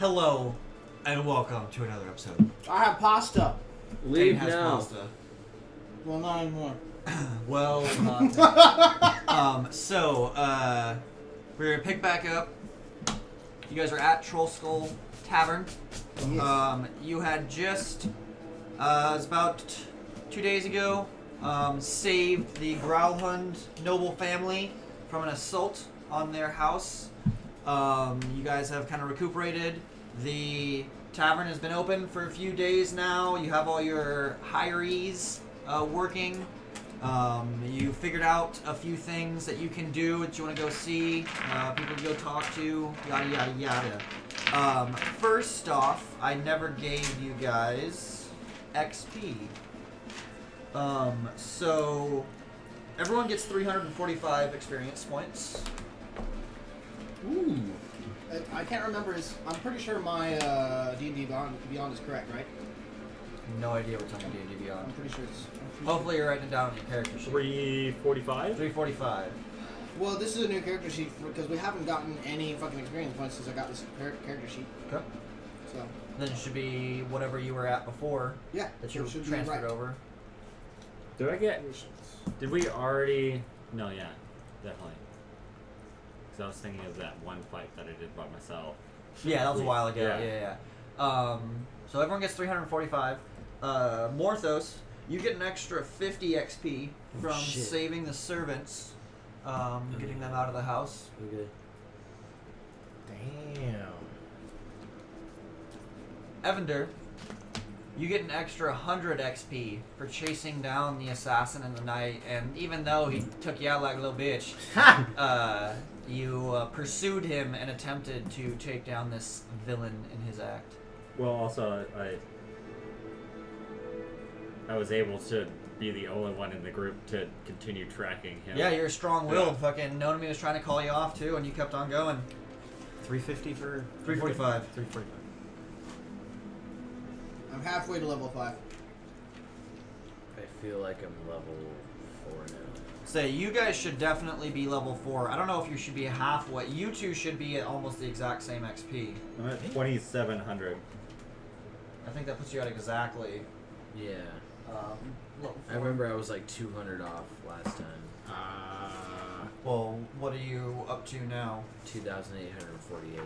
Hello, and welcome to another episode. I have pasta. Dane has pasta. Well, not anymore. Well, we're gonna pick back up. You guys are at Troll Skull Tavern. Yes. You had just, it was about 2 days ago, saved the Growlhund noble family from an assault on their house. You guys have kind of recuperated. The tavern has been open for a few days now. You have all your hirees working. You figured out a few things that you can do that you want to go see, people to go talk to, yada yada yada. First off, I never gave you guys XP. So everyone gets 345 experience points. Ooh. I can't remember his. I'm pretty sure my D&D Beyond is correct, right? No idea what's on D&D I'm Beyond. pretty sure it's. Hopefully you're writing it down on your character sheet. 345? 345. Well, this is a new character sheet because we haven't gotten any fucking experience points since I got this character sheet. Okay. So. Then it should be whatever you were at before Yeah. that so you it should be transferred right. over. Did we already... No, yeah. Definitely. Because I was thinking of that one fight that I did by myself. Yeah, that was a while ago. Yeah. Yeah. So everyone gets 345. Morthos, you get an extra 50 XP from shit. saving the servants, getting them out of the house. Okay. Damn. Evander, you get an extra 100 XP for chasing down the assassin in the night, and even though he took you out like a little bitch, you pursued him and attempted to take down this villain in his act. Well, also, I was able to be the only one in the group to continue tracking him. Yeah, you're strong-willed. Fucking Nonami was trying to call you off too, and you kept on going. 350 for 345. 345. I'm halfway to level 5. I feel like I'm level 4 now. Say, you guys should definitely be level 4. I don't know if you should be halfway. You two should be at almost the exact same XP. I'm at 2,700. I think that puts you at exactly. Yeah. Level 4. I remember I was like 200 off last time. Well, what are you up to now? 2,848.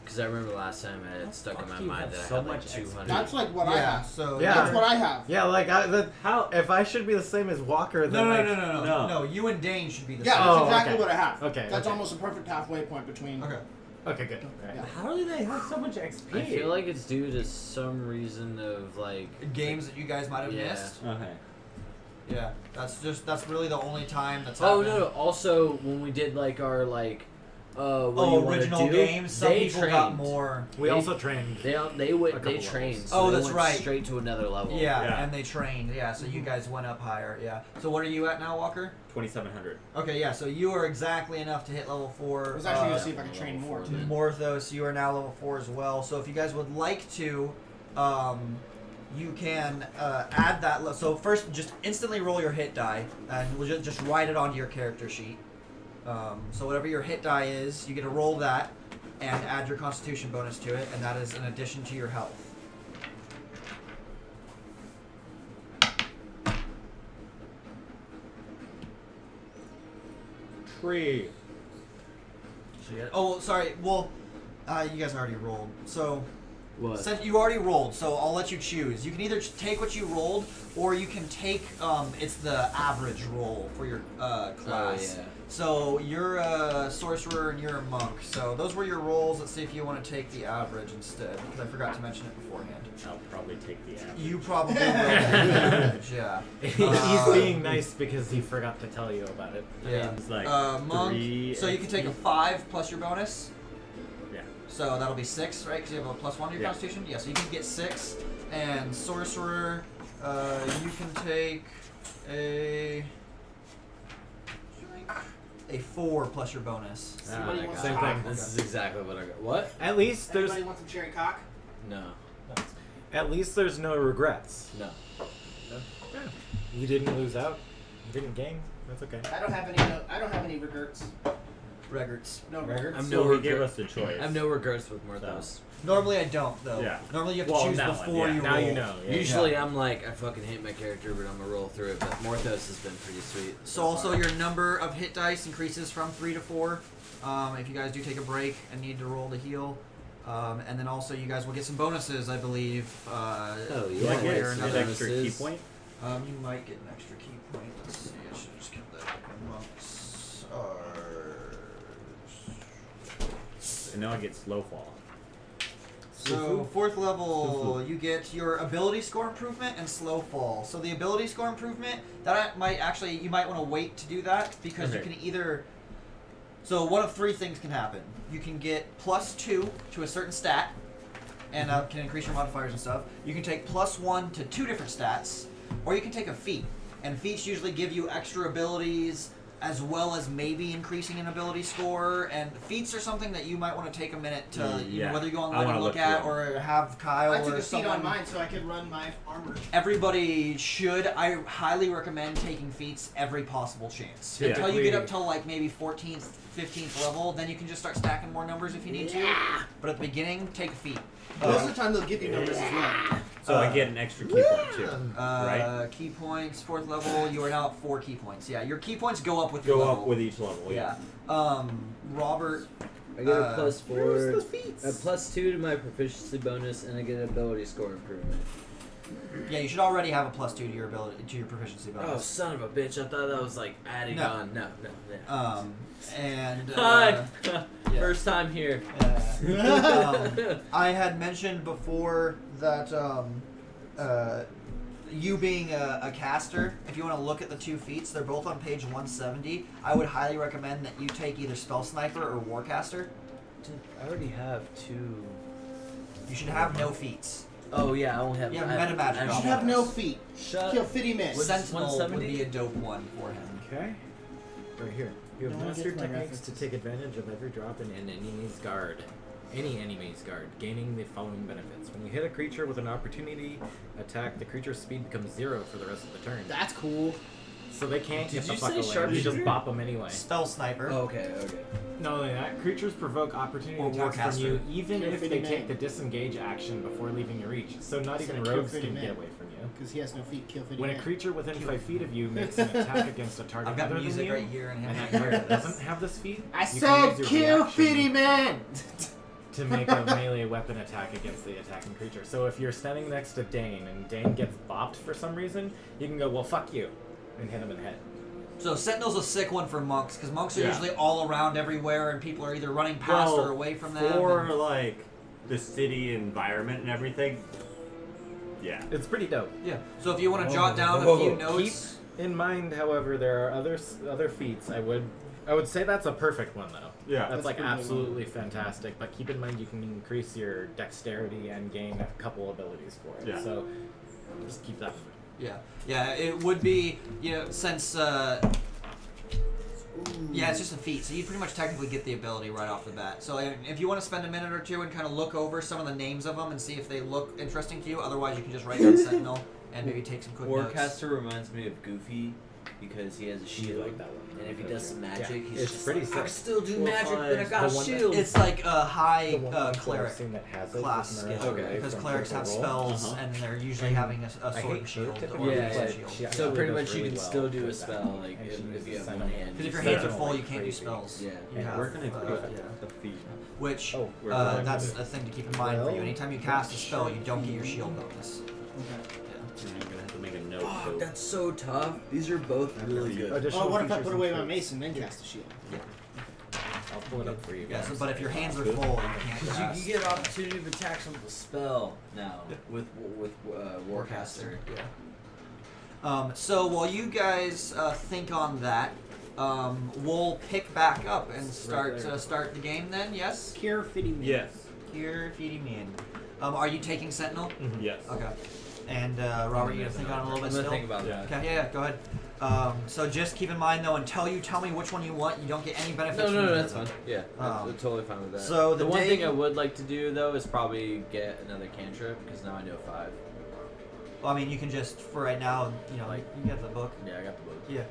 Because I remember last time I had stuck in my do you mind have that I so had like much 200. That's like what I Yeah, have. so... Yeah. That's what I have. Yeah, like how if I should be the same as Walker, then No, No. no. You and Dane should be the Yeah, same. that's Oh, exactly okay. what I have. Okay, That's okay. almost a perfect halfway point between. Okay. Okay, good. Alright. Yeah. How do they have so much XP? I feel like it's due to some reason of like... Games that you guys might have Yeah. missed. Okay. Yeah, that's really the only time that's Oh, happened. no. Also, when we did like our like... what do you wanna original do? games. Some They people trained. got more. We They- also trained. They A went. couple They trained. levels. So Oh, they that's went right. Straight to another level. Yeah, Yeah. and they trained. Yeah, so you guys went up higher. Yeah. So what are you at now, Walker? 2,700. Okay, yeah. So you are exactly enough to hit level 4. I was actually gonna see if I could train more too. Morthos, you are now level 4 as well. So if you guys would like to, you can add that. So first, just instantly roll your hit die, and we'll just write it onto your character sheet. So whatever your hit die is, you get to roll that and add your Constitution bonus to it, and that is in addition to your health. Tree. So oh, sorry. Well, you guys already rolled. So What? since you already rolled, so I'll let you choose. You can either take what you rolled, or you can take it's the average roll for your class. yeah. So you're a sorcerer and you're a monk. So those were your rolls. Let's see if you want to take the average instead, because I forgot to mention it beforehand. I'll probably take the average. You probably will take the average, yeah. He's being nice because he forgot to tell you about it. Yeah. It's like Monk. 3 So you can take a 5 plus your bonus. Yeah. So that'll be 6, right? Because you have a +1 to your Yeah. Constitution. Yeah. So you can get 6. And sorcerer, you can take a 4 plus your bonus. Somebody wants same some thing. This is exactly what I got. What? At least there's Anybody want some cherry cock? No. no regrets. No. You didn't lose out. You didn't gain. That's okay. I don't have any regrets. Regards. No, Regards? I'm So no he gave regret. us the choice. I have no regrets with Morthos. Normally I don't though. Yeah. Normally you have to Well, choose that one, before yeah. you Now roll. you know. Yeah. Usually I'm like, I fucking hate my character, but I'm gonna roll through it. But Morthos has been pretty sweet. So also your number of hit dice increases from 3 to 4. If you guys do take a break and need to roll to heal. And then also you guys will get some bonuses, I believe. Oh, Do yeah. I one way get or an another. extra key bonuses. point? You might get an extra key point. Let's see. I should just get that up in monks. And now I get slow fall. So 4th level, you get your ability score improvement and slow fall. So the ability score improvement, that might actually, you might want to wait to do that because you Okay. can either. So one of 3 things can happen. You can get +2 to a certain stat, and can increase your modifiers and stuff. You can take +1 to 2 different stats, or you can take a feat. And feats usually give you extra abilities as well as maybe increasing an ability score. And feats are something that you might want to take a minute to, Yeah. whether you go I online wanna and look look at, through or have Kyle I took or a seat someone. on mine so I could run my armor. Everybody should. I highly recommend taking feats every possible chance. Yeah. Until you get up till like maybe 14th, 15th level, then you can just start stacking more numbers if you need to. But at the beginning, take a feat. Most of the time they'll give you numbers as well. So I get an extra key point too. Right? Key points, 4th level, you are now at 4 key points. Yeah, your key points go up with Go your up level. with each level. Yeah. Robert. I get a Where's +4, the feats? a +2 to my proficiency bonus, and I get an ability score improvement. Yeah, you should already have a +2 to your ability to your proficiency Oh, bonus. son of a bitch! I thought that was like adding No. on. No. And Hi. yeah. First time here. I had mentioned before that you being a caster, if you want to look at the 2 feats, they're both on page 170. I would highly recommend that you take either Spell Sniper or Warcaster. I already have 2. You should have no feats. Oh yeah, I only have. Yeah, I have- meta magic I You off. should have no feet. Shut. Kill Fitty Man. What's- Sentinel would 170? be a dope one for him. Okay. Right here. You have No one master gets my techniques to references. take advantage of every drop in an enemy's guard. Any enemy's guard, gaining the following benefits. When you hit a creature with an opportunity attack, the creature's speed becomes 0 for the rest of the turn. That's cool. So they can't Did get the you fuck say away. You sharpshooter? just bop them anyway. Spell Sniper. Oh, okay. Not only that, creatures provoke opportunity Or attacks Warcaster. from you even Kill if Fitty they take Man. the disengage action before leaving your reach. So not So even kill rogues Fitty can Man. get away from you. Because he has no feet. Kill Fitty When a Man. creature within 5 feet of you makes an attack against a target I've got other than music you, right here and and that here. target doesn't have this feat, I you can said use your kill reaction Fitty Man! to make a melee weapon attack against the attacking creature. So if you're standing next to Dane and Dane gets bopped for some reason, you can go, well, fuck you, and hit him in the head. So Sentinel's a sick one for monks because monks are Yeah. usually all around everywhere and people are either running past or away from them. For and- like the city environment and everything. Yeah. It's pretty dope. yeah. So if you want to jot down a Whoa. few notes. In mind, however, there are other feats. I would say that's a perfect one though. Yeah. That's like pretty good. absolutely fantastic. But keep in mind you can increase your dexterity and gain a couple abilities for it. Yeah. So just keep that. Yeah, it would be, since, yeah, it's just a feat, so you pretty much technically get the ability right off the bat. So if you want to spend a minute or two and kind of look over some of the names of them and see if they look interesting to you, otherwise you can just write down Sentinel and maybe take some quick notes. Warcaster reminds me of Goofy because he has a You shield. like that one? And if he does some magic, Yeah, he's it's just pretty like, I sick. can still do Well, magic, but I the got a one that- shield. It's like a high The one that I've cleric seen that has it class is skill. Mirage Okay. Because from clerics have Critical Role. spells Uh-huh. and they're usually And having a I sword hate and shield typically, or Yeah, a but shield. she so actually pretty does much you really can well still do a with that. spell like And she if you uses have Sentinel. one hand. Because if your Sentinel hands are full, like you can't do crazy. spells. Yeah. You have, Where can I put yeah. the feet? Which, Oh, Where do I that's put it? a thing to keep in mind for you. Well, Anytime you cast a spell, you don't get your shield bonus. I'm gonna have to make a note. Oh, so- that's so tough. These are both really good. Additional Oh, what if I features put and away my traits. mace and then cast a shield? I'll pull it up for you. Yeah, so, guys. but if your hands are full, you can't Because cast. you get opportunity of attacks with the spell now with Warcaster. Yeah. So while you guys think on that, we'll pick back up and start the game then. Yes. Cure Fitty Man. Yes. Here, feeding me in. Are you taking Sentinel? Yes. Okay. And Robert, you gonna think on it a little I'm bit gonna still? think about Yeah. that. Okay, yeah, go ahead. So just keep in mind though, until you tell me which one you want, you don't get any benefits. from No, either that's of them. fine. Yeah, I'm totally fine with that. so the one day- thing I would like to do though is probably get another cantrip because now I know 5. Well, I mean, you can just for right now, Like- you get the book. Yeah, I got the book. Yeah.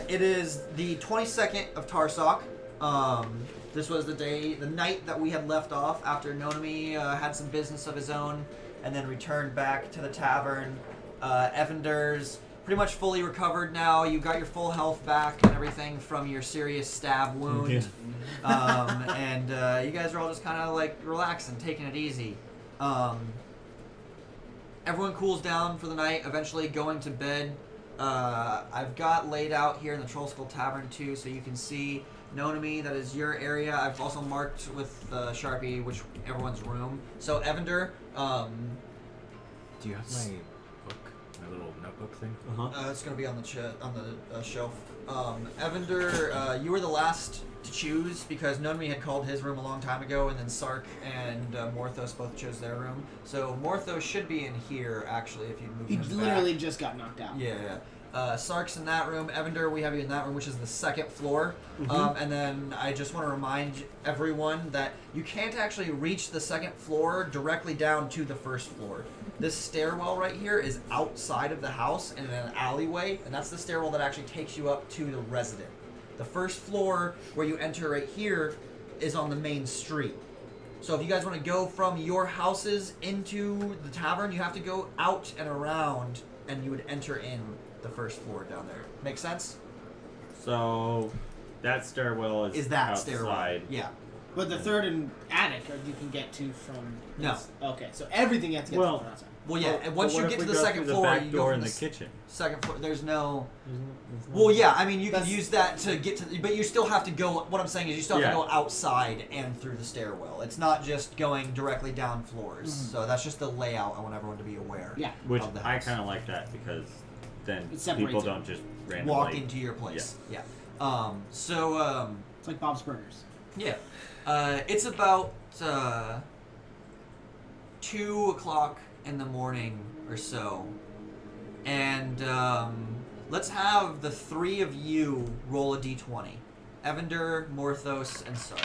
It is the 22nd of Tarsak. This was the night that we had left off after Nonami had some business of his own and then returned back to the tavern. Evander's pretty much fully recovered now. You got your full health back and everything from your serious stab wound. And you guys are all just kind of like relaxing, taking it easy. Everyone cools down for the night, eventually going to bed. I've got laid out here in the Trollskull Tavern too, so you can see Nonami, that is your area. I've also marked with Sharpie everyone's room. So Evander, Do you have my book? My little notebook thing? it's going to be on the shelf. Evander, you were the last to choose because Nonami had called his room a long time ago, and then Sark and Morthos both chose their room. So Morthos should be in here, actually, if you move He him back. literally just got knocked out. Yeah. Sark's in that room. Evander, we have you in that room, which is the second floor. And then I just want to remind everyone that you can't actually reach the second floor directly down to the first floor. This stairwell right here is outside of the house in an alleyway, and that's the stairwell that actually takes you up to the resident. The first floor where you enter right here is on the main street. So if you guys want to go from your houses into the tavern, you have to go out and around, and you would enter in the first floor down there. Make sense? So that stairwell is that outside. stairwell? Yeah. But the third and attic you can get to from. No. Okay, so everything you have to get Well, to from outside. Well, yeah. And once But you what get if to we the go second through floor, the back you go door from in the s- kitchen. second floor. There's no. There's Well, yeah. I mean, you can That's- use that to get to, but you still have to go. What I'm saying is, you still have to Yeah. go outside and through the stairwell. It's not just going directly down floors. So that's just the layout. I want everyone to be aware. Yeah. Which of the I house. kind of like that because then It separates people it. don't just randomly Walk into your place. Yeah. It's like Bob's Burgers. Yeah. It's about 2 o'clock in the morning or so. And let's have the three of you roll a d20. Evander, Morthos, and Sark.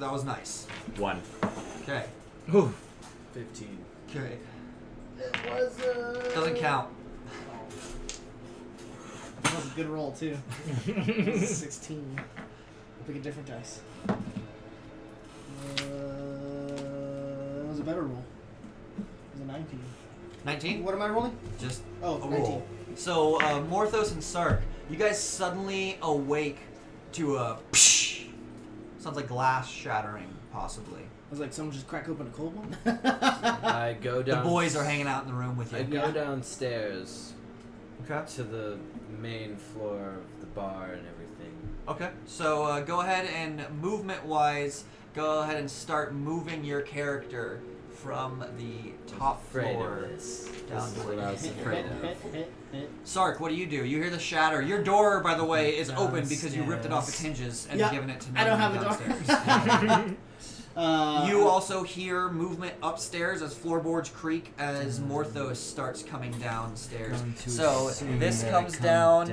That was nice. 1. Okay. 15. Okay. It was. Doesn't count. That was a good roll too. 16. I'll pick a different dice. That was a better roll. It was a 19. 19? What am I rolling? Just Oh, a 19. roll. So, Morthos and Sark, you guys suddenly awake to a psh. Sounds like glass shattering, possibly. I was like, someone just crack open a cold one? I go The down. boys are hanging out in the room with I you. go downstairs Okay. to the main floor of the bar and everything. Okay. So go ahead and movement-wise, go ahead and start moving your character from the top Afraid floor of this. down This to is what I was afraid of. Sark, what do? You hear the shatter. Your door, by the way, is open because you ripped it off its hinges and Yeah, given it to I don't Nonami have a door. downstairs. You You also hear movement upstairs as floorboards creak as Morthos starts coming downstairs. So this comes down.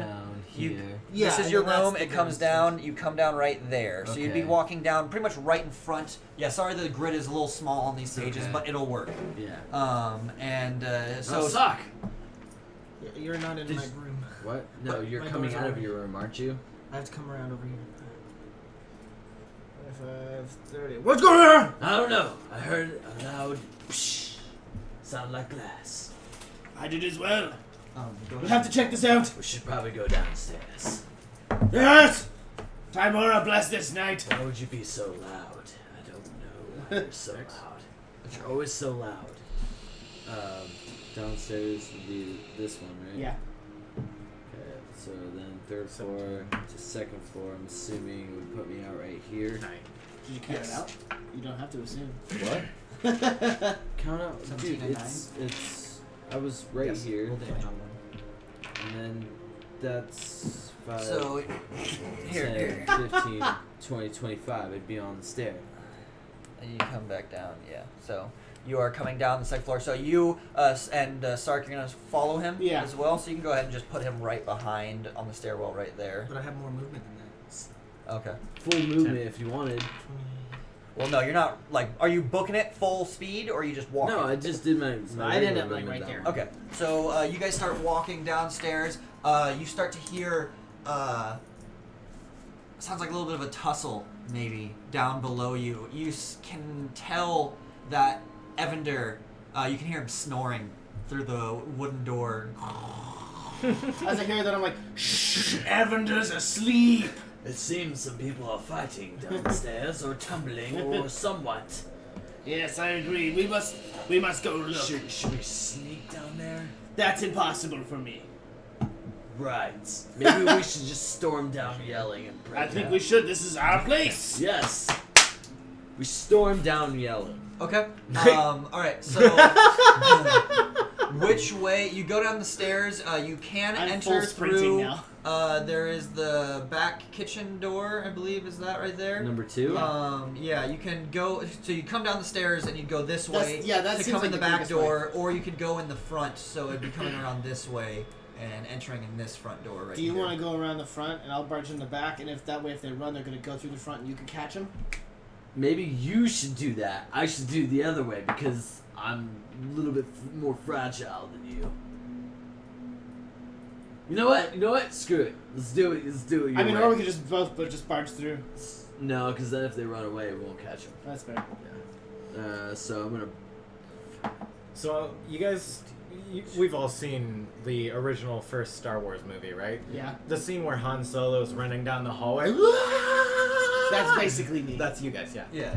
You, Yeah, this is and your then that's room. the It comes downstairs. down. You come down right there. So you'd be Okay. walking down pretty much right in front. Yeah, sorry the grid is a little small on these pages, Okay. but it'll work. Yeah. So suck. You're not in Did my you- room. What? No, But you're my coming door's out of open. your room, aren't you? I have to come around over here. 25, 30. What's going on? I don't know. I heard a loud psh, sound like glass. I did as well. go We'll ahead. have to check this out. We should probably go downstairs. Yes! Timora, bless this night. Why would you be so loud? I don't know. You're so loud. But you're always so loud. Downstairs would be this one, right? Yeah. Okay, so then third floor to second floor, I'm assuming would put me out right here. Did you count it out? You don't have to assume. What? Count out, 17 dude. and It's. I was right Yes, here, roll damage on one. and then that's 5, So 10, here. 15, 20, 25. I'd be on the stair. And you come back down, yeah. So you are coming down the second floor. So you and Sark, you're gonna follow him Yeah. as well. So you can go ahead and just put him right behind on the stairwell right there. But I have more movement than that. Okay. Full movement if you wanted. Well, no, you're not. Like, are you booking it full speed or are you just walking? No, I just did my. I'd end regular up, like, run right down. there. Okay, so you guys start walking downstairs. You start to hear. Sounds like a little bit of a tussle, maybe down below you. You can tell that Evander. You can hear him snoring through the wooden door. As I hear that, I'm like, shh, Evander's asleep. It seems some people are fighting downstairs, or tumbling, or somewhat. Yes, I agree. We must go look. Should we sneak down there? That's impossible for me. Right. Maybe we should just storm down yelling and break I think out. we should. This is our place. Yes. We storm down yelling. Okay. All right. So, which way you go down the stairs? You can I'm enter full sprinting through. now. There is the back kitchen door. I believe is that right there. Number 2. Yeah, you can go. So you come down the stairs and you go this way. That to seems come like in the the back quickest door, or you could go in the front. So it'd be coming around this way and entering in this front door right Do you here. want to go around the front and I'll barge in the back? And if that way, if they run, they're gonna go through the front and you can catch them. Maybe you should do that. I should do the other way because I'm a little bit more fragile than you. You know what? Screw it. Let's do it. Your I mean, way. or we could just both, but just barge through. No, because then if they run away, we won't catch them. That's fair. So I'm gonna. So you guys, we've all seen the original first Star Wars movie, right? Yeah. The scene where Han Solo's running down the hallway. That's basically me. That's you guys, yeah. Yeah.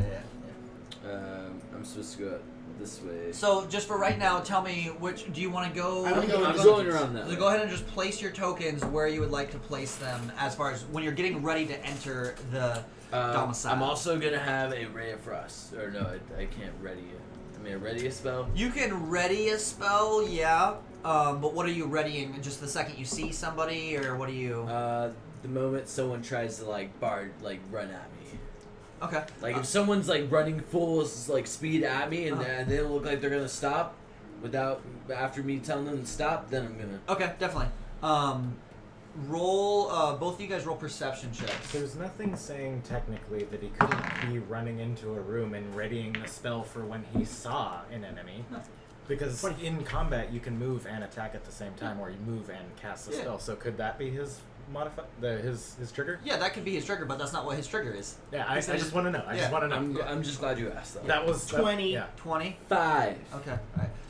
I'm supposed to go this way. So just for right now, tell me which. Do you want to go? I wanna go I'm going around that So way. go ahead and just place your tokens where you would like to place them as far as when you're getting ready to enter the domicile. I'm also gonna have a Ray of Frost. Or no, I can't ready it. I mean, ready a spell. You can ready a spell, yeah. But what are you readying? Just the second you see somebody, or what are you? The moment someone tries to run at me. Okay. Like if someone's like running full like speed at me and Uh-huh. they don't look like they're gonna stop after me telling them to stop, then I'm gonna. Okay, definitely. Roll. Both of you guys roll perception checks. There's nothing saying technically that he couldn't be running into a room and readying the spell for when he saw an enemy. No. Because in combat you can move and attack at the same time, or you move and cast the Yeah. spell. So could that be his his trigger? Yeah, that could be his trigger, but that's not what his trigger is. Yeah, I just want to know. I Yeah. just want to know. I'm just glad you asked though. That was 20. Yeah. 20. 5. Okay.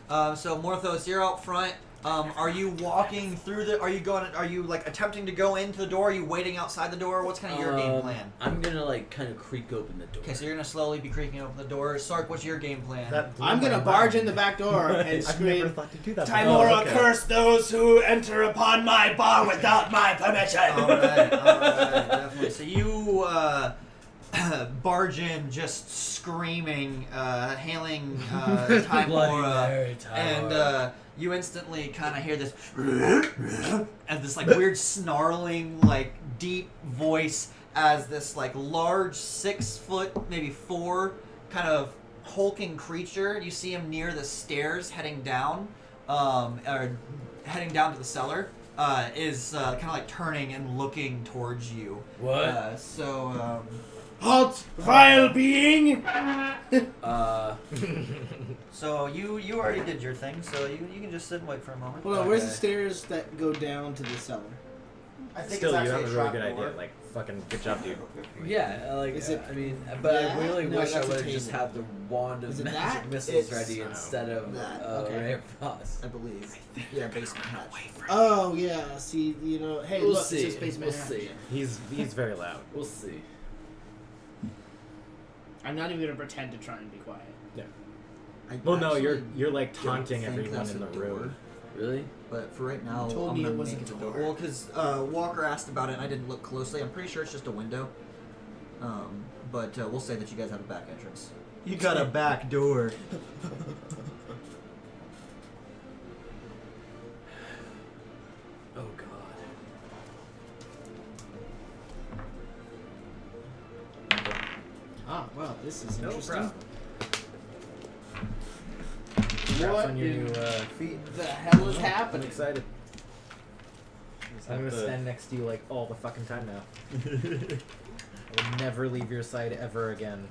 All right. So Morthos, you're out front. Are you walking through the? Are you like attempting to go into the door? Are you waiting outside the door? What's kind of your game plan? I'm gonna like kind of creak open the door. Okay, so you're gonna slowly be creaking open the door. Sark, what's your game plan? That blew I'm gonna my barge mind. in the back door and I've never scream, thought to do that. Timora, before. curse those who enter upon my bar without my permission. All right, definitely. So you barge in, just screaming, hailing Bloody Timora, Mary, Timora. and you instantly kind of hear this, and this like weird snarling, like deep voice as this like large 6 foot, maybe 4, kind of hulking creature. You see him near the stairs, heading down, or heading down to the cellar. Is kind of like turning and looking towards you. What? Halt, vile being! So you already did your thing, so you can just sit and wait for a moment. Hold on, where's the stairs that go down to the cellar? I think Still, it's you actually have a really good idea. Like, fucking good job, dude. Yeah, like Is it I mean, but that? I really No, wish I that's a would have just table. had the wand of Is it magic that? missiles It's- ready instead of that. Okay. Ray of Frost. I believe. Yeah, basement hatch. Oh, yeah, see, you know, hey, We'll look, see. it says Space We'll Manhattan. see. He's very loud. We'll see. I'm not even gonna pretend to try and be quiet. Well, no, you're like taunting think everyone that's in the a door. room. Really? But for right now, You told I'm me it gonna wasn't make it a a door. door. Well, because Walker asked about it, and I didn't look closely. I'm pretty sure it's just a window. But we'll say that you guys have a back entrance. You got a back door. Oh God. Ah, well, this is No interesting. problem. Congrats What on your in new feet. the hell is I'm happening? excited. I'm gonna have to- stand next to you like all the fucking time now. I will never leave your side ever again.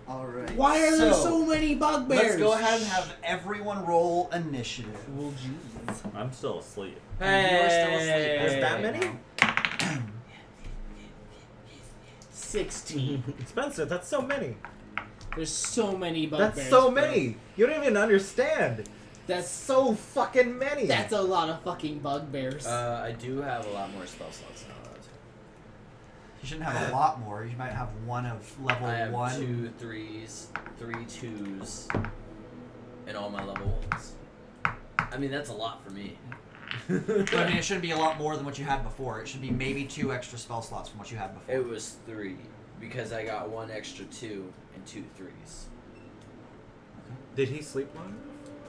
All right. Why are there so many bugbears? Let's go ahead and have everyone roll initiative. Well, jeez. I'm still asleep. And you are still asleep. Is that many? 16. Spencer, that's so many. There's so many bugbears. That's so bro. many. You don't even understand. That's so fucking many. That's a lot of fucking bugbears. I do have a lot more spell slots now. You shouldn't have a lot more. You might have one of level I have 1. 2 3s, 3 2s, and all my level 1s. I mean, that's a lot for me. But I mean, it shouldn't be a lot more than what you had before. It should be maybe 2 extra spell slots from what you had before. It was 3 because I got 1 extra 2 and 2 3s. Did he sleep long enough?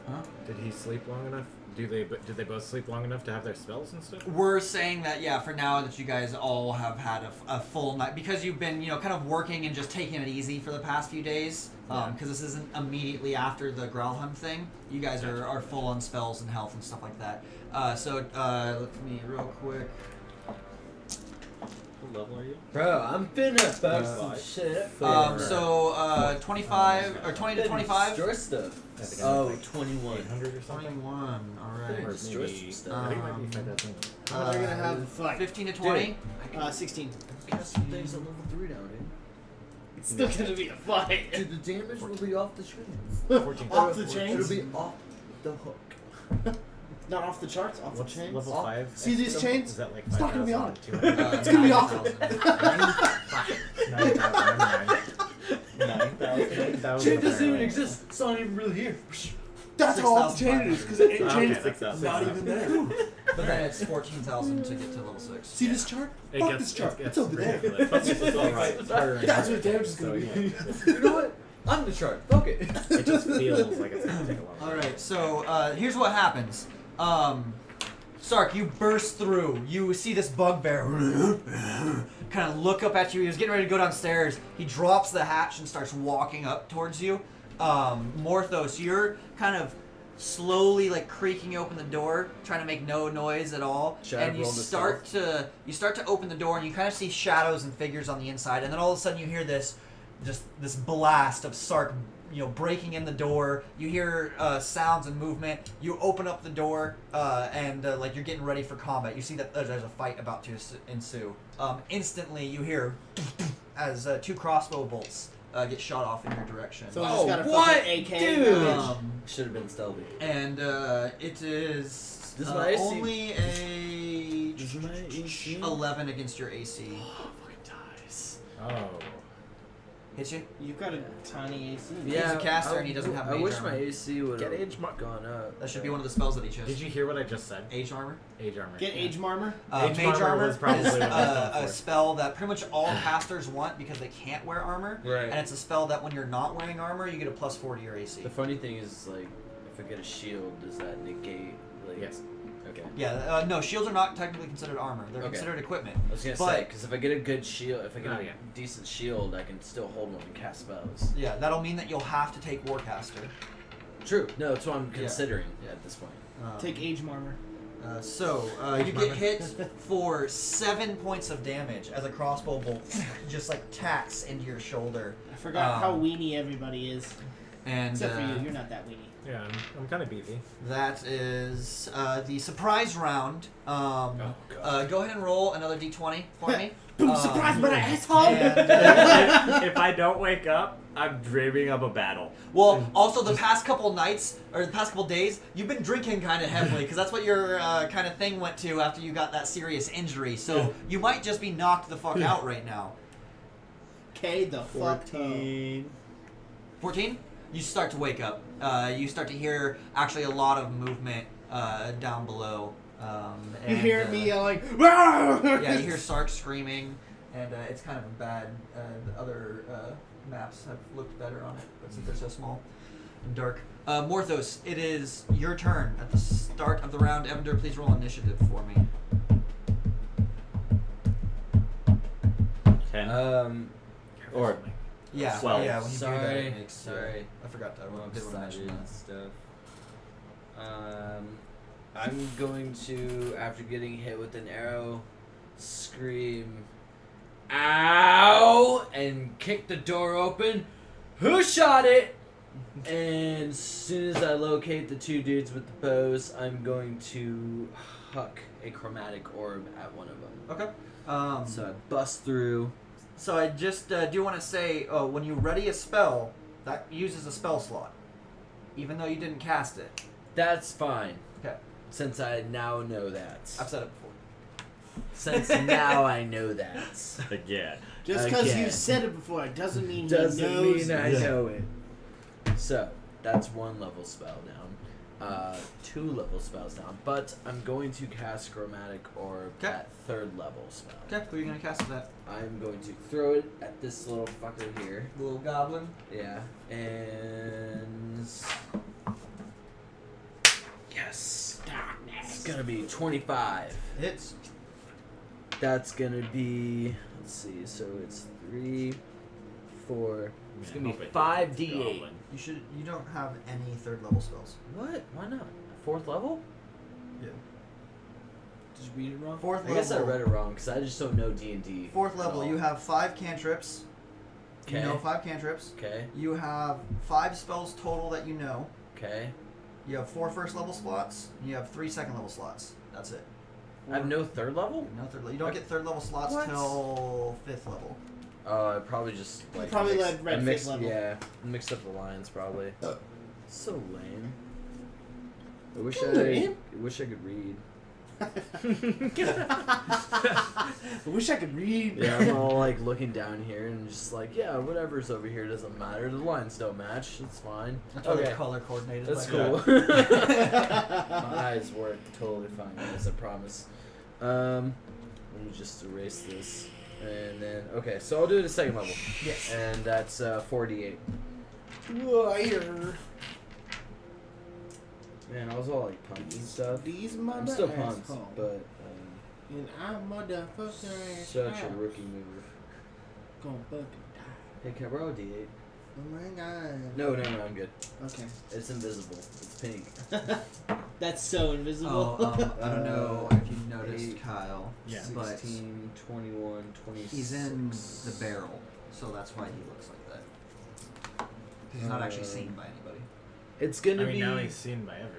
Huh? Did he sleep long enough? Did they both sleep long enough to have their spells and stuff? We're saying that, yeah, for now that you guys all have had a full night, because you've been, kind of working and just taking it easy for the past few days, because this isn't immediately after the Growlhund thing. You guys are full on spells and health and stuff like that. Let me real quick. What level are you? Bro, I'm finna fuck some shit. 25 or 20 to 25. Destroy stuff. I think Oh, I'm like 21. 800 or something. 21. All right. Or Destroy maybe. some stuff. I think it might be 5,000. How much are you gonna have to fight? 15 to 20. 16. Cast some things at level 3 now, dude. It's still gonna be a fight. Dude, the damage will be off the screen. 14. Off the chains? It'll be off the hook. Not off the charts, off What's the chains. level 5? See these chains? Is that like It's not gonna be 5,000? on. 200? It's gonna be off. 9,000. Chain doesn't even exist. It's not even really here. That's how off the chain it is, because it ain't Okay, changed. 6,000. Not even there. But then it's 14,000 to get to level 6. See this chart? It Fuck gets- this chart. it It's gets over there. ridiculous. It's all right. That's what damage is gonna So, be. yeah. You know what? I'm the chart. Fuck it. It just feels like it's gonna take a long time. All right, so here's what happens. Sark, you burst through. You see this bugbear kind of look up at you. He was getting ready to go downstairs. He drops the hatch and starts walking up towards you. Morthos, you're kind of slowly like creaking open the door, trying to make no noise at all. Should I and you roll the start to open the door, and you kind of see shadows and figures on the inside. And then all of a sudden, you hear this blast of Sark, breaking in the door. You hear sounds and movement. You open up the door, and like you're getting ready for combat. You see that there's a fight about to ensue. Instantly, you hear as 2 crossbow bolts get shot off in your direction. So I just got a what? fucking AK. Dude. now. Should have been stealthy. And it is This is my AC. only a This is my AC. 11 against your AC. Fucking dies. Oh. Hits you? You've got a tiny AC. He's a caster and he doesn't have I mage wish armor. my AC would Get have age gone up. That should be one of the spells that he chose. Did you hear what I just said? Age armor? Age armor. Get Age Marmor. Age Mage armor armor was probably is what I was going a for. spell that pretty much all casters want because they can't wear armor. Right. And it's a spell that when you're not wearing armor, you get a +4 to your AC. The funny thing is, like, if I get a shield, does that negate, like... Yes. Okay. Yeah, no, shields are not technically considered armor. They're Okay. considered equipment. I was gonna But- say, because if I get a good shield, if I get Oh, a yeah. decent shield, I can still hold one and cast spells. Yeah, that'll mean that you'll have to take Warcaster. True. No, that's what I'm considering at this point. Take Age Marmor. You get hit for 7 points of damage as a crossbow bolt just like tacks into your shoulder. I forgot how weenie everybody is. And Except for you, you're not that weenie. Yeah, I'm kind of beefy. that is the surprise round. God. Go ahead and roll another d20 for me. Boom, surprise, but asshole! And, If I don't wake up, I'm dreaming of a battle. well, also the past couple nights or the past couple days, you've been drinking kind of heavily because that's what your kind of thing went to after you got that serious injury. So you might just be knocked the fuck out right now. Okay, the fuck. 14? You start to wake up. You start to hear actually a lot of movement down below. You hear me yelling, Yeah, you hear Sark screaming, and it's kind of bad. The other maps have looked better on it, but since they're so small and dark. Morthos, it is your turn at the start of the round. Evander, please roll initiative for me. 10. Or Yeah, 12. yeah. When you do that, sorry, it makes, sorry. I forgot that. I'm I didn't want to mention excited that. and stuff. I'm going to, after getting hit with an arrow, scream, "Ow!" and kick the door open. Who shot it? And as soon as I locate the two dudes with the bows, I'm going to huck a chromatic orb at one of them. Okay. So I bust through. So I just do want to say, when you ready a spell, that uses a spell slot, even though you didn't cast it. That's fine, Okay. since I now know that. I've said it before. Since now I know that. Again. Just because Again. you said it before, it doesn't mean Doesn't he knows. mean I Yeah. know it. So, that's one level spell down. 2 level spells down. But I'm going to cast Chromatic Orb 'Kay. at 3rd level spell. Okay, who are you gonna cast with that? I'm going to throw it at this little fucker here. Little goblin. Yeah. And... Yes! It's gonna be 25. Hits. That's gonna be... Let's see, so it's 3, 4... It's gonna be 5d8. You don't have any 3rd level spells. What? Why not? 4th level? Yeah. Did you read it wrong? 4th level. I guess I read it wrong because I just don't know D&D. 4th level. You have 5 cantrips. You Okay. know 5 cantrips. Okay. You have 5 spells total that you know. Okay. You have 4 first level slots. And you have 3 second level slots. That's it. I have no 3rd level? No third level. You don't get 3rd level slots What? till 5th level. I probably just like probably mixed, led red I mixed, fifth level. Yeah, mixed up the lines probably. So lame. I wish Lame? I wish I could read. I wish I could read. Yeah, I'm all like looking down here and just like, yeah, whatever's over here doesn't matter. The lines don't match. It's fine. That's why Okay. they're color coordinated. That's like cool. that. My eyes work totally fine, guys. I promise. Let me just erase this, and then okay. So I'll do it at 2nd level, Yes. and that's 4d8. Liar. Man, I was all like pumped and stuff. These I'm mother still pumped, assholes. but And I'm motherfucker. such a rookie move. Gonna fucking die. Hey, can I borrow a d8? Oh my god. No, I'm good. Okay. It's invisible. It's pink. That's so invisible. I don't know if you noticed, 8, Kyle. Yeah. But 16, 21, 26. he's in the barrel, so that's why he looks like that. 'Cause he's not actually seen by anybody. It's I gonna mean, be. now he's seen by everybody.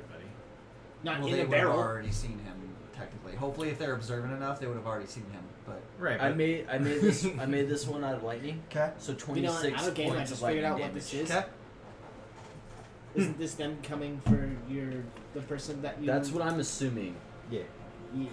Not Well, in they a would have barrel. already seen him, technically. Hopefully, if they're observant enough, they would have already seen him. But Right. I made this. I made this one out of lightning. okay. So You know, 26 out of game, I points just of figured lightning out what damage. this is. Okay. Isn't this them coming for the person that you? That's what I'm assuming. Yeah.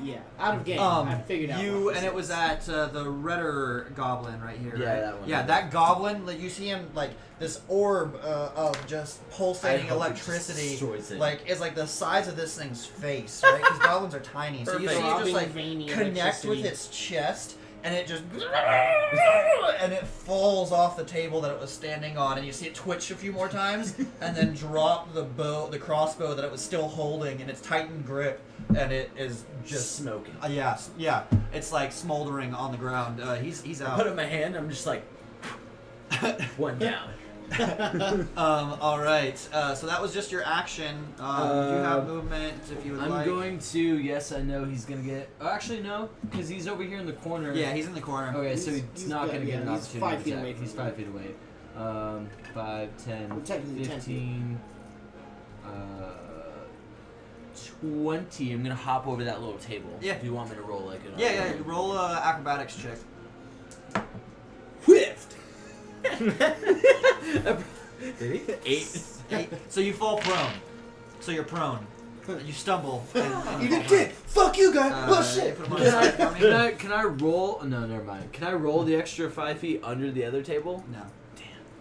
Yeah, out of game. I figured out. You what and this it was is. at the redder goblin right here. Yeah, right? that one. Yeah, that goblin. Like you see him like this orb of just pulsating I hope it electricity. destroys it. Like is like the size of this thing's face, right? Because goblins are tiny, so you see it Throbbing just like veiny connect with electricity. its chest, and it just and it falls off the table that it was standing on, and you see it twitch a few more times, and then drop the crossbow that it was still holding in its tightened grip, and it is just smoking. yeah, it's like smoldering on the ground. He's I out. put it in my hand. I'm just like one down. All right. So that was just your action. You have movement if you would I'm like. going to. Yes, I know he's gonna get. Oh, actually, no, because he's over here in the corner. Yeah, he's in the corner. Okay, so He's- he's he's not got- gonna get an yeah, he's opportunity. 5 feet attack. away from He's you. 5 feet away. 5, 10, Well, technically 10 feet. 15, 20. I'm gonna hop over that little table. Yeah. Do you want me to roll like it? Yeah. Roll acrobatics check. Whiffed. Did he? 8. 8. So you fall prone. So you're prone. You stumble. And You fall did good. Fuck you, guy. prone. Oh shit. Put him on his side for me. Can I roll? No, never mind. Can I roll the extra 5 feet under the other table? No.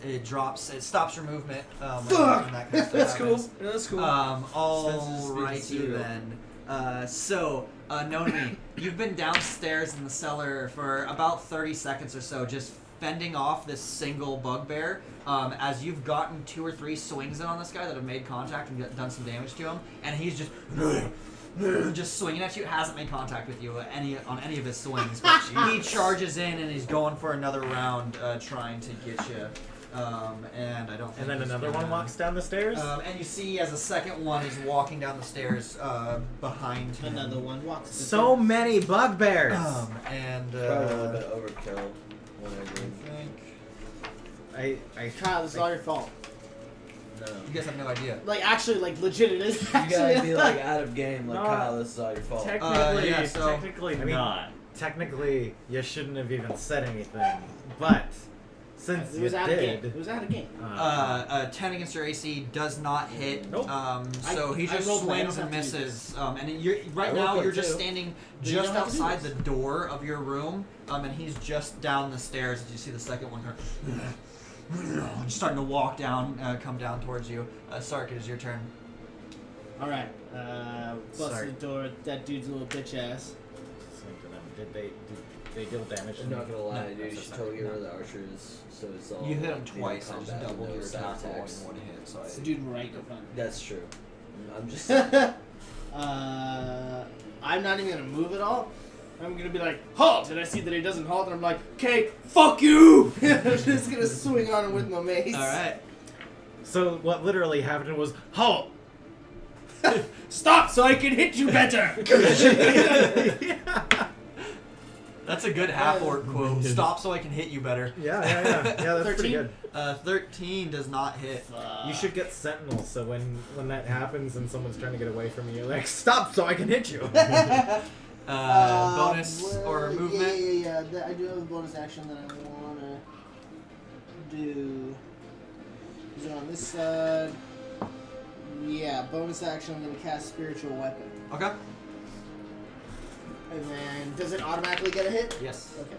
It drops. It stops your movement. When Fuck! that kind of stuff That's happens. cool. That's cool. Alrighty zero. then. So, Nomi, you've been downstairs in the cellar for about 30 seconds or so, just fending off this single bugbear. As you've gotten 2 or 3 swings in on this guy that have made contact and done some damage to him, and he's just swinging at you. Hasn't made contact with you on any of his swings. But he charges in and he's going for another round, trying to get you. And I don't think. And then he's another one gonna- walks down the stairs. And you see as a second one is walking down the stairs behind him. Another one walks. So many bugbears. And Probably a little bit overkill. Whatever. I think I Kyle, this is all your fault. No. you guys have no idea. Like, actually, like, legit, it is. You gotta be like out of game, like No. Kyle. This is all your fault. Technically, yeah, so- technically I mean- not. technically you shouldn't have even said anything, but since It you was out of game. did, It was out of game. 10 against your AC does not hit. Nope. So he I just rolled my, I swings don't and have to do misses. And you're, right I now rolled you're it just too. standing You just don't have to do outside this. the door of your room. And he's just down the stairs. As you see the second one just starting to walk down, come down towards you. Sark, it is your turn. Alright, bust Sorry. the door. That dude's a little bitch ass. swing to them. Did they deal damage? to I'm me? not gonna lie, No, dude. that's You a should second. totally get rid of the archers, so it's all. You hit him melee twice. I just combat, doubled no your side attack rolling attacks. one hit. So It's the dude right in front. That's true. I'm just. I'm not even gonna move at all. I'm gonna be like, halt! And I see that he doesn't halt, and I'm like, okay, fuck you! I'm just gonna swing on him with my mace. All right. So what literally happened was halt. Stop so I can hit you better! That's a good half orc quote. Stop so I can hit you better. Yeah, that's pretty 13? good. 13 does not hit. You should get sentinel, so when that happens and someone's trying to get away from you, you're like, stop so I can hit you. Bonus or movement? Yeah. I do have a bonus action that I wanna do. Is it on this side? Yeah, bonus action. I'm gonna cast spiritual weapon. Okay. And then, does it automatically get a hit? Yes. Okay.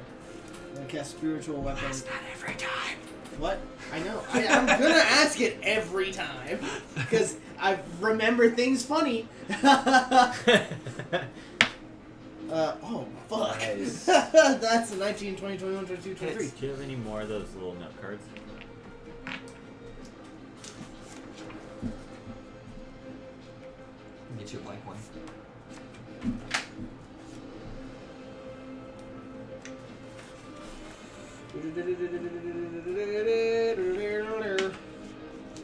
I'm gonna cast spiritual weapon. Not every time. What? I know. I'm gonna ask it every time because I remember things funny. Oh fuck. Nice. That's a 19, 20, 21, 22, 23. Do you have any more of those little note cards? Get you a blank one.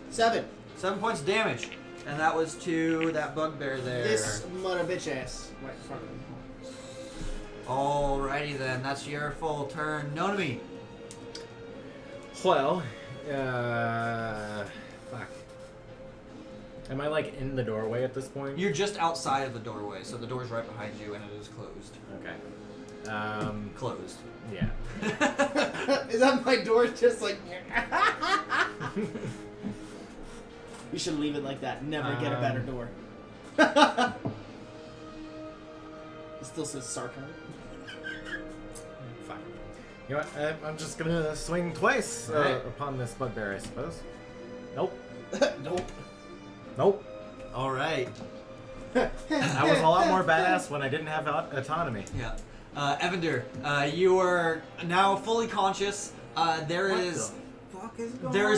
Seven. 7 points of damage. And that was to that bugbear there. This mother bitch ass right in front of me. Alrighty then, that's your full turn. Nonami. Well, fuck. Am I like in the doorway at this point? You're just outside of the doorway, so the door's right behind you and it is closed. Okay. Closed. Yeah. Is that my door just like... We should leave it like that. Never get a better door. It still says Sark on it. Fine. You know what? I'm just gonna swing twice Alright. upon this bugbear, I suppose. Nope. Nope. Nope. Alright. That was a lot more badass when I didn't have autonomy. Yeah. Evander, you are now fully conscious. There is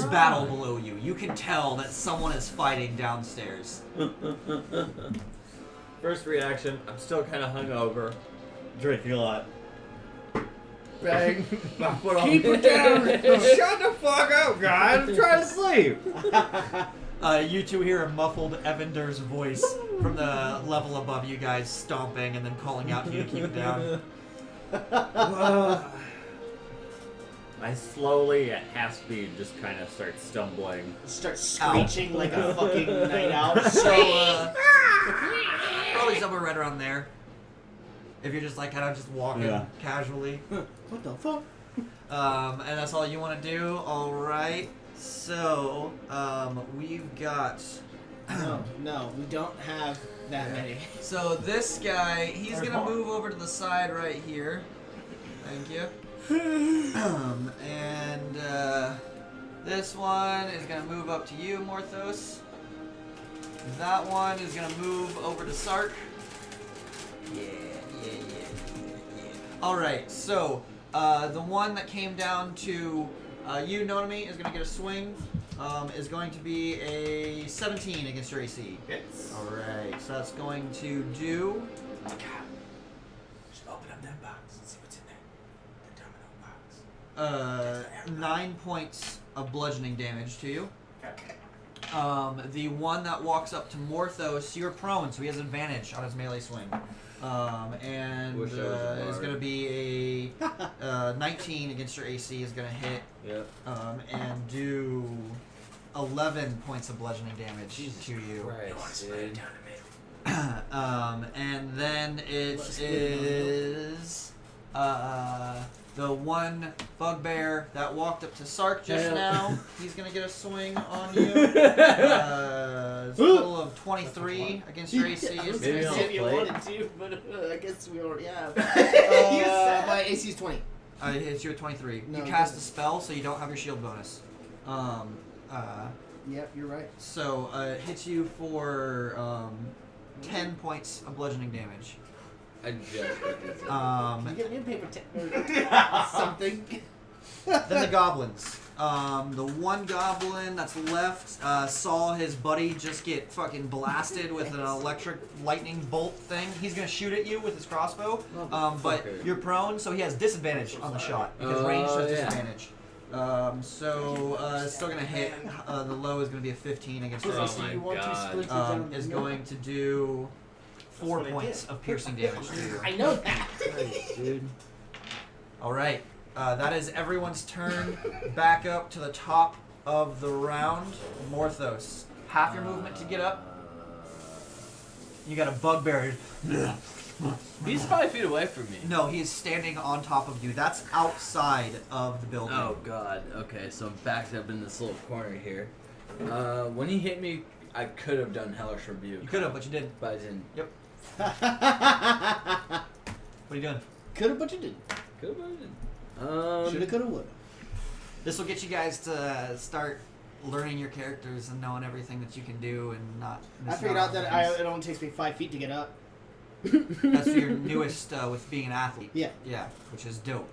battle below you. You can tell that someone is fighting downstairs. First reaction, I'm still kind of hungover. Drinking a lot. Bang. Keep it down! Shut the fuck up, guys! I'm trying to sleep! You two hear a muffled Evander's voice from the level above you guys stomping and then calling out to you to keep it down. I slowly, at half speed, just kind of start stumbling. Start screeching like a fucking night owl. So, probably somewhere right around there. If you're just like kind of just walking Yeah. casually. What the fuck? And that's all you want to do? Alright. So, we've got... No, we don't have that many. So this guy, he's Or gonna more. move over to the side right here. Thank you. This one is gonna move up to you, Morthos. That one is gonna move over to Sark. Yeah. Alright, so, the one that came down to you, Nonami, is gonna get a swing. Is going to be a 17 against your AC. Hits. Alright, so that's going to do Just open up that box and see what's in there. The domino box. 9 points of bludgeoning damage to you. Okay. The one that walks up to Morthos, you're prone, so he has advantage on his melee swing. And Wish I was a is bard. going to be a 19 against your AC is going to hit Yep. and do 11 points of bludgeoning damage to you. Christ, dude. And then it is the one bugbear that walked up to Sark just Hell. now. He's gonna get a swing on you. It's a total of 23 against your AC. I was Maybe gonna I'll say if you play it. wanted to, but I guess we already have. You said- My AC is 20. It hits you at 23. No, you it cast a doesn't. spell, so you don't have your shield bonus. Yep, you're right. So it hits you for 10 points of bludgeoning damage. I just got this. Can you get me a paper or something? Then the goblins. The one goblin that's left saw his buddy just get fucking blasted with an electric lightning bolt thing. He's gonna shoot at you with his crossbow, but Motherfucker. you're prone, so he has disadvantage on the shot because Oh, range has yeah. disadvantage. It's still gonna hit. The low is gonna be a 15 against your Oh AC. my You want to God. split it down Is the going to do 4 what I points did. of piercing damage to you. I know that. Christ, dude. All right, that is everyone's turn. Back up to the top of the round. Morthos, half your movement to get up. You got a bugbear. He's 5 feet away from me. No, he is standing on top of you. That's outside of the building. Oh god. Okay, so I'm backed up in this little corner here. When he hit me, I could have done Hellish Rebuke. You could have, but you didn't. But I didn't. What are you doing? Coulda, but you didn't. Could have, but I didn't. Shoulda, coulda, woulda. This will get you guys to start learning your characters and knowing everything that you can do and not. I missing figured on out that things. it only takes me 5 feet to get up. That's your newest with being an athlete. Yeah. Yeah, which is dope.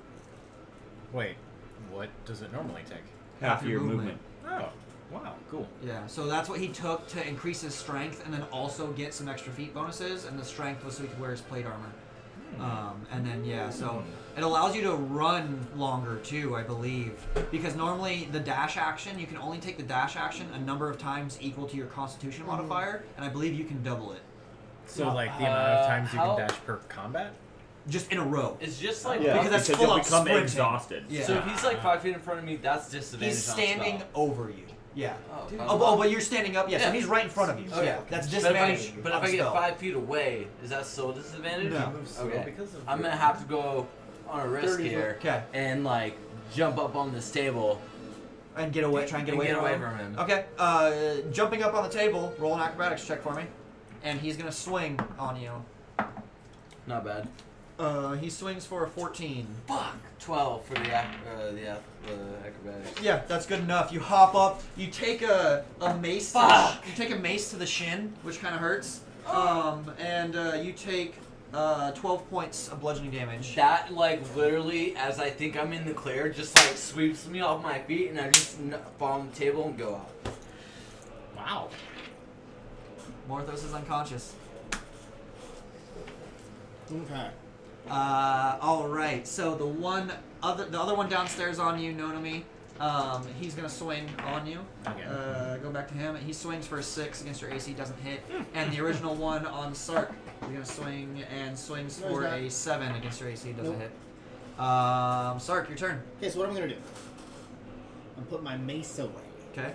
Wait, what does it normally take? Half your movement. Oh, wow, cool. Yeah, so that's what he took to increase his strength and then also get some extra feat bonuses, and the strength was so he could wear his plate armor. And then, yeah, so it allows you to run longer too, I believe. Because normally the dash action, you can only take the dash action a number of times equal to your constitution modifier, and I believe you can double it. So, like, the amount of times you how- can dash per combat? Just in a row. It's just like Because that's full you'll out become sprinting. exhausted. Yeah. So if he's like 5 feet in front of me, that's disadvantage. He's on standing spell. over you. Yeah. Oh, Oh, but you're standing up. Yeah, so Yeah. he's right in front of you. Okay. Yeah, that's But if disadvantage. I, but if on I get spell. 5 feet away, is that still a disadvantage? No. Okay. Because of I'm your- gonna have to go on a risk 30 here Okay. and like jump up on this table And get away. Try and get and away from him. Okay. Jumping up on the table. Roll an acrobatics check for me. And he's gonna swing on you. Not bad. He swings for a 14. Fuck. 12 for the acrobatics. Yeah, that's good enough. You hop up. You take a mace. To the Fuck. you take a mace to the shin, which kind of hurts. And you take 12 points of bludgeoning damage. That like literally, as I think I'm in the clear, just like sweeps me off my feet, and I just fall on the table and go out. Wow. Morthos is unconscious. Okay. All right. So the other one downstairs on you, Nonami, he's gonna swing on you. Again. Go back to him. He swings for a 6 against your AC, doesn't hit. And the original one on Sark is gonna swing and swings No, for he's not. a 7 against your AC, doesn't Nope. hit. Sark, your turn. Okay, so what am I gonna do? I'm put my mace away, Okay.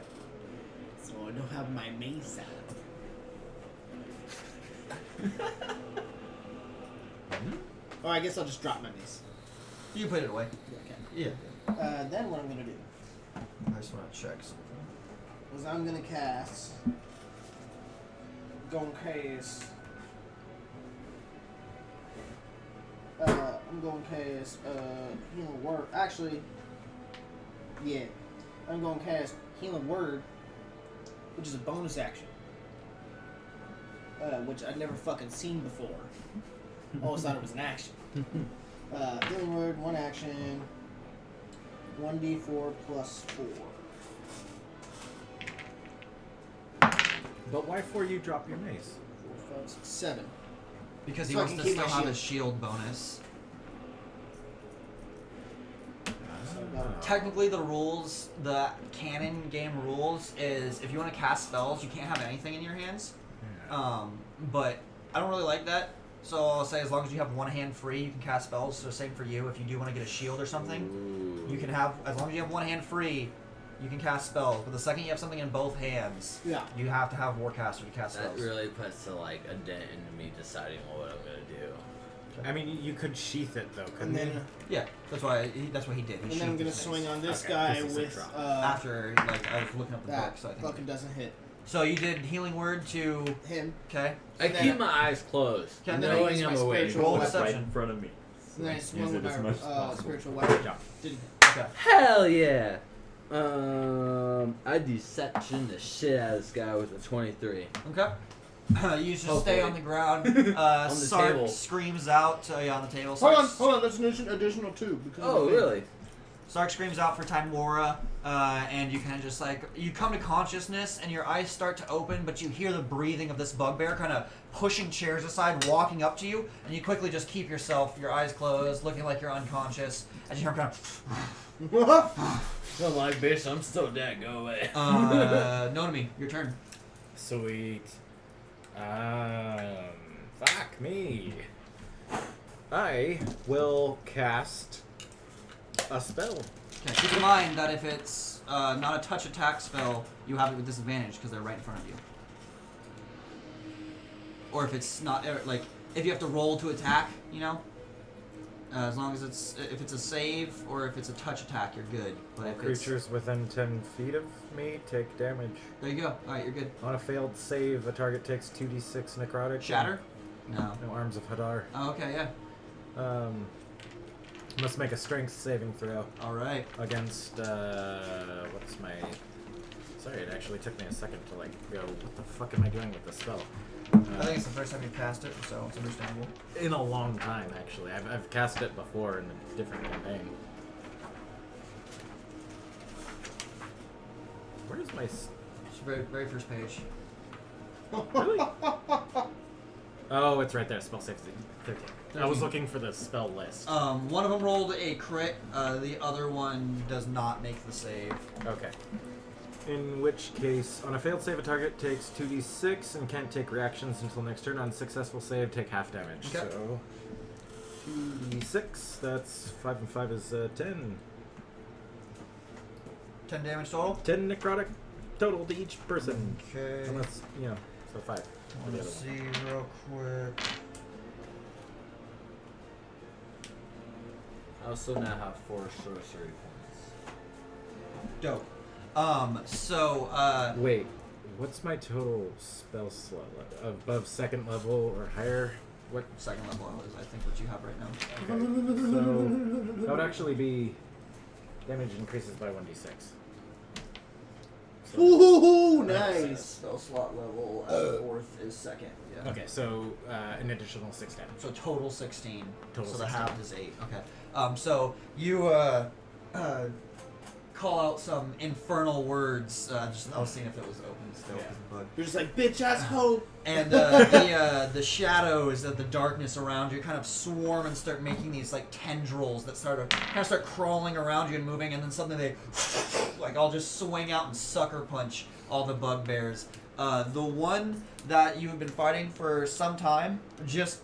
so I don't have my mace out. Or I guess I'll just drop my mace. You put it away. Okay. Yeah. Then what I'm gonna do I just want to check something. is I'm gonna cast. I'm going to cast Healing Word. Actually, yeah, I'm going to cast Healing Word, which is a bonus action, which I'd never fucking seen before. Always thought it was an action. Healing Word, one action, 1d4 plus 4. But why for you drop your mace? 4, 5, 6, 7. Because he So I wants can to keep still my have shield. his shield bonus. So I got technically the rules, the canon game rules is if you want to cast spells, you can't have anything in your hands. But I don't really like that. So I'll say as long as you have one hand free, you can cast spells. So same for you. If you do want to get a shield or something, you can have, as long as you have one hand free, you can cast spells. But the second you have something in both hands, Yeah. you have to have Warcaster to cast That spells. really puts like a dent into me deciding what I'm gonna do. I mean, you could sheath it though, couldn't And then, you? Yeah, that's what he did. and then I'm gonna swing on this Okay, guy this is a with drop. After, like, I was looking up the book, that so I think. fucking doesn't hit So you did Healing Word to. him. Okay. I And then keep my eyes closed, And then I knowing use I'm my awake. spiritual Roll weapon. Deception. in front of me. And then I Use swung it with as my much as possible. spiritual weapon. Jump. Didn't Okay. Hell yeah! I deception the shit out of this guy with a 23. Okay. You just Hopefully. stay on the ground. On the Sark table. screams out. Yeah, on the table. Hold on, Sark, hold on. That's an additional 2. Because of Oh, the thing. really? Sark screams out for Timora, and you kind of just like you come to consciousness, and your eyes start to open, but you hear the breathing of this bugbear kind of pushing chairs aside, walking up to you, and you quickly just keep your eyes closed, looking like you're unconscious, as you hear him kind of. I'm like, bitch, I'm still dead. Go away. Notomy, your turn. Sweet. Fuck me. I will cast a spell. Okay, keep in mind that if it's not a touch attack spell, you have it with disadvantage because they're right in front of you. Or if it's not, like, if you have to roll to attack, you know? As long as if it's a save or if it's a touch attack, you're good. But All if it's, creatures within 10 feet of me take damage. there you go. Alright, you're good. On a failed save, a target takes 2d6 necrotic. Shatter? No. No Arms of Hadar. Oh, okay, yeah. Must make a strength saving throw Alright. against, what's my... Sorry, it actually took me a second to, like, go, what the fuck am I doing with this spell? I think it's the first time you cast it, so it's understandable. In a long time, actually. I've cast it before in a different campaign. Where's my... It's the very, very first page. Really? Oh, it's right there. Spell save 13. I was 13. looking for the spell list. One of them rolled a crit, the other one does not make the save. Okay. In which case, on a failed save, a target takes 2d6 and can't take reactions until next turn. On successful save, take half damage. Okay. So 2d6. That's 5 and 5 is 10. 10 damage total? 10 necrotic total to each person. Okay. Unless, so 5. for the Let's other one. see real quick. I also now have 4 sorcery points. Dope. Wait, what's my total spell slot? Above second level or higher? What? Second level is, I think, what you have right now. Okay. So that would actually be damage increases by 1d6. So, Ooh, nice. Spell slot level fourth is second. Yeah. okay, so an additional 6 damage. So total 16. Total so the 16. half is 8. Okay. So you call out some infernal words. I was seeing if it was open still. Yeah. 'cause of the bug. You're just like, bitch ass hoe. And the shadows of the darkness around you kind of swarm and start making these like tendrils that start crawling around you and moving, and then suddenly they like all just swing out and sucker punch all the bugbears. The one that you have been fighting for some time, just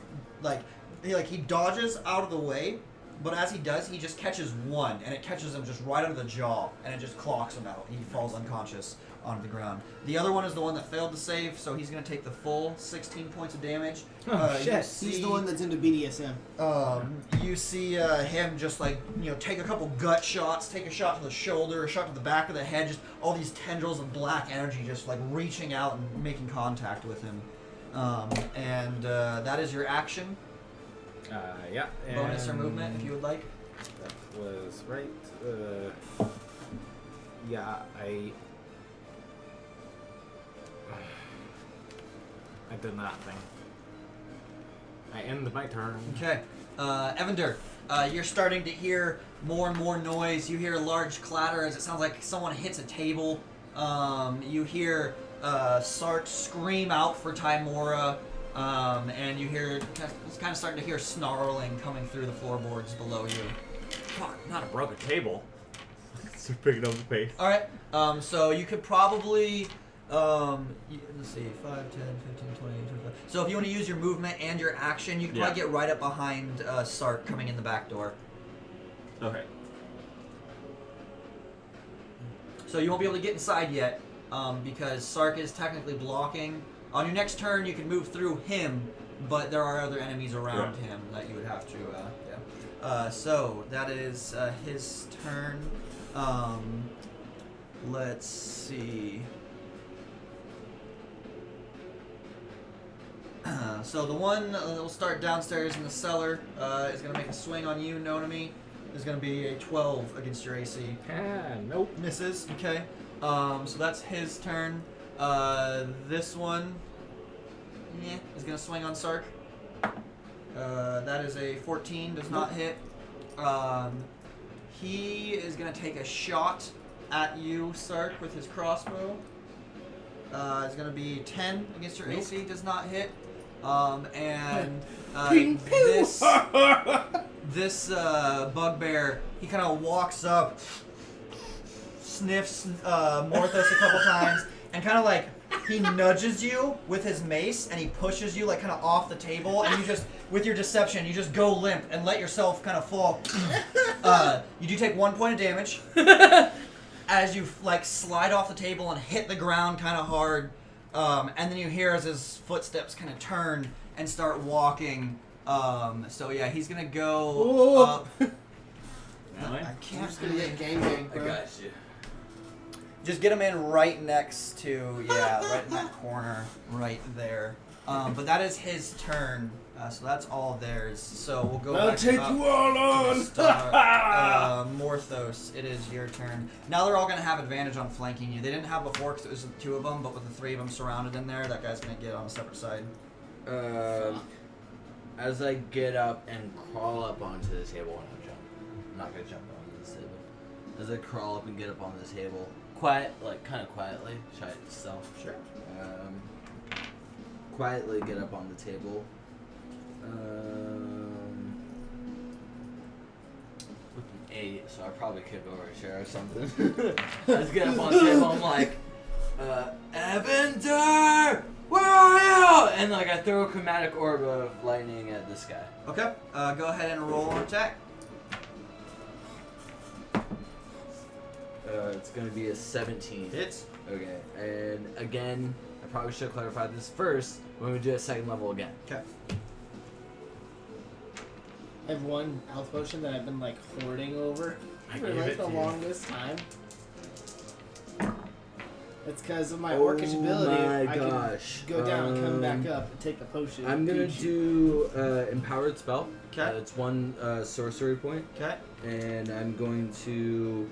he dodges out of the way, but as he does, he just catches one, and it catches him just right under the jaw, and it just clocks him out. He falls unconscious onto the ground. The other one is the one that failed to save, so he's going to take the full 16 points of damage. Oh, shit. You see, He's the one that's into BDSM. you see him just take a couple gut shots, take a shot to the shoulder, a shot to the back of the head, just all these tendrils of black energy just like reaching out and making contact with him. That is your action. Yeah. Bonus or and movement if you would like. That was right. Yeah, I did nothing. I end my turn. Okay. Evander, you're starting to hear more and more noise. You hear a large clatter as it sounds like someone hits a table. You hear Sark scream out for Timora, and you hear it's kind of starting to hear snarling coming through the floorboards below you. Fuck, not a broken table. Start picking up the pace. All right. So you could probably, let's see, 5, 10, 15, 20, 25. So if you want to use your movement and your action, you could probably get right up behind Sark coming in the back door. Okay. So you won't be able to get inside yet, because Sark is technically blocking. On your next turn, you can move through him, but there are other enemies around him that you would have to, so that is his turn. Let's see. So the one that will start downstairs in the cellar is going to make a swing on you, Nonami. Is going to be a 12 against your AC. Nope. Misses. Okay. So that's his turn. This one, is going to swing on Sark. That is a 14. Does not hit. He is going to take a shot at you, Sark, with his crossbow. It's going to be 10 against your AC. Does not hit. This bugbear, he kind of walks up, sniffs Morthos a couple times, and kind of like he nudges you with his mace, and he pushes you like kind of off the table, and you just, with your deception, you just go limp and let yourself kind of fall. You do take 1 point of damage as you like slide off the table and hit the ground kind of hard, and then you hear as his footsteps kind of turn and start walking. So yeah, he's gonna go up. I can't. I'm just gonna get gang, I bro. got you. Just get him in right next to, right in that corner, right there. But that is his turn, so that's all theirs. So we'll go I'll back take up you all to on. the start. Morthos, it is your turn. Now they're all going to have advantage on flanking you. They didn't have before because it was the 2 of them, but with the 3 of them surrounded in there, that guy's going to get on a separate side. As I get up and crawl up onto the table, and I jump. I'm not gonna jump onto this table. As I crawl up and get up onto the table, kind of quietly, shy stealth. Sure. Quietly get up on the table. With an 8, so I probably kick over a chair or something. Let's get up on the table. I'm like, Evander, where are you? And like I throw a chromatic orb of lightning at this guy. Okay, go ahead and roll an attack. It's gonna be a 17. Hits. Okay, and again, I probably should have clarified this first when we do a second level again. Okay. I have 1 health potion that I've been like hoarding over I for gave like it the to you. longest time. It's because of my orcish ability. My I gosh. can go down and come back up and take the potion. I'm gonna do empowered spell. Okay. It's 1 sorcery point, Okay. and I'm going to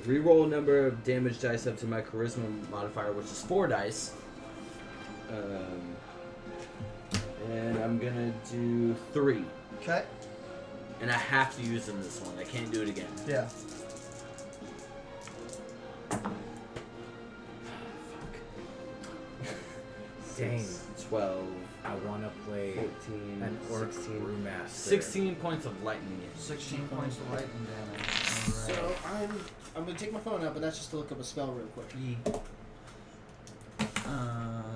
reroll a number of damage dice up to my charisma modifier, which is 4 dice. And I'm gonna do 3, Okay. and I have to use them this one. I can't do it again. Yeah. Dang. 12, I want to play 14, an orc 16. brewmaster. 16 points of lightning damage. 16 points of lightning damage. So I'm gonna take my phone out, but that's just to look up a spell real quick.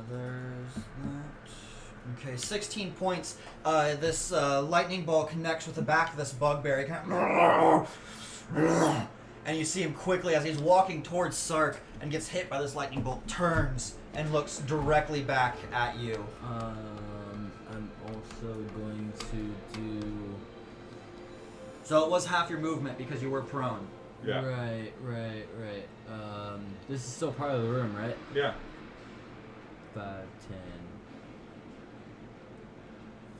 There's that. Okay, 16 points. This lightning ball connects with the back of this bugbear. He kind of, and you see him quickly as he's walking towards Sark and gets hit by this lightning bolt, turns and looks directly back at you. I'm also going to do. So it was half your movement because you were prone. Yeah. Right. This is still part of the room, right? Yeah. 5, 10,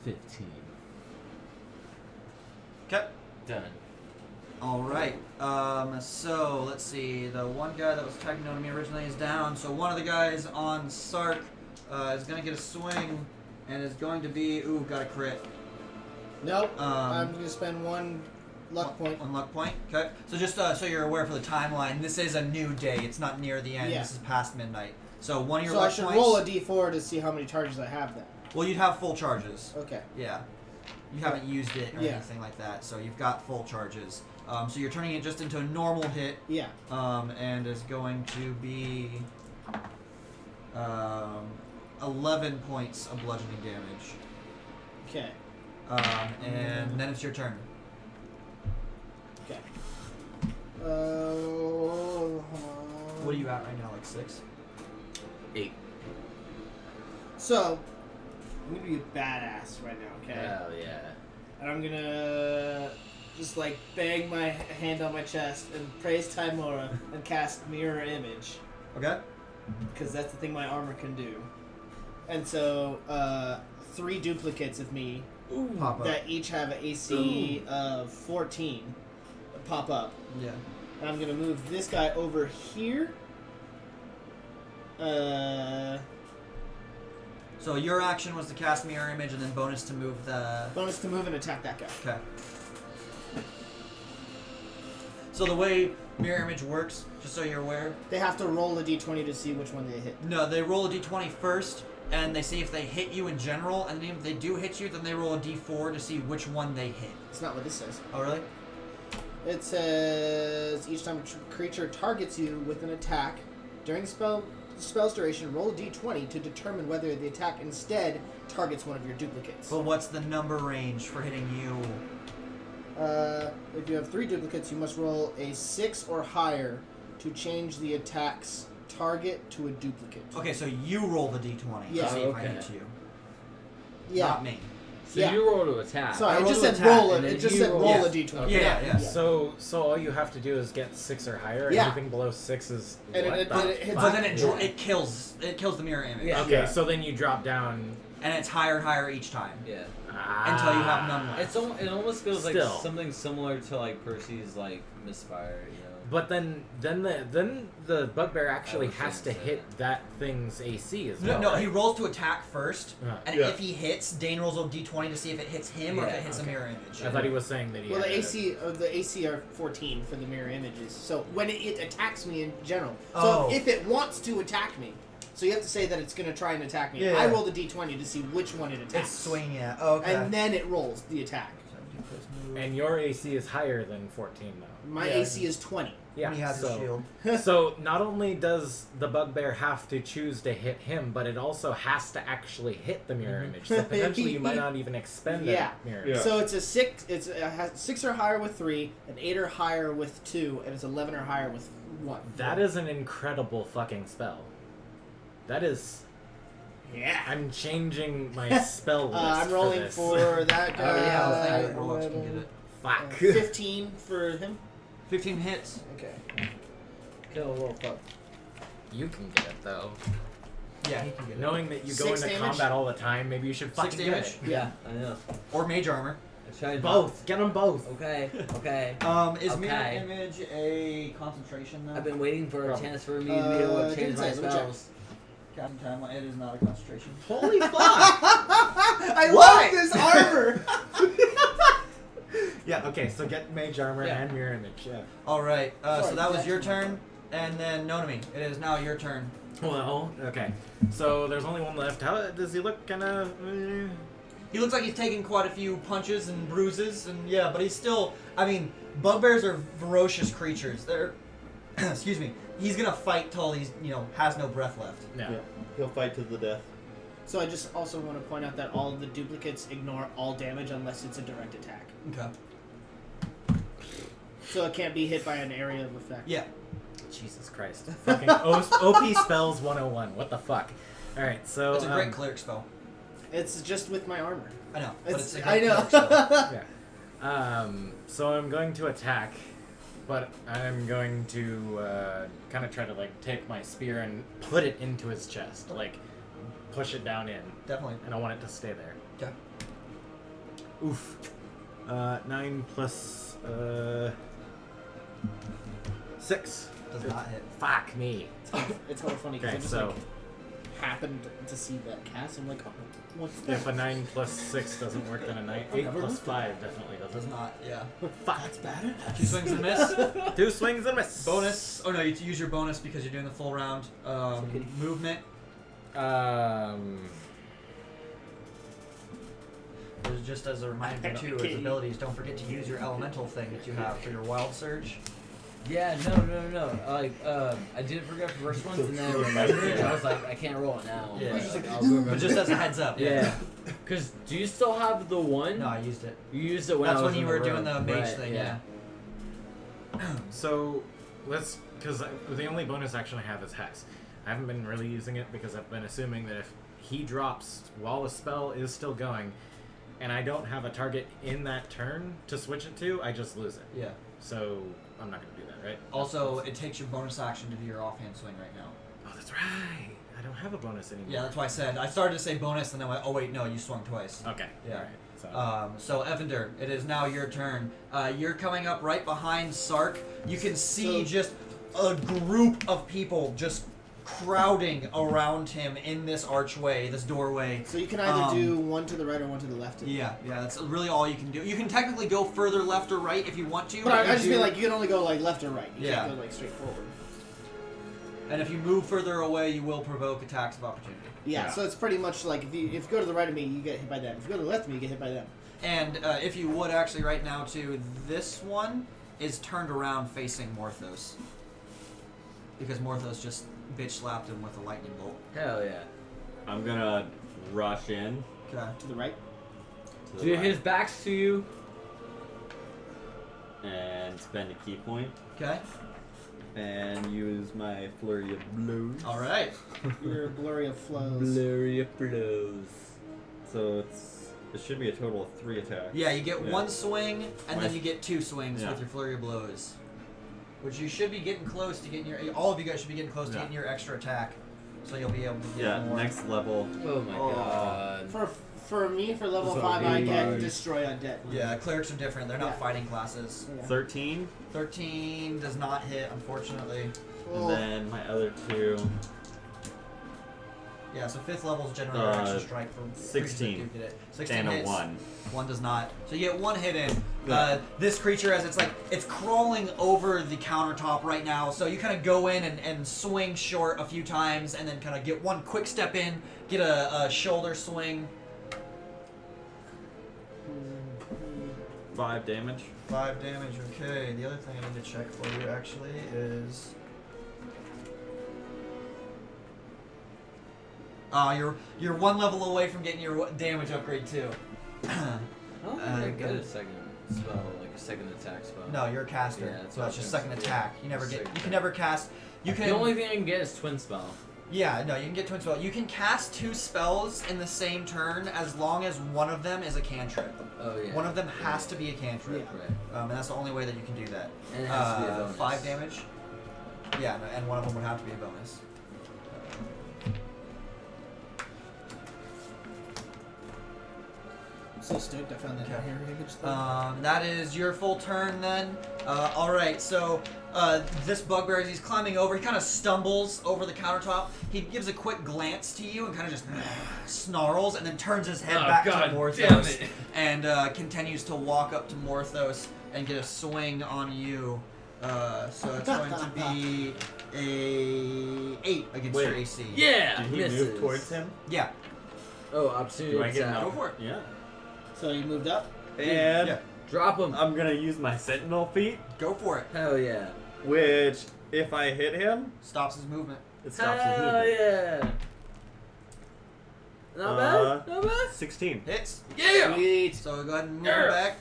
15. Okay. Done. All right. So let's see. The one guy that was attacking on me originally is down. So one of the guys on Sark is gonna get a swing, and is going to be got a crit. Nope. I'm gonna spend 1 luck point. One luck point. Okay. So just so you're aware for the timeline, this is a new day. It's not near the end. Yeah. This is past midnight. So one of your So I luck should points. roll a d4 to see how many charges I have then. Well, you'd have full charges. Okay. Yeah. You haven't used it or Yeah. anything like that, so you've got full charges. So you're turning it just into a normal hit, Yeah. and is going to be 11 points of bludgeoning damage. Okay. And then it's your turn. Okay. What are you at right now? Like 6? 8. So, I'm gonna be a badass right now, okay? Hell yeah. And I'm gonna just like bang my hand on my chest and praise Timora and cast Mirror Image. Okay. Because that's the thing my armor can do. And so, 3 duplicates of me Pop up. that each have an AC of 14 pop up. Yeah. And I'm gonna move this guy over here. So your action was to cast Mirror Image, and then bonus to move the... Bonus to move and attack that guy. Okay. So the way Mirror Image works, just so you're aware, They have to roll a d20 to see which one they hit. no, they roll a d20 first, and they see if they hit you in general, and then if they do hit you, then they roll a d4 to see which one they hit. It's not what this says. Oh, really? It says each time a creature targets you with an attack during the spell's duration, roll a d20 to determine whether the attack instead targets one of your duplicates. But what's the number range for hitting you? If you have 3 duplicates, you must roll a 6 or higher to change the attack's target to a duplicate. Okay, so you roll the d20 Yeah. to see if I Okay. hit you. Yeah. Not me. So Yeah. you roll to attack. Sorry, I it just rolled said to attack, roll it. and It then just you said roll- roll Yeah. a d20. Okay. Yeah. So all you have to do is get 6 or higher. Yeah. Anything below 6 is And what it the hits But then Yeah. it kills the mirror image. Yeah. Okay, so then you drop down And it's higher and higher each time. Yeah. Until you have none left. It almost feels like Still. something similar to like Percy's like misfire, you know. But then the bugbear actually would has to think so. hit that thing's AC as No, well. no, right? he rolls to attack first, and Yeah. if he hits, Dane rolls a d20 to see if it hits him or if Yeah, it hits a okay. mirror image. I thought he was saying that he. Well, had the to- AC are 14 for the mirror images. So when it attacks me in general, Oh. so if it wants to attack me, so you have to say that it's going to try and attack me. Yeah. I roll the d20 to see which one it attacks. It's swing, yeah. Okay. And then it rolls the attack. And your AC is higher than 14 though. My Yeah. AC is 20. Yeah. he has so, a shield. so not only does the bugbear have to choose to hit him, but it also has to actually hit the mirror image. So potentially you might not even expend Yeah. that mirror. Yeah. So it's a 6. It has 6 or higher with 3, an 8 or higher with 2, and it's 11 or higher with 1. That is an incredible fucking spell. That is. Yeah. I'm changing my spell list. I'm rolling this. for that I already have a thing guy. that roll-ups can get it. Fuck. 15 for him. 15 hits. Okay. Kill a little fuck. You can get it though. Yeah, he can get it. Knowing that you go 6 into damage? combat all the time, maybe you should fucking 6 get damage? it. Yeah, I know. Or mage armor. I tried Both. Get them both. Okay, okay. Is mirror Okay. image a concentration though? I've been waiting for a Probably. chance for me to be able to give change it a my second, let me check. spells. Casting time. It is not a concentration. Holy fuck! I What? love this armor. Yeah. Okay. So get mage armor Yeah. and mirror image. Yeah. All right. So Sorry, that was that's your my turn, and then Nonami. It is now your turn. Well. Okay. So there's only one left. How does he look? Kind of. He looks like he's taken quite a few punches and bruises, and yeah, but he's still. I mean, bugbears are ferocious creatures. They're. Excuse me. He's gonna fight till he's has no breath left. Yeah. Yeah. He'll fight to the death. So I just also want to point out that all of the duplicates ignore all damage unless it's a direct attack. Okay. So it can't be hit by an area of effect. Yeah. Jesus Christ. Fucking OP spells 101. What the fuck? All right. So. It's a great cleric spell. It's just with my armor. I know. But it's a I great know. cleric spell. Yeah. So I'm going to attack, but I'm going to kind of try to like take my spear and put it into his chest, like push it down in, Definitely. and I want it to stay there. Okay. Oof. 9 plus 6. Does not hit. Fuck me. It's kind of funny because Okay, I just so like happened to see that cast. I'm like, oh, what's that? if a 9 plus 6 doesn't work, then a 8 never plus looked 5 definitely Does doesn't. not. Yeah. Fuck. That's bad. 2 swings and miss. 2 swings and miss. Bonus. Oh no, you use your bonus because you're doing the full round. Movement. Just as a reminder too, as abilities, don't forget to use your elemental thing that you have for your wild surge. Yeah, no. Like, I didn't forget the first ones, and then I remembered it. I was like, I can't roll it now. Yeah. Like, I'll go remember. But just as a heads up. Yeah. Cause do you still have the one? No, I used it. You used it when That's I was when you in were doing room. the mage Right, thing. Yeah. So because the only bonus action I have is Hex. I haven't been really using it because I've been assuming that if he drops while the spell is still going, and I don't have a target in that turn to switch it to, I just lose it. Yeah. So I'm not going to do that, right? Also, it takes your bonus action to do your offhand swing right now. Oh, that's right. I don't have a bonus anymore. Yeah, that's why I said I started to say bonus, and then went, oh wait, no, you swung twice. Okay. Yeah. All right. So Evander, it is now your turn. You're coming up right behind Sark. You can see just a group of people just crowding around him in this archway, this doorway. So you can either do one to the right or one to the left. Yeah, that's really all you can do. You can technically go further left or right if you want to. But I you just do- mean like you can only go like left or right. You Yeah. can't go like straight forward. And if you move further away, you will provoke attacks of opportunity. Yeah, Yeah. so it's pretty much like if you go to the right of me, you get hit by them. If you go to the left of me, you get hit by them. And if you would actually right now too, this one is turned around facing Morthos. Because Morthos just bitch slapped him with a lightning bolt. Hell yeah. I'm gonna rush in. Okay. To the right. To the Dude, right his back's to you. and spend a key point Okay. and use my flurry of blows. All right. Your blurry of flows. Flurry of blows. So it should be a total of 3 attacks. Yeah, you get Yeah. one swing, and then My- you get 2 swings Yeah. with your flurry of blows. Which you should be getting close to getting your. All of you guys should be getting close to Yeah. getting your extra attack, so you'll be able to get Yeah, more. next level. Oh my god. For me, for level So 5, I get large. destroy undead. Yeah, clerics are different. They're not Yeah. fighting classes. Yeah. 13. 13 does not hit, unfortunately. Oh. And then my other 2. Yeah, so 5th levels generally are extra strike for creatures that 16. do get it. 16 And a hits. 1. 1 does not. So you get 1 hit in. Yeah. This creature, as it's crawling over the countertop right now. So you kind of go in and swing short a few times, and then kind of get 1 quick step in, get a shoulder swing. 5 damage. 5 damage. Okay. The other thing I need to check for you actually is. You're 1 level away from getting your damage upgrade too. I don't think I get good. a second spell, like a second attack spell. No, you're a caster, Yeah, that's so what it's I just was second gonna attack. say. You never get. Second You can attack. never cast. You can. The only thing I can get is twin spell. Yeah, no, you can get twin spell. You can cast 2 spells in the same turn as long as one of them is a cantrip. Oh yeah. One of them has to be a cantrip, Right. and that's the only way that you can do that. And it has to be a bonus. 5 damage. Yeah, and one of them would have to be a bonus. So stoked I found that Okay. heritage thing. That is your full turn then. Alright, so this bugbear, as he's climbing over, he kind of stumbles over the countertop. He gives a quick glance to you and kind of just snarls and then turns his head Oh, back God to Morthos damn it. and continues to walk up to Morthos and get a swing on you. So it's going to be a 8 against your AC. Yeah. Did he misses. move towards him? Yeah. Oh, opportunity Do I get attack. Go for it. Yeah. So you moved up. And Yeah. Drop him. I'm gonna use my sentinel feat, Go for it. Hell yeah. which if I hit him, Stops his movement. it stops his Hell movement. yeah. Not bad. Not bad. 16. Hits. Yeah. Sweet. So go ahead and move Yeah. it back.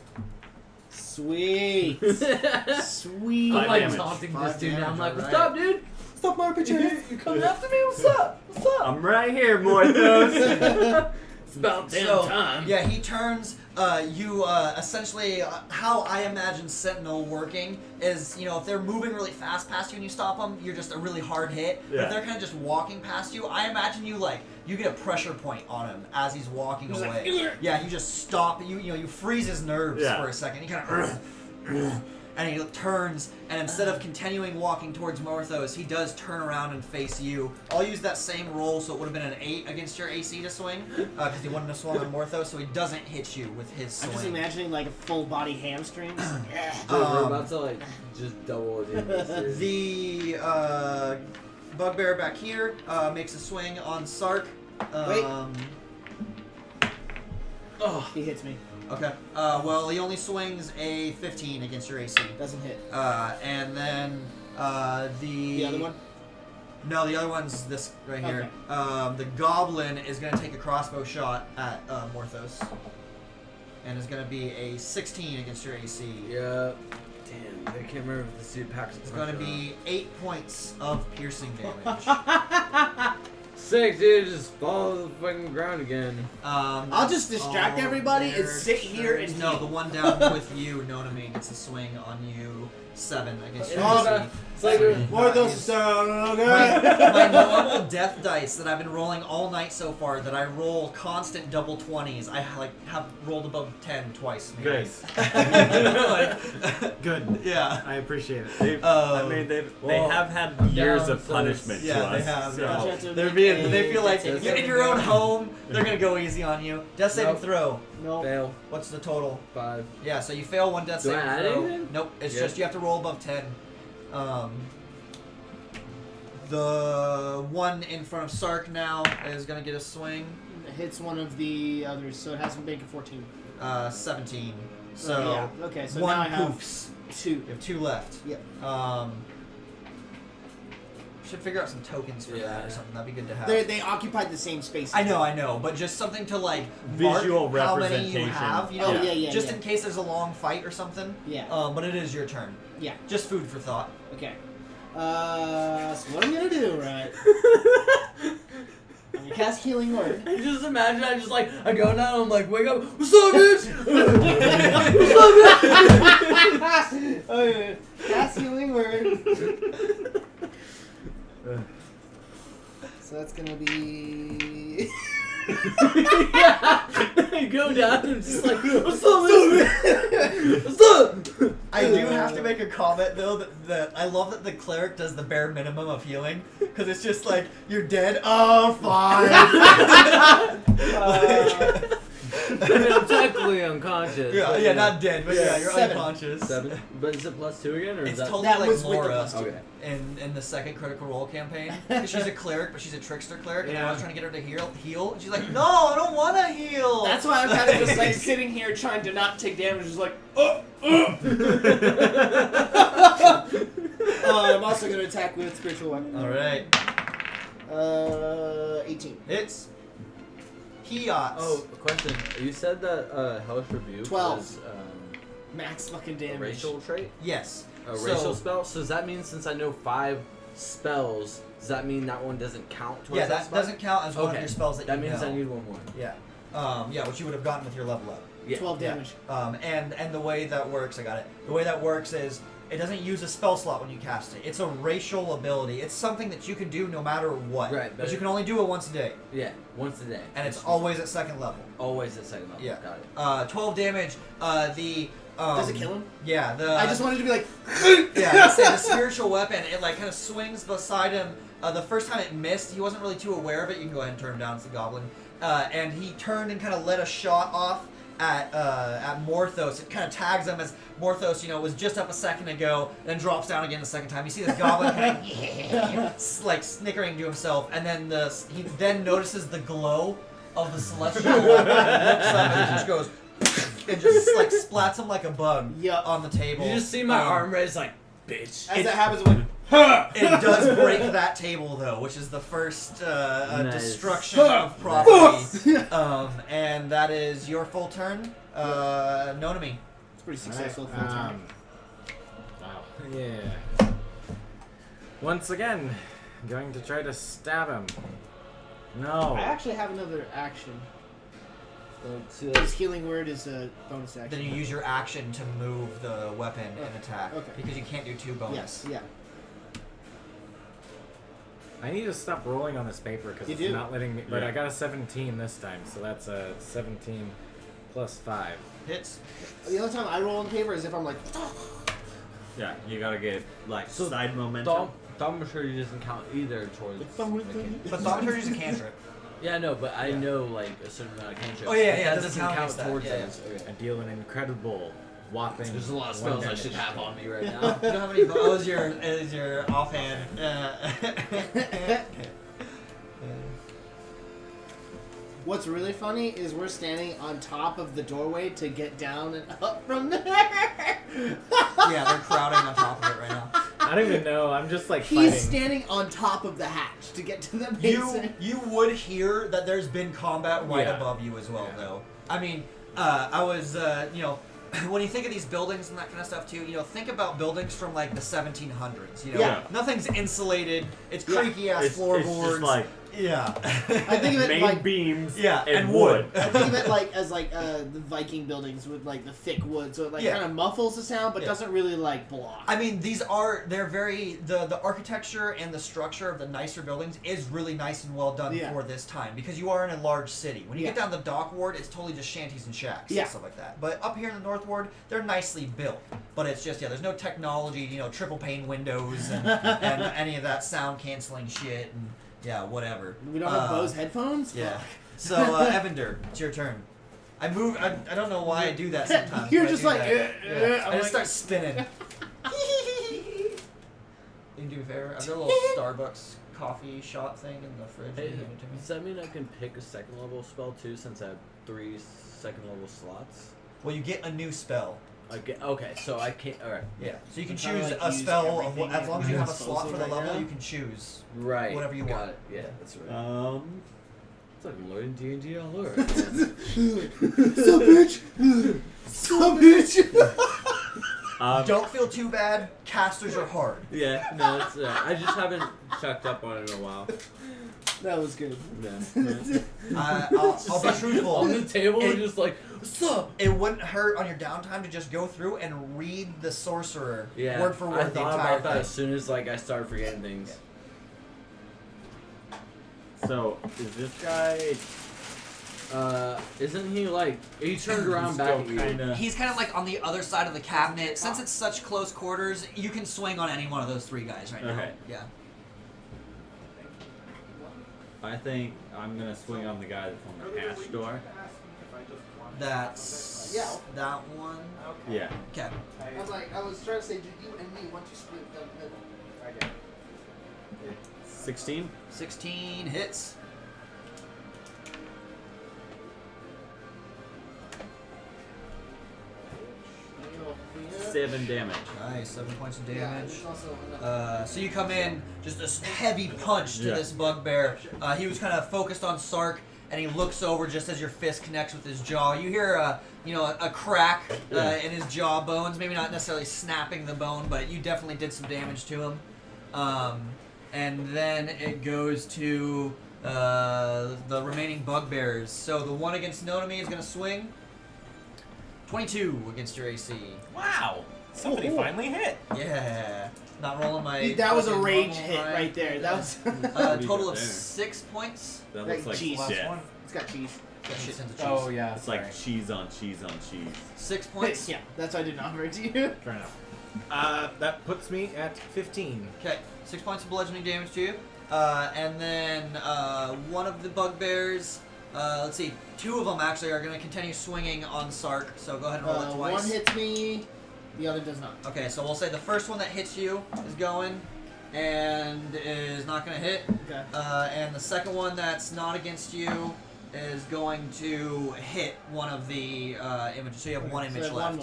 Sweet. I'm Sweet. Five like damage. taunting 5 this dude now. I'm like, damage, what's up, dude? Stop my You coming after me? What's up? What's up? I'm right here, Morthos. It's about damn So, time. yeah, he turns. You essentially, how I imagine Sentinel working is, if they're moving really fast past you and you stop them, you're just a really hard hit. But Yeah. if they're kind of just walking past you, I imagine you get a pressure point on him as he's walking He's like, away. "Ugh." Yeah, you just stop. You freeze his nerves Yeah. for a second. He kind of. And he turns, and instead of continuing walking towards Morthos, he does turn around and face you. I'll use that same roll, so it would have been an 8 against your AC to swing, because he wouldn't have swung on Morthos, so he doesn't hit you with his I'm swing. just imagining like a full body hamstrings. Yeah. Dude, we're Um, about to like just double it. The bugbear back here makes a swing on Sark. Wait. Oh. He hits me. Okay. Well, he only swings a 15 against your AC. Doesn't hit. And then The other one? No, the other one's this right here. Okay. The goblin is going to take a crossbow shot at Morthos. And is going to be a 16 against your AC. Yeah. Damn, I can't remember if the suit packs. It's going to be 8 points of piercing damage. 6, dude. Just fall to the fucking ground again. I'll just distract all everybody and their sit here and turns. No, heal. the one down with you, Nonami, gets a swing on you. 7 against your Oh, AC. It's like Morthos down, My normal death dice that I've been rolling all night so far, that I roll constant double 20s, I have rolled above 10 twice. Maybe. Good. Like, Good. yeah. I appreciate it. They well, have had years of punishment to Yeah, us. they have. so- Yeah. Gotcha. They feel like That's you're in your own home. They're gonna go easy on you. Death saving Nope. throw. No. Fail. What's the total? 5. Yeah, so you fail one death Do I saving add throw. anything? Nope, it's Yeah. just you have to roll above 10. The one in front of Sark now is gonna get a swing. It hits one of the others, so it has to make a 14. 17. So yeah. Okay, so one now I have poofs. 2. You have 2 left. Yep. Should figure out some tokens for that Yeah. or something. That'd be good to have. They occupied the same space. I know, but just something to like Visual mark how many you representation. have. You Oh, know, yeah, just yeah. in case there's a long fight or something. Yeah. But it is your turn. Yeah. Just food for thought. Okay. So what I'm gonna do, right? I'm gonna cast Healing Word. I just imagine I go down, I'm like, wake up, what's up, bitch? Okay, cast Healing Word. So that's gonna be. I go down and just like, what's up, bitch? What's up? I do have to make a comment though that I love that the cleric does the bare minimum of healing because it's just like you're dead. Oh, fine. I mean, I'm technically unconscious. yeah, but, yeah, you know. not dead, but yeah, you're 7. unconscious. 7. But is it +2 again, or is It's that? totally That like was with the Laura plus 2. Okay. in the second Critical Role campaign. 'Cause she's a cleric, but she's a trickster cleric, and I was trying to get her to heal, and she's like, "No, I don't want to heal." That's why I'm kind of just like sitting here trying to not take damage, just like, I'm also gonna attack with Spiritual Weapon. All right, 18. hits. Hiots. Oh, a question. You said that Hellish Rebuke 12. was Max fucking a damage. racial trait? Yes. A So- racial spell? So does that mean since I know 5 spells, does that mean that one doesn't count towards Yeah, that spell? doesn't count as one of Okay. your spells that That you means know. I need one more. Yeah. Yeah, which you would have gotten with your level up. Yeah. 12 Yeah. damage. And the way that works, I got it. The way that works is it doesn't use a spell slot when you cast it. It's a racial ability. It's something that you can do no matter what. Right, But but you can only do it once a day, Yeah, once a day. and it's always at second level. always at second level. Yeah. Got it. 12 damage. Does it kill him? Yeah. I just wanted to be like, Yeah, I say the spiritual weapon. It like kind of swings beside him. The first time it missed, he wasn't really too aware of it. You can go ahead and turn him down. It's the goblin. And he turned and kind of let a shot off at Morthos. It kind of tags him as Morthos, was just up a second ago, then drops down again the second time. You see this goblin kind of like snickering to himself, and then he then notices the glow of the celestial weapon, and looks up and just goes and just like splats him like a bug Yup. on the table. You just see my arm raised like, bitch. as that happens, I'm like, It does break that table though, which is the first Nice. destruction of property. And that is your full turn. Nonami. it's pretty successful for the time. Wow. Yeah. Once again, going to try to stab him. No. I actually have another action. See, His Healing Word is a bonus action. Then you use your action to move the weapon and attack. Okay. Because you can't do 2 bonus. Yes, yeah. I need to stop rolling on this paper because You it's do. not letting me. But Yeah. I got a 17 this time, so that's a 17 plus 5. Hits. The only time I roll on paper is if I'm like, Yeah, you gotta get like So side momentum. Thaumaturgy doesn't count either towards. But Thaumaturgy is a cantrip. Yeah, no, but I know like a certain amount of cantrips. Oh, yeah, but yeah, that it doesn't count against that. towards Yeah, those. Okay. I deal an incredible whopping. There's a lot of one spells I damage. should have on me right You now. don't have any. Oh, is your offhand. What's really funny is we're standing on top of the doorway to get down and up from there. Yeah, they're crowding on top of it right now. I don't even know. I'm just like He's fighting. standing on top of the hatch to get to the You basement. you would hear that there's been combat right Yeah. above you as well, Yeah. though. I mean, I was, when you think of these buildings and that kind of stuff too, think about buildings from like the 1700s. Yeah. Nothing's insulated. It's Yeah. creaky ass It's floorboards. just like yeah. I think of it main like beams Yeah, and and wood. I think of it like as like the Viking buildings with like the thick wood, so it like Yeah. kind of muffles the sound, but Yeah. doesn't really like block. I mean, they're very the architecture and the structure of the nicer buildings is really nice and well done Yeah. for this time because you are in a large city. When you get Yeah. down the dock ward, it's totally just shanties and shacks Yeah. and stuff like that. But up here in the north ward, they're nicely built. But it's just there's no technology, triple pane windows and, and any of that sound canceling shit and whatever. We don't have Bose headphones. Yeah. Fuck. So Evander, it's your turn. I move. I don't know why I do that sometimes. You're but I just do like, that. I'm I just like- start spinning. You can do me a favor? I've got a little Starbucks coffee shot thing in the fridge. Hey, Can you hand it to me? does that mean I can pick a second level spell too, since I have 3 second level slots? Well, you get a new spell. Okay, so I can't. All right, Yeah. So you can I'm trying to, choose like, a use spell of everything as long as you at my have a slot for the disposal right level, now. you can choose. right. Whatever you got want. it. Yeah, that's right. It's like learning D&D all over. So bitch. So bitch. Don't feel too bad. Casters are hard. Yeah, no, it's. I just haven't checked up on it in a while. That was good. Yeah. I'll be truthful. On the table, It- just like, what's up? It wouldn't hurt on your downtime to just go through and read the sorcerer Yeah, word for word I the thought entire about that thing. as soon as I started forgetting things. So is this guy? Isn't he like? He turned around back at you. Kinda. He's kind of like on the other side of the cabinet. Since it's such close quarters, you can swing on any one of those 3 guys right now. Okay. Yeah. I think I'm gonna swing on the guy that's on the hatch door. That's that one. Yeah. Okay. I was trying to say, you and me, once you split down the middle. 16. 16 hits. Seven damage. Nice, 7 points of Yeah, damage. there's also another. So you come in, just a heavy punch to Yeah. this bugbear. He was kind of focused on Sark, and he looks over just as your fist connects with his jaw. You hear a crack in his jaw bones. Maybe not necessarily snapping the bone, but you definitely did some damage to him. And then it goes to the remaining bugbears. So the one against Nonami is going to swing. 22 against your AC. Wow! Somebody finally hit. Yeah. Not rolling my. That was a fucking rage normal hit high. right there. That was. Total of There. 6 points. That Like looks like cheese. shit. It's got cheese. Got shit tons of cheese. Oh yeah. It's like cheese on cheese on cheese. 6 points. Yeah, that's why I did not hurt you. Fair enough. That puts me at 15. Okay, 6 points of bludgeoning damage to you. And then one of the bugbears. Let's see. 2 of them actually are going to continue swinging on Sark. So go ahead and roll it twice. One hits me, the other does not. Okay, so we'll say the first one that hits you is going and is not going to hit. Okay. And the second one that's not against you is going to hit one of the images. So you have one So I image have left.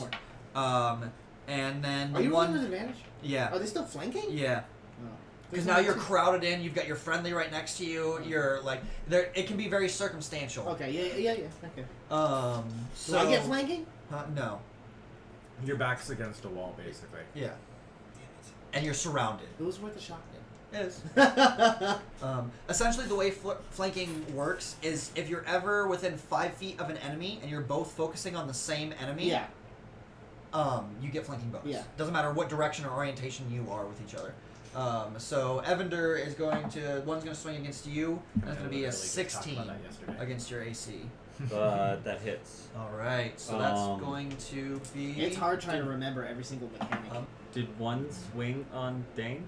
one more. And then Are the you rolling with one. advantage? Yeah. Are they still flanking? Yeah. Oh. Because now you're crowded in. You've got your friendly right next to you. You're like, there. It can be very circumstantial. Okay, yeah. Okay. So Do I get flanking? No. Your back's against a wall, basically. Yeah. And you're surrounded. It was worth a shot It is. then. Essentially, the way flanking works is if you're ever within 5 feet of an enemy and you're both focusing on the same enemy, Yeah. You get flanking bonus. Yeah. Doesn't matter what direction or orientation you are with each other. So Evander is going to one's going to swing against you. And that's going to be a Literally just talked 16 about that yesterday. against your AC. That hits. All right, so that's Um, going to be. It's hard trying to remember every single mechanic. Did one swing on Dane?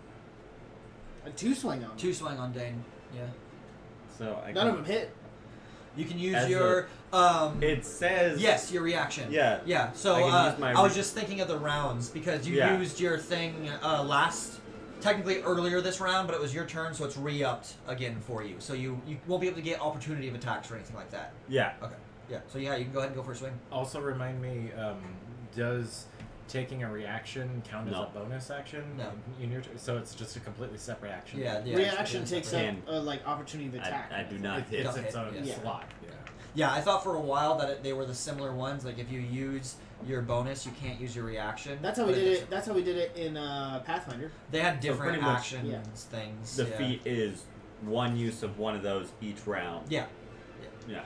A 2 swing on. 2 swing on Dane. Yeah. So I None of can- them hit. You can use As your. It says. Yes, your reaction. Yeah. Yeah. So I can use my I was re- just thinking of the rounds because you Yeah. used your thing last technically earlier this round, but it was your turn, so it's re-upped again for you. So you won't be able to get opportunity of attacks or anything like that. Yeah. Okay. Yeah. So yeah, you can go ahead and go for a swing. Also, remind me, does taking a reaction count as No. a bonus action? No. In your so it's just a completely separate action. Yeah. Reaction it's takes separate. up like opportunity of attack. I do not hit. It's Don't its hit, own yeah. slot. Yeah. Yeah, I thought for a while that they were the similar ones. Like if you use your bonus, you can't use your reaction. That's how we But did it's- it. That's how we did it in Pathfinder. They had different pretty much, actions, yeah. things. The yeah. feat is one use of one of those each round. Yeah. Yeah.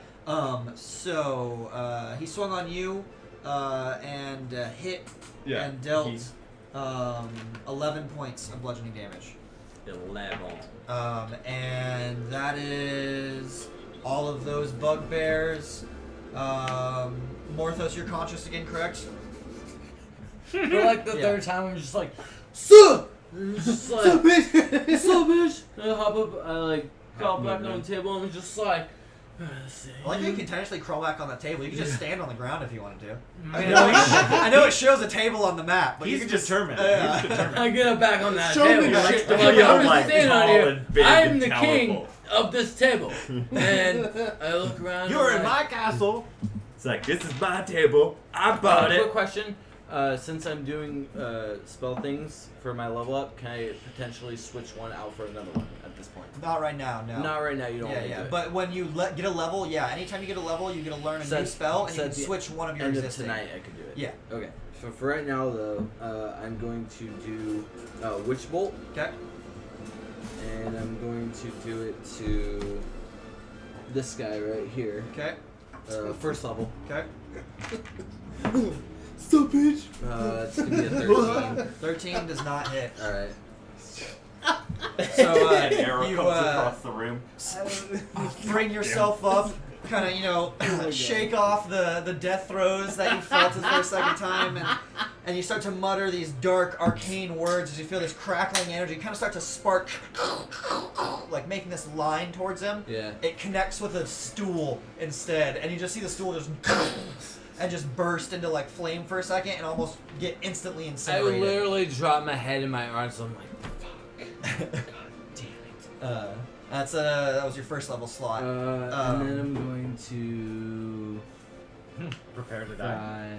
So he swung on you, and hit Yeah. and dealt He's 11 points of bludgeoning damage. 11. And that is all of those bugbears. Morthos, you're conscious again, correct? For like the Yeah. third time, I'm just like, sup! And it's just like, sup, bitch! And I hop up, I like, go back on the table, and I'm just like, I like how you can technically crawl back on the table. You can just stand on the ground if you wanted to. I mean, No, I know it shows a table on the map, but He's you can just determined. Yeah. He's determined. I get up back on that Showmanship. table. Like, I'm like, you're I'm like just standing on tall here. and big I'm and the king powerful. of this table. And I look around. You're and in I'm my like, castle. It's like, this is my table. I bought quick it. question. Since I'm doing spell things for my level up, can I potentially switch one out for another one at this point? Not right now, no. Not right now. You don't Yeah, want me yeah. to do it. But when you get a level, yeah. Anytime you get a level, you get to learn a So new spell, and you so can at the switch one of your end of existing. tonight, I could do it. Yeah. Okay. So for right now, though, I'm going to do Witch Bolt, Okay. and I'm going to do it to this guy right here. Okay. First level. Okay. Stop, bitch. It's gonna be a 13. 13 does not hit. All right. So An arrow you comes across the room. bring yourself up, kind of shake off the death throes that you felt for a second time, and you start to mutter these dark arcane words as you feel this crackling energy kind of start to spark, like making this line towards him. Yeah. It connects with a stool instead, and you just see the stool just and just burst into like flame for a second and almost get instantly I incinerated. literally drop my head in my arms. I'm like, fuck. God damn it. That was your first level slot. And then I'm going to Prepare to die.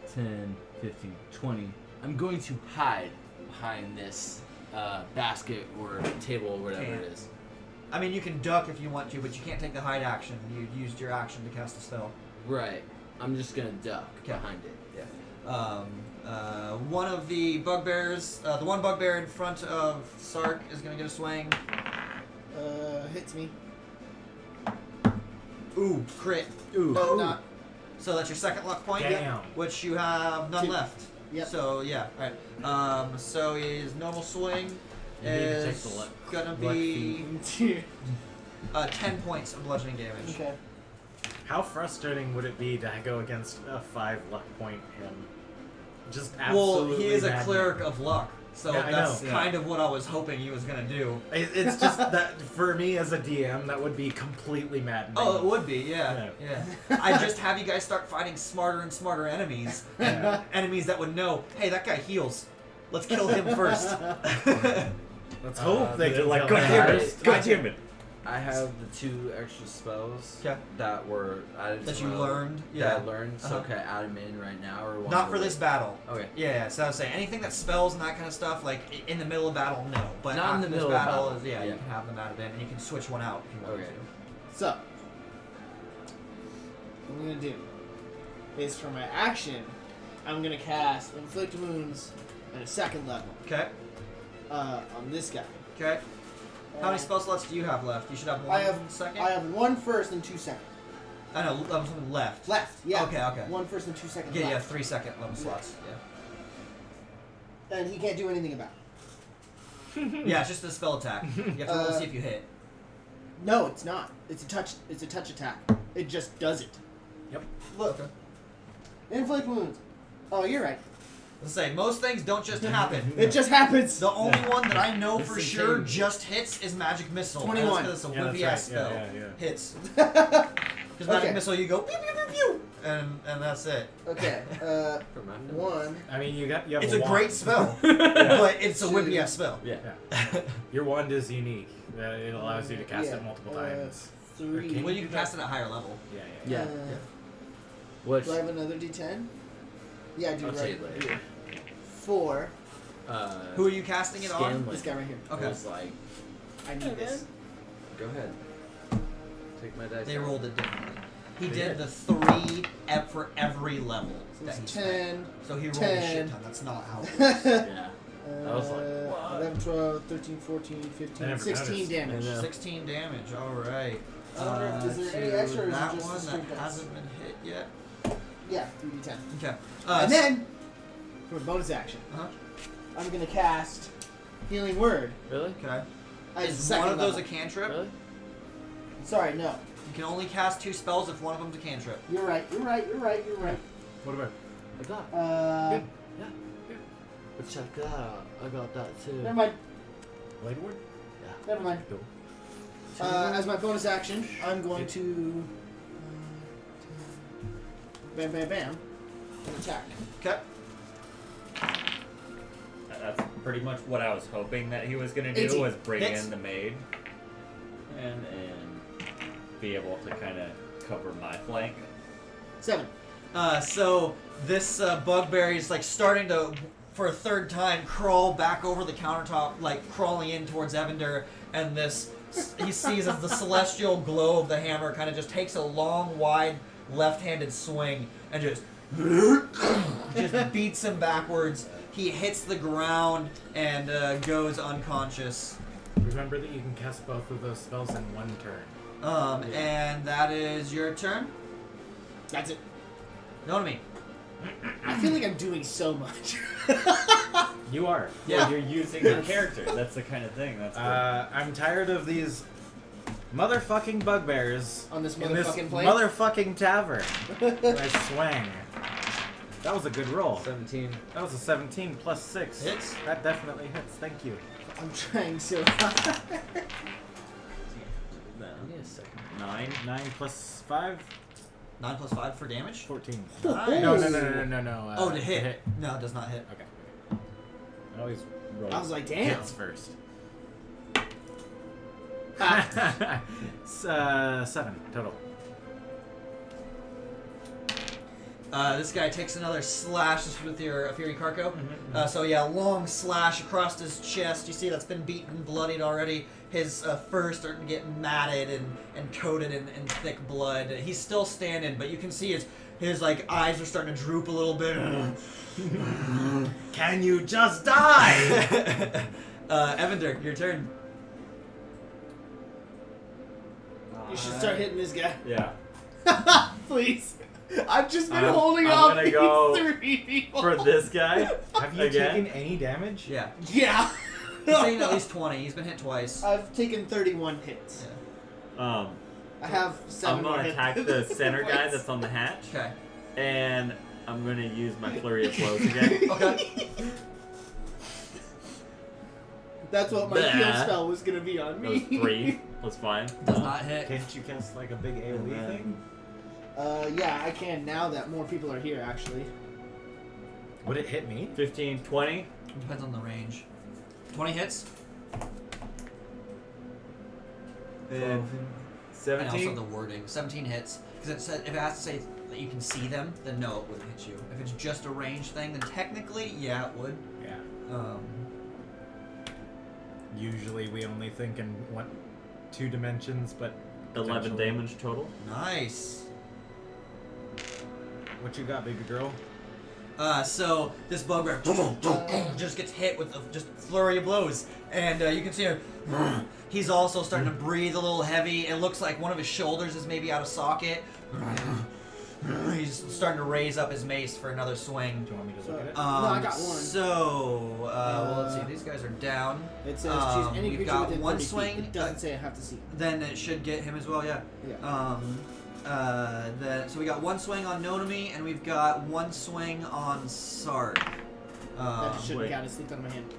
5, 10, 15, 20. I'm going to hide behind this basket or table or whatever Can't. it is. I mean, you can duck if you want to, but you can't take the hide action. You used your action to cast a spell. Right. I'm just gonna duck Okay. behind it. One of the bugbears, the one bugbear in front of Sark is going to get a swing. Hits me. Ooh, crit. Ooh. No, not. So that's your second luck point, Damn. which you have none 2. left. Yep. So yeah, all right. So his normal swing You need to take is the luck gonna feet. be 10 points of bludgeoning damage. Okay. How frustrating would it be to go against a 5 luck point him? Just Well, absolutely. he is a maddening. cleeric of luck, so Yeah, I that's know, yeah. kind of what I was hoping he was gonna do. It's just that for me as a DM, that would be completely maddening. Oh, it would be, yeah. I just have you guys start fighting smarter and smarter enemies. Yeah. Enemies that would know, hey, that guy heals. Let's kill him first. Let's hope they They're can like, kill God him damn first. it. God damn it. I have the 2 extra spells Okay. that were added That to you my learned, That yeah. I learned. So Uh-huh. can I add them in right now or Not for this battle. Okay. Yeah, so I was saying anything that spells and that kind of stuff, like in the middle of battle, no. But Not in after the this middle of battle, battle. is, yeah, Yeah. you can have them added in, and you can switch one out if you want Okay. to. So, what I'm gonna do is for my action, I'm gonna cast Inflict Wounds at a 2nd level Okay. on this guy. Okay. How many spell slots do you have left? You should have one I have second. I have 1 first and 2 second. I know. Something left. Left, yeah. Okay, okay. 1 first and 2 second. Yeah, left. 3 second level slots. Yeah. And he can't do anything about it. Yeah, it's just a spell attack. You have to roll to see if you hit. No, it's not. It's a touch. It's a touch attack. It just does it. Yep. Look. Okay. Inflict wounds. Oh, you're right. Let's say most things don't just happen. It just happens. The only one that I know for sure Instantaneous. just hits is Magic Missile. 21. Because it's a Yeah, that's wimpy ass right. spell. Yeah. Hits. Because Magic Okay. Missile, you go pew pew pew pew, and that's it. Okay. Tremendous. 1. I mean, you have It's a a wand. great spell, but it's a whippy ass spell. Yeah. Your wand is unique. It allows you to cast Yeah, it multiple times. 3. Well, you can cast it at a higher level. Yeah. Yeah. Which Do I have another D10? Yeah, I do. I'll Right take it later. here. 4. Who are you casting it on? Scanlan This guy right here. Okay. was like, I need this. go ahead. Take my dice. They out. rolled it differently. He They did did. the 3 for every level So that he it's spent. 10. So he rolled a 10. shit ton. That's not how it works. Yeah. I was like, what? 11, 12, 13, 14, 15, never 16 noticed. damage. I know. 16 damage. All right. I wonder, is there any to extra or is it that just the one straight that dice? hasn't been hit yet? Yeah, 3d10. Okay. And then, for a bonus action, Uh-huh. I'm going to cast Healing Word. Really? Okay. As Is second one of those level. a cantrip? Really? Sorry, no. You can only cast 2 spells if one of them's a cantrip. You're right. You're right. You're right. You're right. What about? I got. Uh, But check that out. I got that too. never mind. Blade Ward? Never mind. Cool. As my bonus action, I'm going to bam, bam, bam, and attack. Okay. That's pretty much what I was hoping that he was gonna do 18. was bring Hits. in the maid and be able to kind of cover my flank. 7. So this bugberry is like starting to, for a third time, crawl back over the countertop, like crawling in towards Evander, and this he sees as the celestial glow of the hammer kind of just takes a long, wide, left-handed swing and just beats him backwards. He hits the ground and goes unconscious. Remember that you can cast both of those spells in one turn. And that is your turn. That's it. Notomy. I feel like I'm doing so much. You are. Yeah. Well, you're using the character. That's the kind of thing. That's what, I'm tired of these motherfucking bugbears On this in this motherfucking plane? motherfucking tavern. I swang. That was a good roll. 17. That was a 17 plus 6. Hits. That definitely hits. Thank you. I'm trying so hard. no. Give me a second. 9. 9 plus 5, 9 plus 5 for damage. 14. Nice. No. Oh, to hit. No, it does not hit. Okay. I always roll I was like, damn. hits first. Ah. It's, 7 total. This guy takes another slash with your Fury Carco. So yeah, long slash across his chest. You see that's been beaten and bloodied already. His fur starting to get matted and coated in thick blood. He's still standing, but you can see his like eyes are starting to droop a little bit. Can you just die? Evander, your turn. You should start hitting this guy. Yeah. Please. I've just been I'm holding off gonna these go 3 people. For this guy, Have you Again? taken any damage? Yeah. Yeah. He's taken at least 20. He's been hit twice. I've taken 31 hits. Yeah. I have 7 I'm more gonna hit attack the points. center guy that's on the hatch, Okay. and I'm gonna use my flurry of blows again. Okay. That's what my heal Bah. spell was gonna be on That was me. 3. That's fine. Does not hit. Can't you cast like a big AoE And then- thing? Yeah, I can now that more people are here. Actually, Would it hit me? 15, 20. Depends on the range. 20 hits. And And also 17. the wording. 17 hits. Because it said if it has to say that you can see them, then no, it wouldn't hit you. If it's just a range thing, then technically, yeah, it would. Yeah. Usually we only think in 2 dimensions, but 11 potentially- damage total. Nice. What you got, baby girl? So this bugbear just gets hit with a just flurry of blows, and you can see her. He's also starting to breathe a little heavy. It looks like one of his shoulders is maybe out of socket. He's starting to raise up his mace for another swing. Do you want me to look at it? No, I got one. So, well, let's see. These guys are down. it says Um, choose any we've creature got within one 30 swing. feet. It doesn't say I have to see. Then it should get him as well. Yeah. Yeah. So we got one swing on Notomy, and we've got one swing on Sark. that shouldn't wait. count. It slipped on my hand.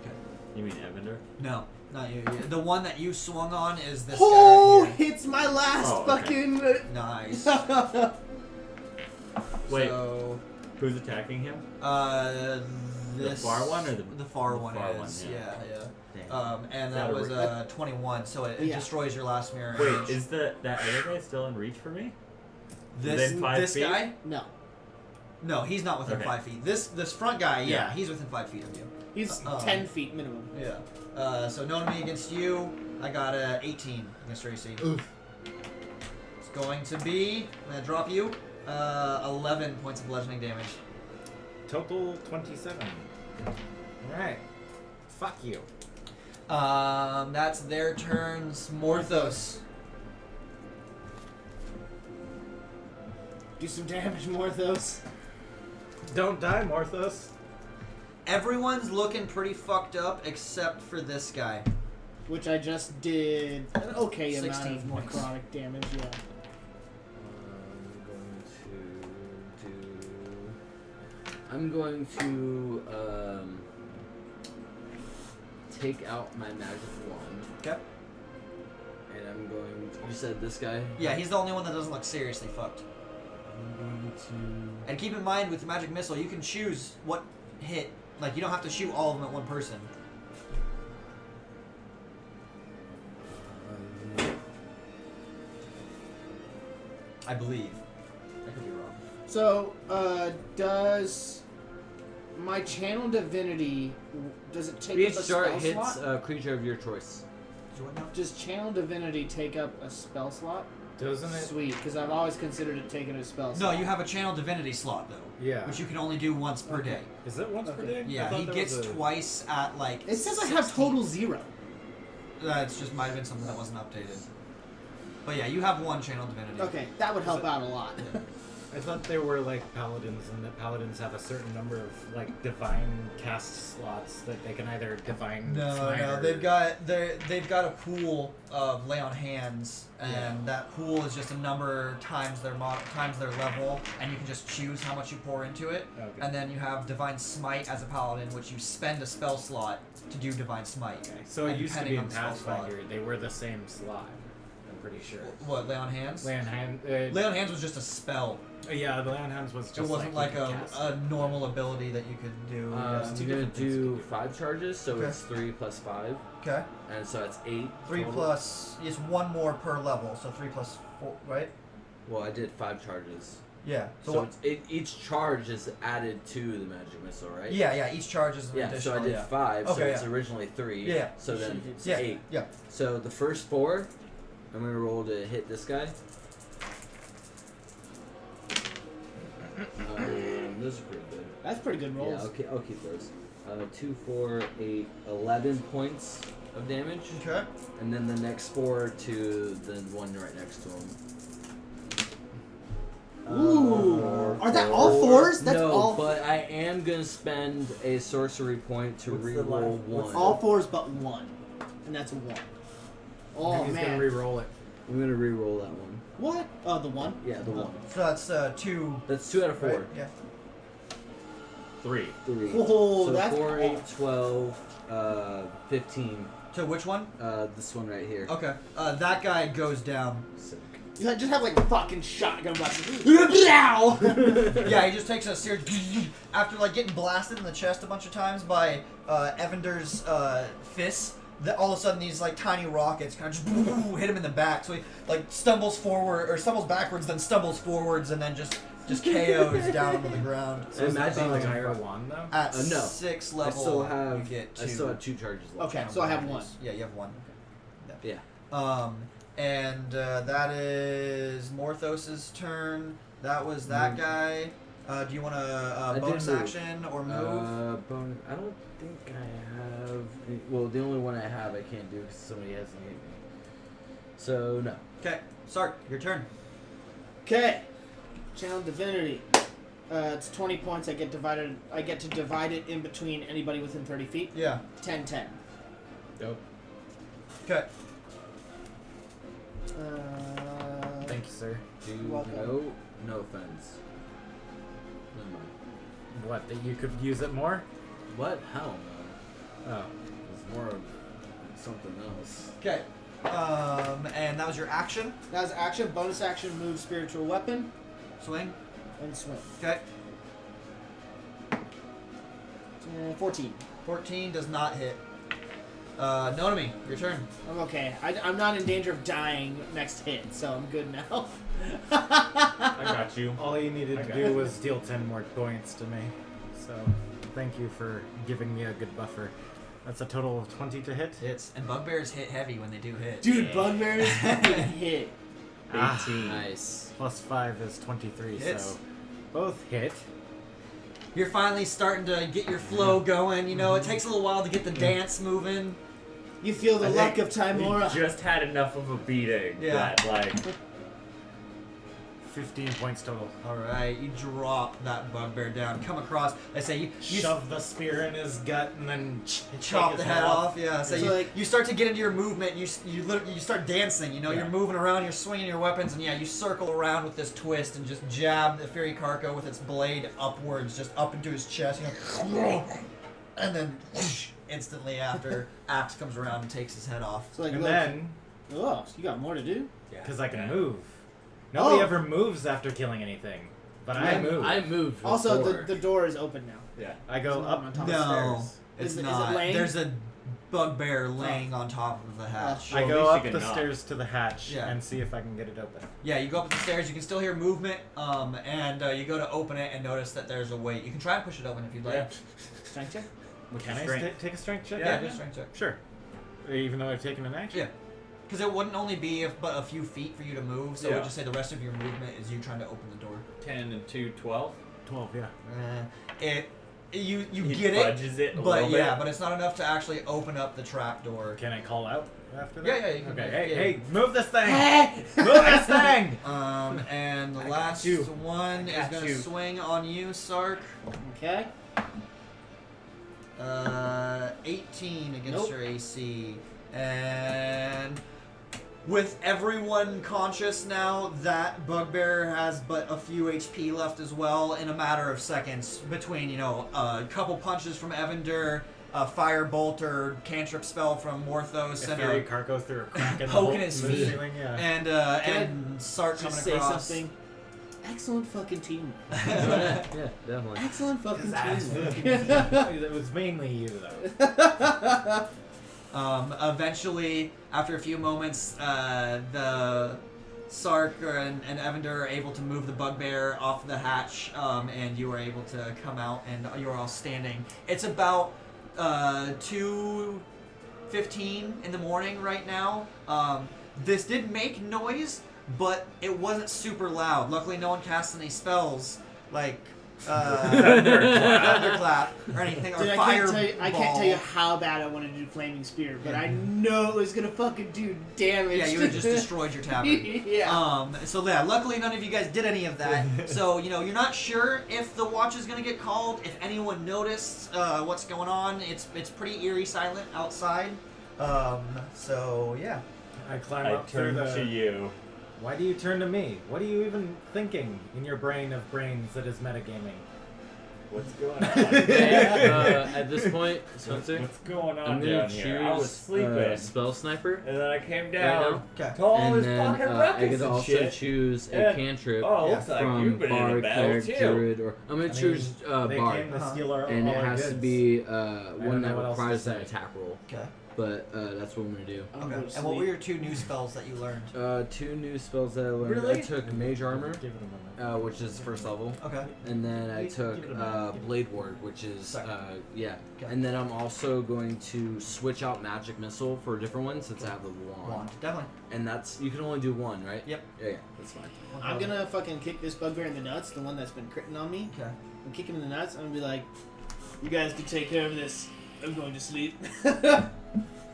You mean Evander? No, not you. The one that you swung on is this Oh, guy right here. it's my last Oh, okay. fucking. Nice. Wait. So, Who's attacking him? this far one or the far the one far is one, yeah. yeah. And Is that that a was re- 21, so it Yeah. destroys your last mirror. Wait, image. is that other guy still in reach for me? this within 5 this feet? guy? No, No, he's not within Okay. 5 feet. This front guy, yeah, Yeah. he's within 5 feet of you. he's 10 feet minimum. Yeah. So knowing me against you, I got a 18 against Racy. Oof. It's going to be. I'm gonna drop you. 11 points of bludgeoning damage. Total 27. Alright. Fuck you. That's their turns. Morthos. Do some damage, Morthos. Don't die, Morthos. Everyone's looking pretty fucked up except for this guy. Which I just did an okay amount 16 of points. necrotic damage, yeah. I'm going to take out my magic wand, Okay. and I'm going. You said this guy? Yeah, he's the only one that doesn't look seriously fucked. I'm going to. And keep in mind with the magic missile, you can choose what hit. Like you don't have to shoot all of them at one person. I believe. I could be wrong. So, does my channel divinity, does it take Each up a chart spell hits slot? a creature of your choice. Do what now? Does channel divinity take up a spell slot? Doesn't it? Sweet, because I've always considered it taking a spell No, slot. you have a channel divinity slot though, Yeah. which you can only do once per day. Is it once per Okay. day? I Yeah, thought he there gets was a- twice at like. It says I have 16. total 0. That's just might have been something that wasn't updated. But yeah, you have one channel divinity. Okay, that would help out a lot. I thought there were like paladins, and that paladins have a certain number of like divine cast slots that they can either divine. No, smite no, or- they've got a pool of lay on hands, and Yeah. that pool is just a number times their times their level, and you can just choose how much you pour into it. Okay. And then you have divine smite as a paladin, which you spend a spell slot to do divine smite. Okay. So it And used to depending be on in the spell slot. Pathfinder, they were the same slot. I'm pretty sure. What lay on hands? Lay on hand. Lay on hands was just a spell. Yeah, the lay on hands was just. It wasn't like you could cast a it. normal ability that you could do. I'm two gonna different things do you can do. 5 charges, so Okay. it's 3 plus 5, Okay. and so that's 8. 3 total. plus is one more per level, so 3 plus 4, right? Well, I did 5 charges. Yeah. So, what- each charge is added to the magic missile, right? yeah, each charge is an Yeah, additional. so I did yeah. 5, so Okay, it's yeah. originally 3. Yeah. So then it's Yeah, 8. yeah. So the first 4, I'm going to roll to hit this guy. Those are pretty good. That's pretty good rolls. Yeah, I'll keep those. 2, 4, 8, 11 points of damage. Okay. And then the next 4 to the one right next to him. Ooh. Are that all 4s? That's no, all. but I am gonna spend a sorcery point to What's the reroll last- one. what's All 4s but 1. And that's a 1. Oh, He's man. gonna re-roll it. I'm gonna reroll that one. What? Oh, the 1? Yeah, the one. So that's 2. That's 2 out of 4. Right? Yeah. 3. 3. Oh, so that's 4, all. 8, 12, 15. So which one? This one right here. Okay. That guy goes down. Sick. You just have like a fucking shotgun blast. Now! Yeah, he just takes a serious after like getting blasted in the chest a bunch of times by Evander's fists. All of a sudden, these like tiny rockets kind of just hit him in the back. So he like stumbles backwards, then stumbles forwards, and then just KOs down to the ground. So is that Imagine the like entire wand though? At no. 6th I level, still have. you get 2. I still have 2 charges left. Okay, so I have 1. Yeah, you have 1. Yeah. And that is Morthos's turn. That was that guy. Do you want to did bonus move. action or move? Bonus. I don't think I have. Well, the only one I have I can't do because somebody hasn't hit me. So no. Okay, Sark, your turn. Okay. Channel Divinity. It's 20 points. I get to divide it in between anybody within 30 feet. Yeah. 10-10. Dope. Okay. Thank you, sir. Welcome. No offense. Never mind. What? That you could use it more? What? Hell no. Oh. It's more of something else. Okay. And that was your action. That was action. Bonus action, move spiritual weapon. Swing. and swing. Okay. 14. 14 does not hit. Nonomi, your turn. I'm okay. I'm not in danger of dying next hit, so I'm good now. I got you. All you needed I to got do it. was deal 10 more points to me. So, thank you for giving me a good buffer. That's a total of 20 to hit. Hits. And bugbears hit heavy when they do hit. Dude, Yeah. bugbears hit. 18. Nice. Plus 5 is 23, Hits. so both hit. You're finally starting to get your flow going. You know, it takes a little while to get the dance moving. You feel the I luck think of Timora. You just had enough of a beating Yeah. that, like, 15 points total. All right, you drop that bugbear down. Come across. I say you Shove the spear in his gut and then chop take the his head off. Yeah. So So, you, like- you start to get into your movement. You start dancing. You know, Yeah. you're moving around. You're swinging your weapons, and yeah, you circle around with this twist and just jab the Fury Carco with its blade upwards, just up into his chest. You know, and then instantly after, Axe comes around and takes his head off. So like, And look, then, oh, so you got more to do? because I can Yeah. move. Nobody Oh. ever moves after killing anything. But I move. I moved. Also, before. the door is open now. yeah. I go It's up not on the top. No, stairs. it's Is it not. laying? There's a bugbear laying on top of the hatch. Oh, I Well, at go least you up can the knock. stairs to the hatch Yeah. and see if I can get it open. Yeah, you go up the stairs. You can still hear movement, and you go to open it and notice that there's a weight. You can try and push it open if you'd like. Yeah. Strength check? Can I strength. take a strength check? Yeah, just strength check. Sure. Even though I've taken an action? Yeah. Because it wouldn't only be but a few feet for you to move, so Yeah. we'll just say the rest of your movement is you trying to open the door. 10 and 2, 12. 12, yeah. You He get it, fudges it a but little yeah, bit. but it's not enough to actually open up the trap door. Can I call out after that? Yeah, yeah, you can- Okay, hey, yeah. hey, move this thing! Move this thing! And the I got last you. one is got gonna you. swing on you, Sark. Okay. 18 against Nope. your AC. And with everyone conscious now, that bugbear has but a few HP left as well in a matter of seconds between, you know, a couple punches from Evander, a fire bolt or cantrip spell from Morthos, If and Fury Carco through a crack in the poking hole- his the feet. ceiling, yeah. and Sark coming Just say across. something. Excellent fucking team. yeah, definitely. Excellent fucking team. It was mainly you, though. Eventually, after a few moments, the Sark and Evander are able to move the bugbear off the hatch, and you are able to come out, and you are all standing. It's about 2:15 in the morning right now. This did make noise, but it wasn't super loud. Luckily, no one cast any spells like thunderclap or anything, or Dude, fire. I can't tell you how bad I wanted to do Flaming Spear, but I know it was gonna fucking do damage. Yeah, you would have just destroyed your tavern. Yeah. So yeah, luckily none of you guys did any of that. So, you know, you're not sure if the watch is gonna get called, if anyone noticed what's going on. It's pretty eerie silent outside. So yeah. I climb I up through turn the... to you. Why do you turn to me? What are you even thinking in your brain of brains that is metagaming? What's going on? At this point, Spencer, What's going on I'm gonna down here? I was choose sleeping. Spell Sniper. And then I came Right down. now? Okay. To all And his then fucking I rockets could and also shit. choose a Yeah. cantrip Oh, Yeah. looks like from you've been in a Bard, battle Cleric, too. Druid, or I'm gonna I choose mean, they Bard, came to steal our, and all it our has to goods. be don't one know that what else to requires an say. attack roll. Okay. But that's what I'm gonna do. I'm Okay. gonna go to And what were sleep. your 2 new spells that you learned? 2 new spells that I learned. Really? I took Mage Armor, Give it a moment. which is first level, Okay. and then I took Give it a minute. Blade Ward, which is Second. yeah. Okay. And then I'm also going to switch out Magic Missile for a different one since I have the Wand. Definitely. And that's you can only do one, right? Yep. Yeah, that's fine. I'm gonna fucking kick this bugbear in the nuts, the one that's been critting on me. Okay. I'm kick him in the nuts. I'm gonna be like, you guys can take care of this. I'm going to sleep.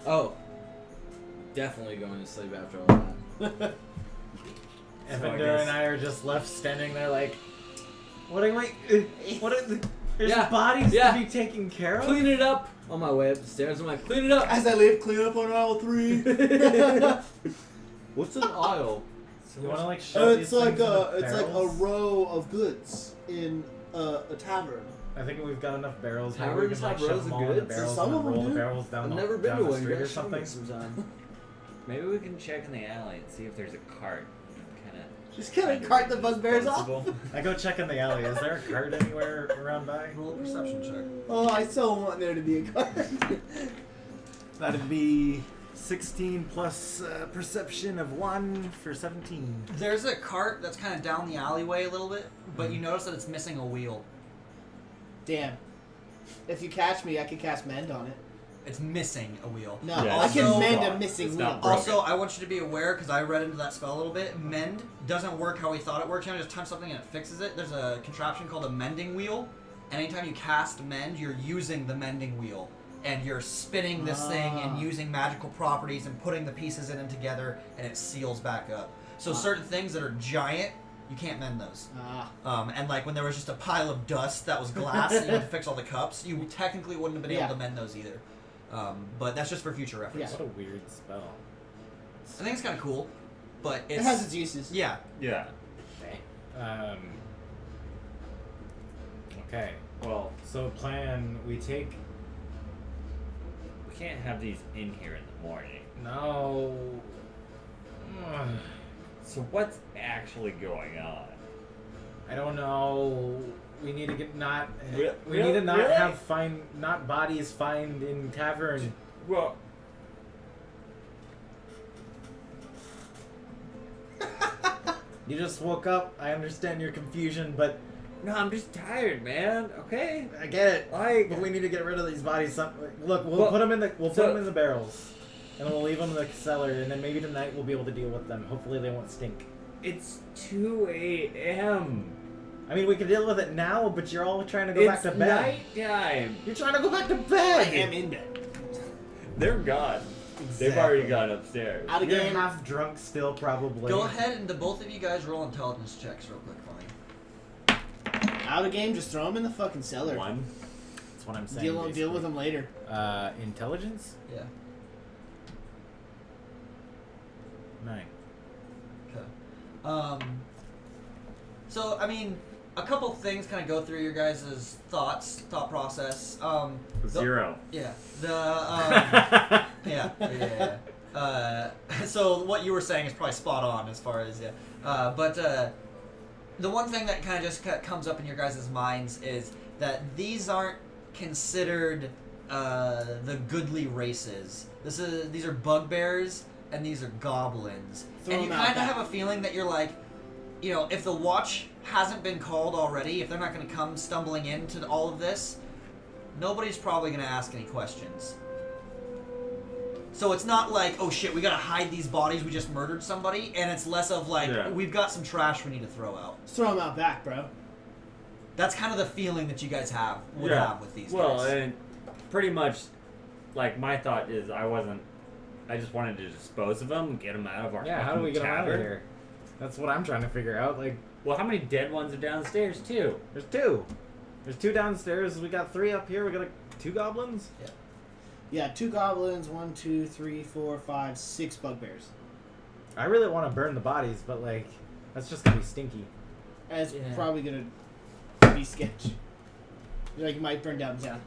Oh, definitely going to sleep after all that. Evander and I are just left standing there like, what are we... What are the... There's Yeah. bodies Yeah. to be taken care of? Clean it up. On my way up the stairs, I'm like, clean it up. As I leave, clean up on aisle 3. What's an aisle? You want to like shove It's these like things in a the barrels? row of goods in a tavern. I think we've got enough barrels. Maybe we Taverns can like have shove rows them of all in the goods? barrels Some and of then roll them the do. barrels down I've the, never been down to the one. You street or guys show me something. sometime. Maybe we can check in the alley and see if there's a cart. Kind of Just gonna cart the bugbears off. Responsible. I go check in the alley. Is there a cart anywhere around by? Roll a perception check. Oh, I so want there to be a cart. That'd be 16 plus perception of 1 for 17. There's a cart that's kind of down the alleyway a little bit, but you notice that it's missing a wheel. Damn. If you catch me, I can cast mend on it. It's missing a wheel. No, Yeah, I it's can so mend gone. a missing It's wheel. not broken. Also, I want you to be aware, because I read into that spell a little bit, mend doesn't work how we thought it worked. You know, just touch something and it fixes it. There's a contraption called a mending wheel, and anytime you cast mend, you're using the mending wheel. And you're spinning this thing and using magical properties and putting the pieces in and together, and it seals back up. So certain things that are giant, you can't mend those. And like when there was just a pile of dust that was glass and you had to fix all the cups, you technically wouldn't have been able Yeah. to mend those either. But that's just for future reference. Yeah. What a weird spell. I think it's kind of cool, but It it's has its uses. yeah. Yeah. Okay. Well, So plan, we take... we can't have these in here in the morning. No... So what's actually going on? I don't know. We need to get not... Re- we need to really? not have not bodies find in tavern. Well, You just woke up. I understand your confusion, but no, I'm just tired, man. Okay. I get it. Like, But we need to get rid of these bodies. Look, we'll Well, put them in the put so- them in the barrels, and we'll leave them in the cellar, and then maybe tonight we'll be able to deal with them. Hopefully they won't stink. it's 2 a.m. I mean, we can deal with it now, but you're all trying to go It's back to bed. nighttime. You're trying to go back to I bed. am in bed. They're gone. They've already gone upstairs. Out of You're game. half drunk still, probably. Go ahead and both of you guys roll intelligence checks real quick for me. Out of game, just throw them in the fucking cellar. 1. That's what I'm saying. Deal basically. with them later. Intelligence? Yeah. 9. Okay. So I mean, a couple things kind of go through your guys' thought process. 0. Yeah. Yeah. So what you were saying is probably spot on as far as but the one thing that kind of just comes up in your guys' minds is that these aren't considered the goodly races. These are bugbears and these are goblins, Throw and you them out kind of back. have a feeling that you're like, you know, if the watch hasn't been called already, if they're not going to come stumbling into all of this, nobody's probably going to ask any questions. So it's not like, oh shit, we gotta hide these bodies, we just murdered somebody, and it's less of like, Yeah. we've got some trash we need to throw out. Just throw them out back, bro. That's kind of the feeling that you guys would Yeah. have with these Well, guys. and pretty much, like, my thought is I just wanted to dispose of them, get them out of our Yeah, how do fucking we get them out of tavern. here? That's what I'm trying to figure out. Like, Well, how many dead ones are downstairs, too? there's 2. There's 2 downstairs. We got 3 up here. We got 2 goblins. Yeah, 2 goblins, 1, 2, 3, 4, 5, 6 bugbears. I really want to burn the bodies, but like, that's just gonna be stinky. And it's Yeah. probably gonna be sketch. Like, it might burn down the town.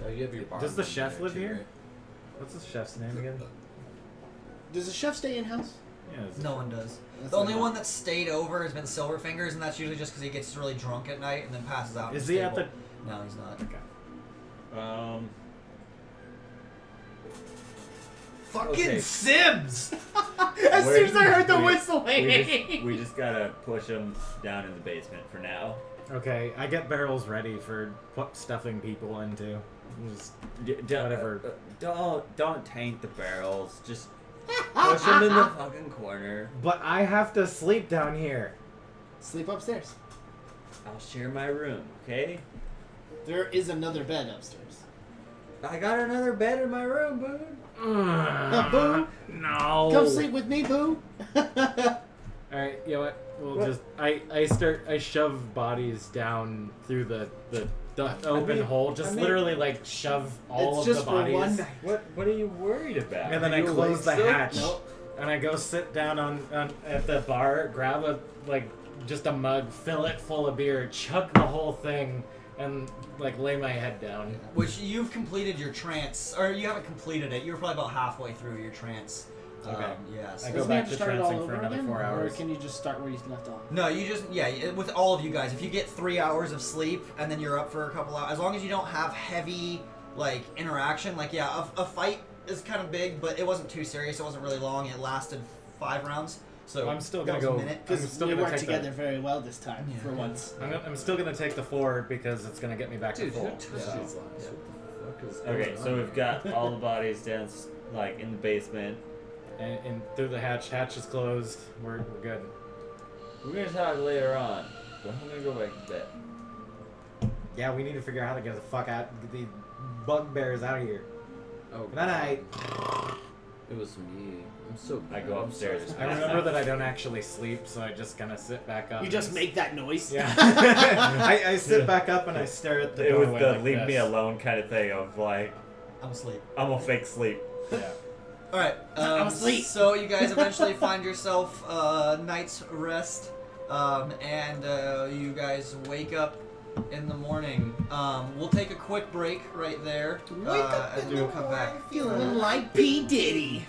Oh, you have your bar Does the in chef there live too, here? right? What's the chef's name again? Does the chef stay in-house? Yeah, it's- No one does. That's The only what I one that's stayed over has been Silverfingers, and that's usually just because he gets really drunk at night and then passes out. in Is his he at table. No, he's not. Okay. Fucking Okay. Sims! As soon as I heard the we- whistling! we just gotta push them down in the basement for now. Okay, I get barrels ready for stuffing people into. Just whatever. Don't taint the barrels. Just push them in the fucking corner. But I have to sleep down here. Sleep upstairs. I'll share my room, okay? There is another bed upstairs. I got another bed in my room, Boone. Boo! No. Come sleep with me, Boo! Alright, you know what? We'll just I shove bodies down through the open hole. Just literally like shove all It's of just the for bodies. one night. What are you worried about? And then I You close the awake still? hatch. Nope. And I go sit down on at the bar, grab just a mug, fill it full of beer, chug the whole thing, and like lay my head down. Which you've completed your trance, or you haven't completed it. You're probably about halfway through your trance. Okay. Yes. I Doesn't go he back have to start it all trancing for over another again, 4 hours. Or can you just start where you left off? No, you just with all of you guys. If you get 3 hours of sleep and then you're up for a couple hours, as long as you don't have heavy like interaction, like a fight is kind of big, but it wasn't too serious. It wasn't really long. It lasted 5 rounds. So I'm still that gonna was a go. minute. I'm Because still we gonna worked take together very well this time, Yeah. for once. I'm still gonna take the 4 because it's gonna get me back Dude, to who full. touched So. these lines? What the fuck is going Okay, on? so we've got all the bodies down, like in the basement. And through the hatch. Hatch is closed. We're good. We're gonna talk later on, but I'm gonna go back to bed. Yeah, we need to figure out how to get the fuck out. Get the bugbears out of here. Oh, Good night. it was me. I'm so. I go I'm upstairs. sorry. I remember that I don't actually sleep, so I just kind of sit back up. You just and- make that noise? Yeah. I sit back up and I stare at the It was doorway the like leave this. me alone kind of thing of like, I'm asleep. I'm gonna fake sleep. Yeah. All right. I'm asleep. So you guys eventually find yourself night's rest, and you guys wake up in the morning. We'll take a quick break right there, and we'll come back. Feeling like P. Diddy.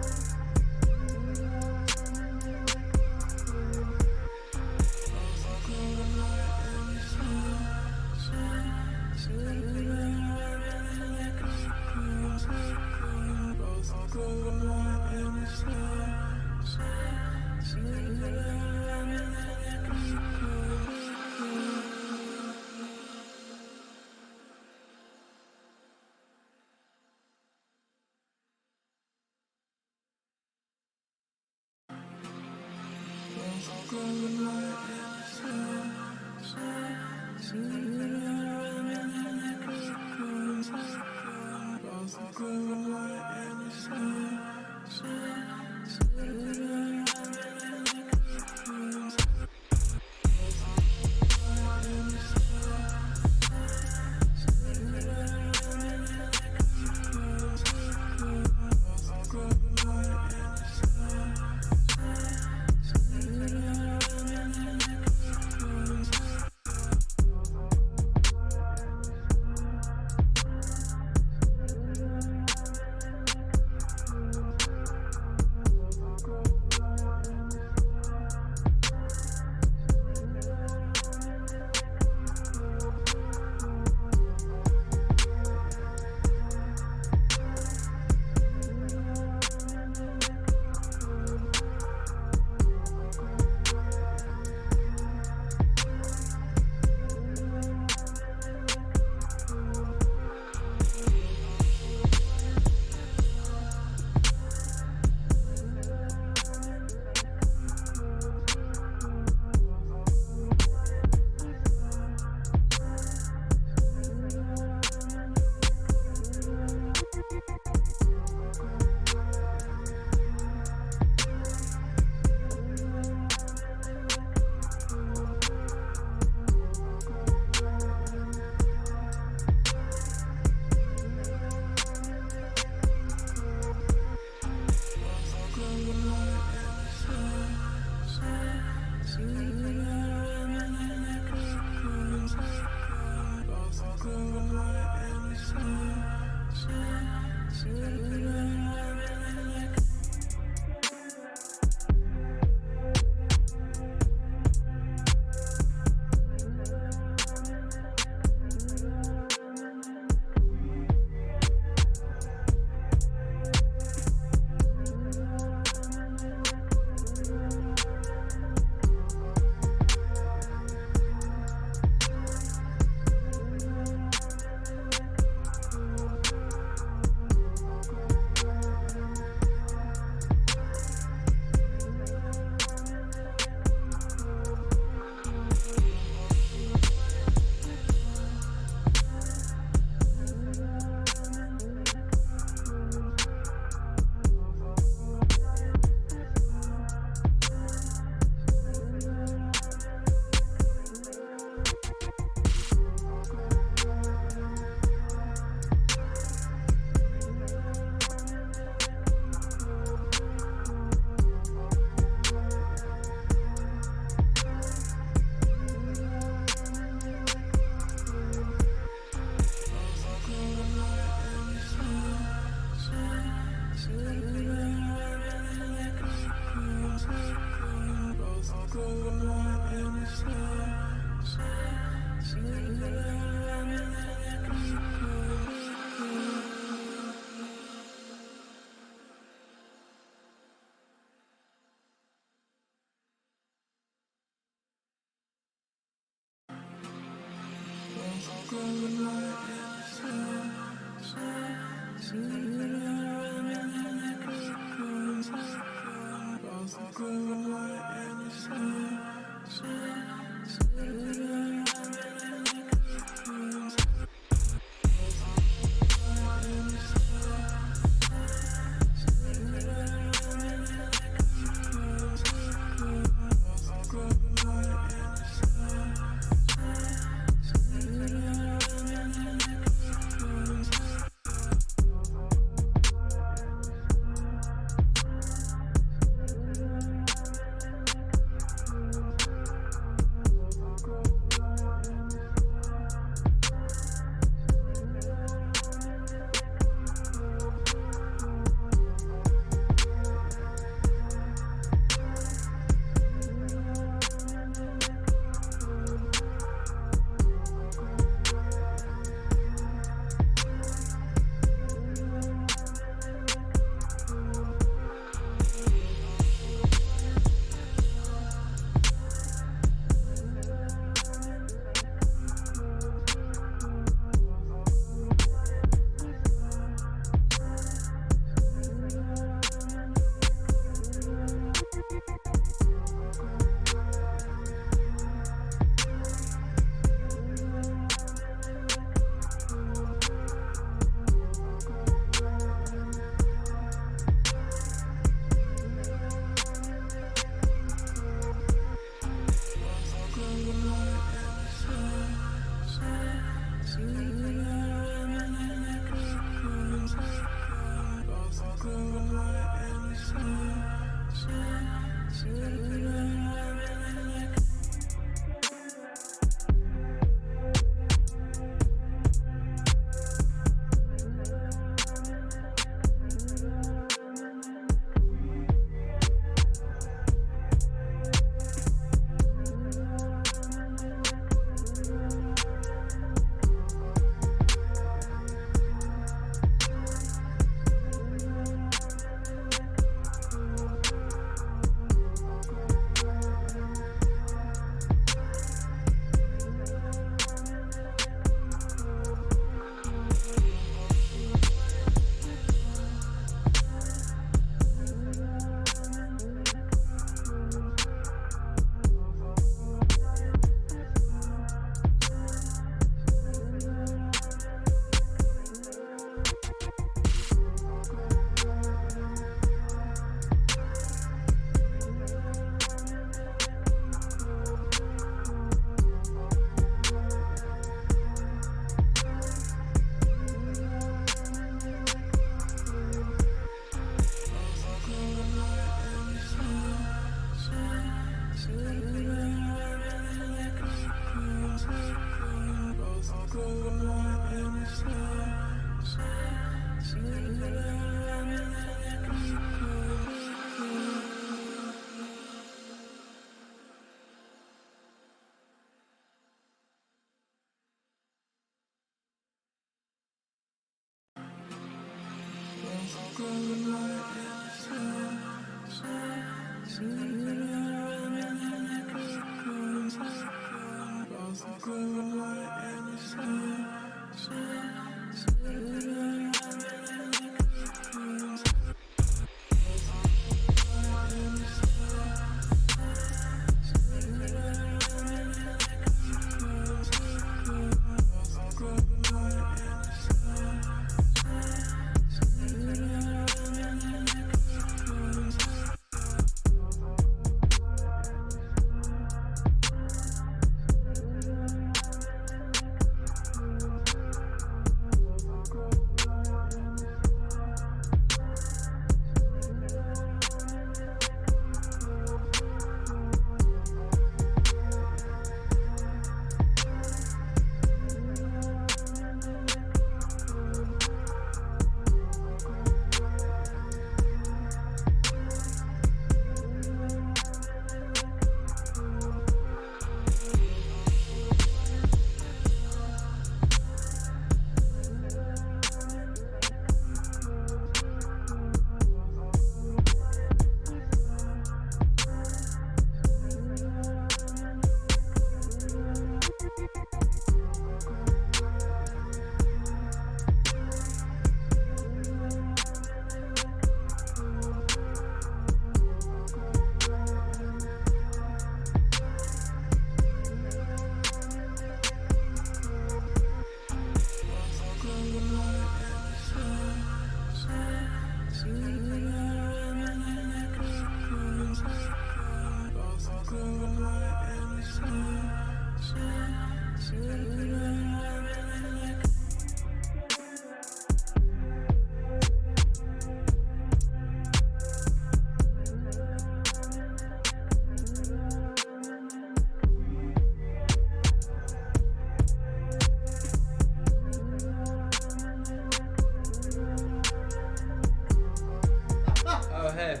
Oh, hey.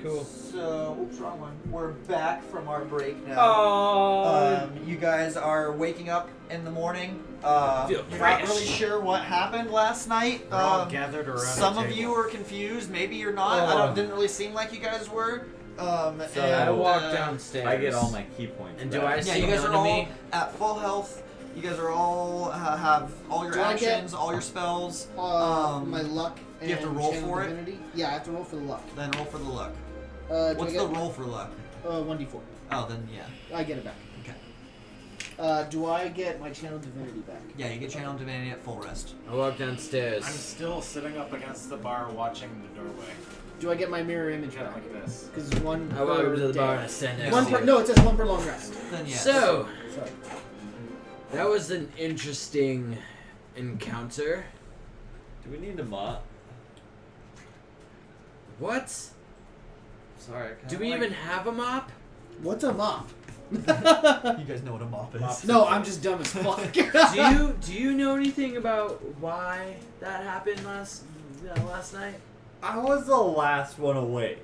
Cool. So, oops, wrong one. We're back from our break now. Oh. You guys are waking up in the morning. Feel You're not fresh. really sure what happened last night. We're all gathered around Some a of table. you were confused. Maybe you're not. Oh. Didn't really seem like you guys were. So I and, walk uh, downstairs. I get all my key points. And do back. I Yeah, see you guys none are of all me? at full health. You guys are all have all your Do I get- actions, all your spells. My luck. you have to and roll channel for it? divinity. Yeah, I have to roll for the luck. Then roll for the luck. Do I What's get, the roll for luck? 1d4. Oh, then yeah. I get it back. Okay. Do I get my channel divinity back? Yeah, you get channel divinity at full rest. I walk downstairs. I'm still sitting up against the bar watching the doorway. Do I get my mirror image Yeah, back? like this. Because one. I walk per over to the day. bar and I stand next One to per, you. no, it says one per long rest. Then yes. So, Sorry. that was an interesting encounter. Do we need a mop? What? Sorry. I Do we even have a mop? What's a mop? you guys know what a mop is. No, I'm just dumb as fuck. do you know anything about why that happened last night? I was the last one awake.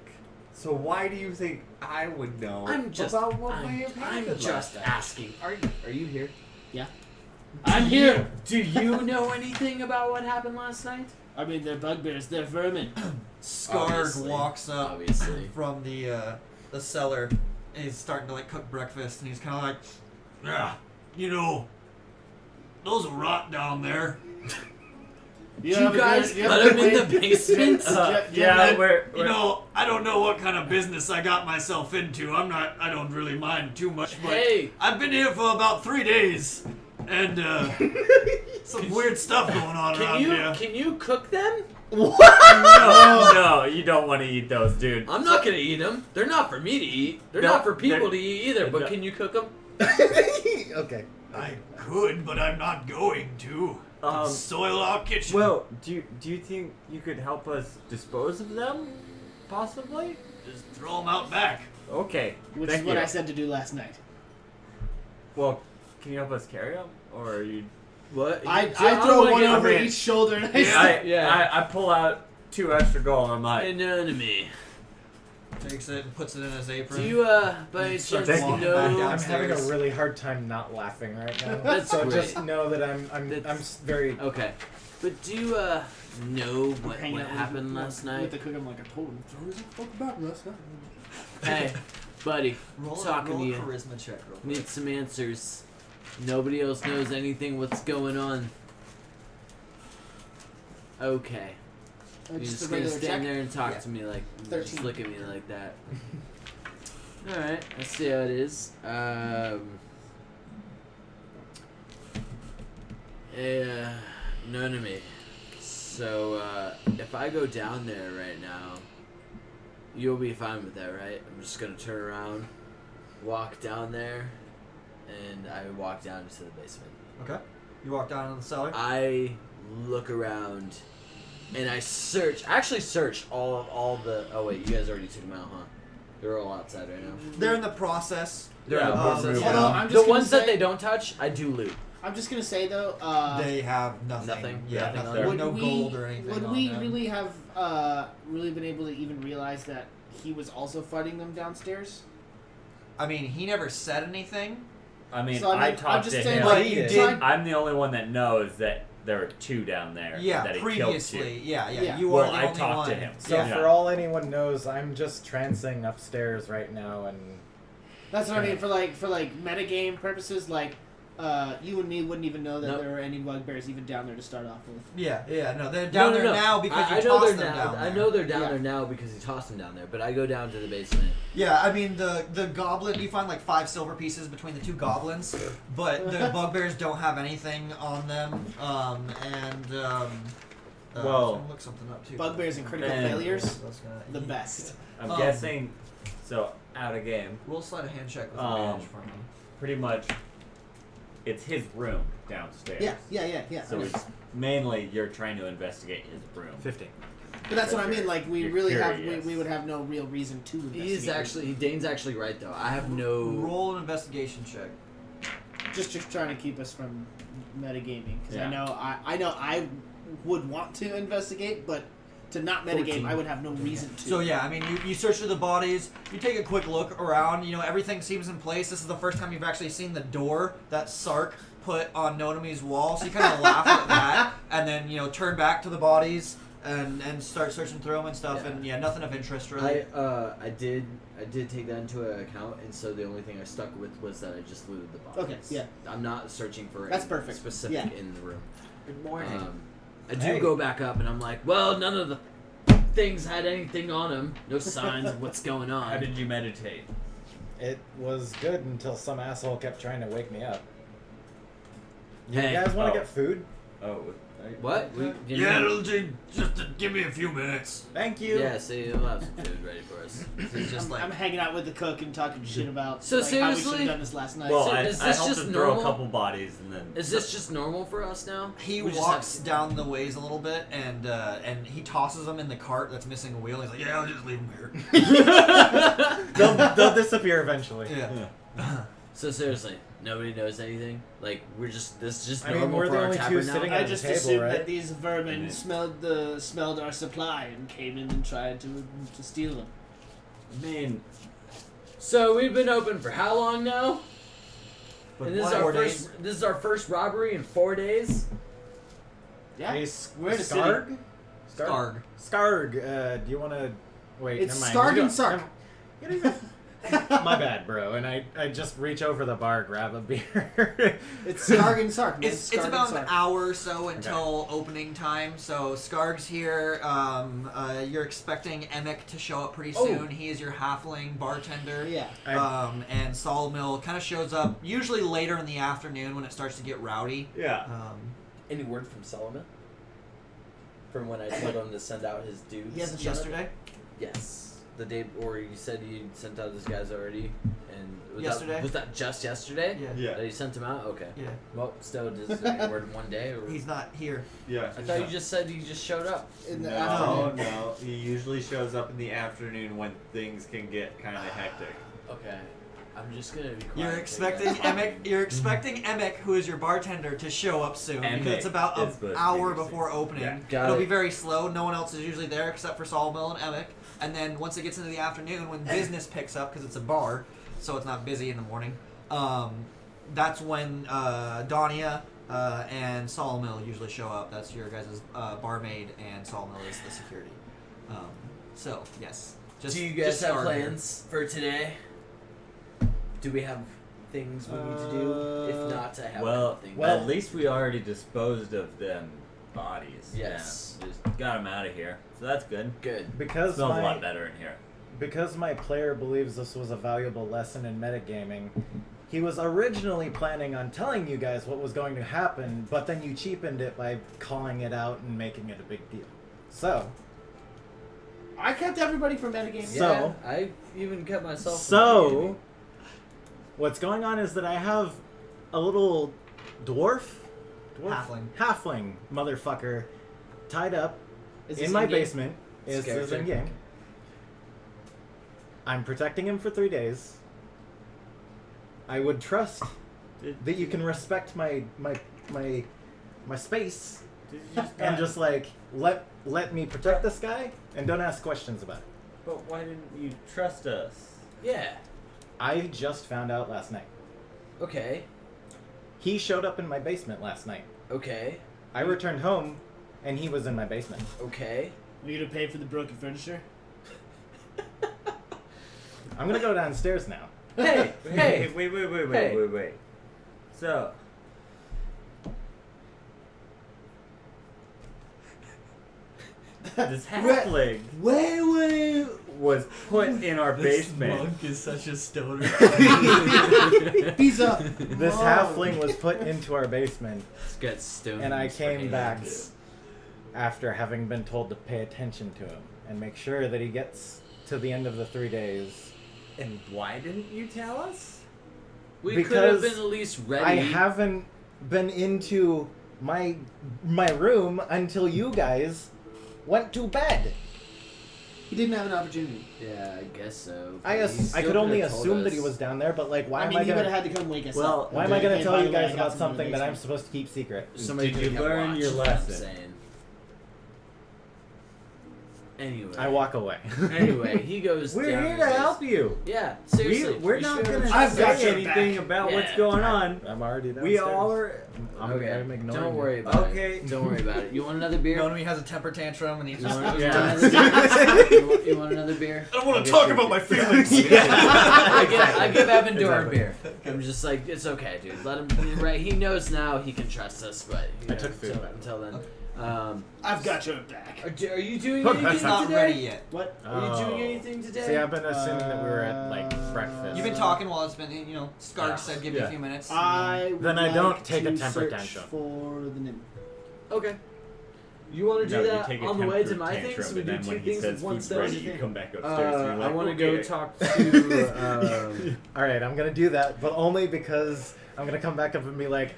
So why do you think I would know I'm just about what may have I'm happened just last night? asking. Are you here? Yeah. I'm here. Do you know anything about what happened last night? I mean, they're bugbears. They're vermin. Skarg Obviously. walks up Obviously. from the cellar and he's starting to like cook breakfast and he's kind of like, yeah, you know, those will rot down there. You guys let him in the basement? Yeah, we're You know, I don't know what kind of business I got myself into. I don't really mind too much, but Hey. I've been here for about 3 days, and some weird stuff going on around here. Can you cook them? no, you don't want to eat those, dude. I'm not gonna eat them. They're not for me to eat. They're No, not for people they're- to eat either. But no. can you cook them? Okay. I could, but I'm not going to. Soil our kitchen. Well, do you think you could help us dispose of them? Possibly? Just throw them out back. Okay. Which thank is what you. I said to do last night. Well, can you help us carry them? Or are you... What? I I'm throw like one an- over I mean- each shoulder and I Yeah. say, Yeah. I pull out 2 extra gold and I'm like... an enemy. Takes it and puts it in his apron. Do you by any Starts chance walking know? back down. I'm having a Downstairs. really hard time not laughing right now. That's so great. just know that I'm That's- very Okay. But do you know what Hanging out with- happened last night? With the cook, I'm like, I told him. So what the fuck about last night? Hey, buddy, Roll talking a to you. charisma check real quick. Need some answers. Nobody else knows anything what's going on. Okay. You're Just just a gonna regular stand check. there and talk Yeah. to me like, 13. just look at me like that. Alright, let's see how it is. None of me. So, if I go down there right now, you'll be fine with that, right? I'm just gonna turn around, walk down there, and I walk down into the basement. Okay. You walk down into the cellar. I look around, and I search. I actually searched all the. Oh wait, you guys already took them out, huh? They're all outside right now. They're in the process. They're in the Yeah, process. moving Although on. I'm The just ones gonna that say, they don't touch, I do loot. I'm just gonna say though, They have nothing. Nothing? Yeah, Nothing nothing. on would No we, gold or anything. Would on we them. really have really been able to even realize that he was also fighting them downstairs? I mean, he never said anything. I mean, So, I mean, I I'm talked just to saying, him. But like, you did. did. I'm the only one that knows that there are two down there. Yeah, that he previously. killed two. Yeah. You Well, are the I only talked one. to him. So Yeah. for all anyone knows, I'm just trancing upstairs right now, and That's what I mean for like metagame purposes. Like, you and me wouldn't even know that Nope. there were any bugbears even down there to start off with. Yeah. No, they're down No, there no. now because you I know tossed they're them down. down I there. know they're down Yeah. there now because he tossed them down there. But I go down to the basement. Yeah, I mean the goblin. You find like 5 silver pieces between the 2 goblins, but the bugbears don't have anything on them. I was Well, gonna look something up too. Bugbears and critical Man. failures, I was gonna- the best. I'm Um, guessing. So out of game, Roll slide a hand check with Um, advantage for me. pretty much. It's his room downstairs. Yeah. So it's mainly you're trying to investigate his room. 15. But that's what I mean. Like, we You're really curious. we would have no real reason to investigate. He's actually Dane's actually right though. I have no. Roll an investigation check. just trying to keep us from metagaming because Yeah. I know I would want to investigate, but to not metagame, 14. I would have no reason to. So yeah, I mean, you search through the bodies. You take a quick look around. You know, everything seems in place. This is the first time you've actually seen the door that Sark put on Nonomi's wall. So you kind of laugh at that, and then turn back to the bodies and start searching through them and stuff. Yeah. And yeah, nothing of interest really. I did take that into account, and so the only thing I stuck with was that I just looted the bodies. Okay, yeah. I'm not searching for That's anything perfect. specific Yeah. in the room. Good morning. I do Hey. go back up, and I'm like, well, none of the things had anything on them. No signs of what's going How on. did you meditate? It was good until some asshole kept trying to wake me up. Hey. You guys want Oh. to get food? Oh, What? We, you yeah, know- little G, just give me a few minutes. Thank you. Yeah, see, he'll have some food ready for us. He's just like I'm hanging out with the cook and talking shit about So like, how we should seriously? have done this last night. well, So I is helped this just him throw normal? a couple bodies and then. Is this just normal for us now? he We just walks have- down the ways a little bit and he tosses them in the cart that's missing a wheel. He's like, yeah, I'll just leave them here. They'll disappear eventually. Yeah. So seriously, nobody knows anything. Like this is just I mean, normal we're for the our only two tavern now. sitting I at the just table, assumed right? that these vermin Mhm. smelled our supply and came in and tried to steal them. I mean, So we've been open for how long now? But And this is 4 our days. first. This is our first robbery in 4 days. Yeah, Hey, we're in a city. Skarg? Skarg. Skarg, do you want to... Wait, It's never mind. Skarg You and don't- Sark. you don't even- My bad, bro. And I just reach over the bar, grab a beer. It's Skarg and Sark. Man. It's Skarg about and an Sark. hour or so until opening time. So Skarg's here. You're expecting Emic to show up pretty Oh. soon. He is your halfling bartender. Yeah. And Solomil kind of shows up usually later in the afternoon when it starts to get rowdy. yeah. Any word from Solomon? From when I told him to send out his dudes? He hasn't shown up. Yesterday. Yes. The day, or you said you sent out his guys already, and was Yesterday. That, was that just yesterday? Yeah. Yeah. That you sent him out? Okay. Yeah. Well, still, does any word in one day? Or He's not here. Yeah. I thought you just said he just showed up. In the No, afternoon. no. He usually shows up in the afternoon when things can get kind of hectic. Okay. I'm just gonna be quiet. You're expecting Emic. You're expecting Emic, who is your bartender, to show up soon because it's Emic about is an the hour secrecy. before opening. Yeah. Got It'll it. be very slow. No one else is usually there except for Solomil and Emic. And then once it gets into the afternoon, when business picks up because it's a bar, so it's not busy in the morning. That's when Dania, and Sawmill usually show up. That's your guys' barmaid, and Sawmill is the security. So yes. Just, Do you guys just have start here. plans for today? Do we have things we need to do? If not, I have Well, nothing. at least we already disposed of them bodies. Yes. Yeah, just got them out of here. So that's good. Good. Because Smells a my lot better in here. because my player believes this was a valuable lesson in metagaming, he was originally planning on telling you guys what was going to happen, but then you cheapened it by calling it out and making it a big deal. So, I kept everybody from metagaming. Yeah, So- I even kept myself. from so what's going on is that I have a little dwarf halfling motherfucker tied up Is in this my in-game? basement. Is Character. in game. I'm protecting him for 3 days. I would trust that you can respect my space Did you just and just like let me protect this guy and don't ask questions about it. But why didn't you trust us? Yeah. I just found out last night. Okay. He showed up in my basement last night. Okay. I returned home and he was in my basement. Okay. Are you gonna pay for the broken furniture? I'm gonna go downstairs now. Hey. Hey. Wait. So, this halfling Wait. was put in our basement. is such a stoner. He's up. This halfling was put into our basement Let's get stoned. and I came back after having been told to pay attention to him and make sure that he gets to the end of the 3 days. And why didn't you tell us? We could have because been at least ready. I haven't been into my room until you guys went to bed. He didn't have an opportunity. Yeah, I guess so. I but he I still could only could've told assume that us. he was down there, but like, why I am mean, I he would gonna? have had to come wake us Well, up. Why and am I be gonna like, tell "Hey, you by the way, guys I got about something something in that the I'm basement." supposed to keep secret? Somebody Did you could have learn your watched, is what I'm lesson? saying. Anyway. I walk away. Anyway, he goes. We're down here and to goes, help you. Yeah, seriously. We're we not should- gonna I've got say your anything back. about what's Yeah. going on. I'm already downstairs. We all are. I'm Okay. ignoring Don't you. worry about Okay. it. Don't worry about it. You want another beer? Nonami has a temper tantrum and he's You just want, Yeah. you want another beer? I don't want to talk about my feelings. I give Evan Dora Exactly. beer. I'm just like, it's okay, dude. Let him. Right, he knows now he can trust us, but I took food until back. then. I've got your back. Are you doing That's anything It's not today? ready yet. What? Are you doing anything today? See, I've been assuming that we were at like Uh, breakfast. You've been talking while it's been, Skarg Yeah. said give you Yeah. a few minutes. I would Then I like don't take a to temper search tantrum. for the nymph. Okay. You want to do No, you that take a on the way to temper my tantrum, thing? So we and do then two when he things says at once. food's That was ready, the you thing. come back upstairs. and you're I like, want to okay. go talk to. All right, I'm gonna do that, but only because I'm gonna come back up and be like,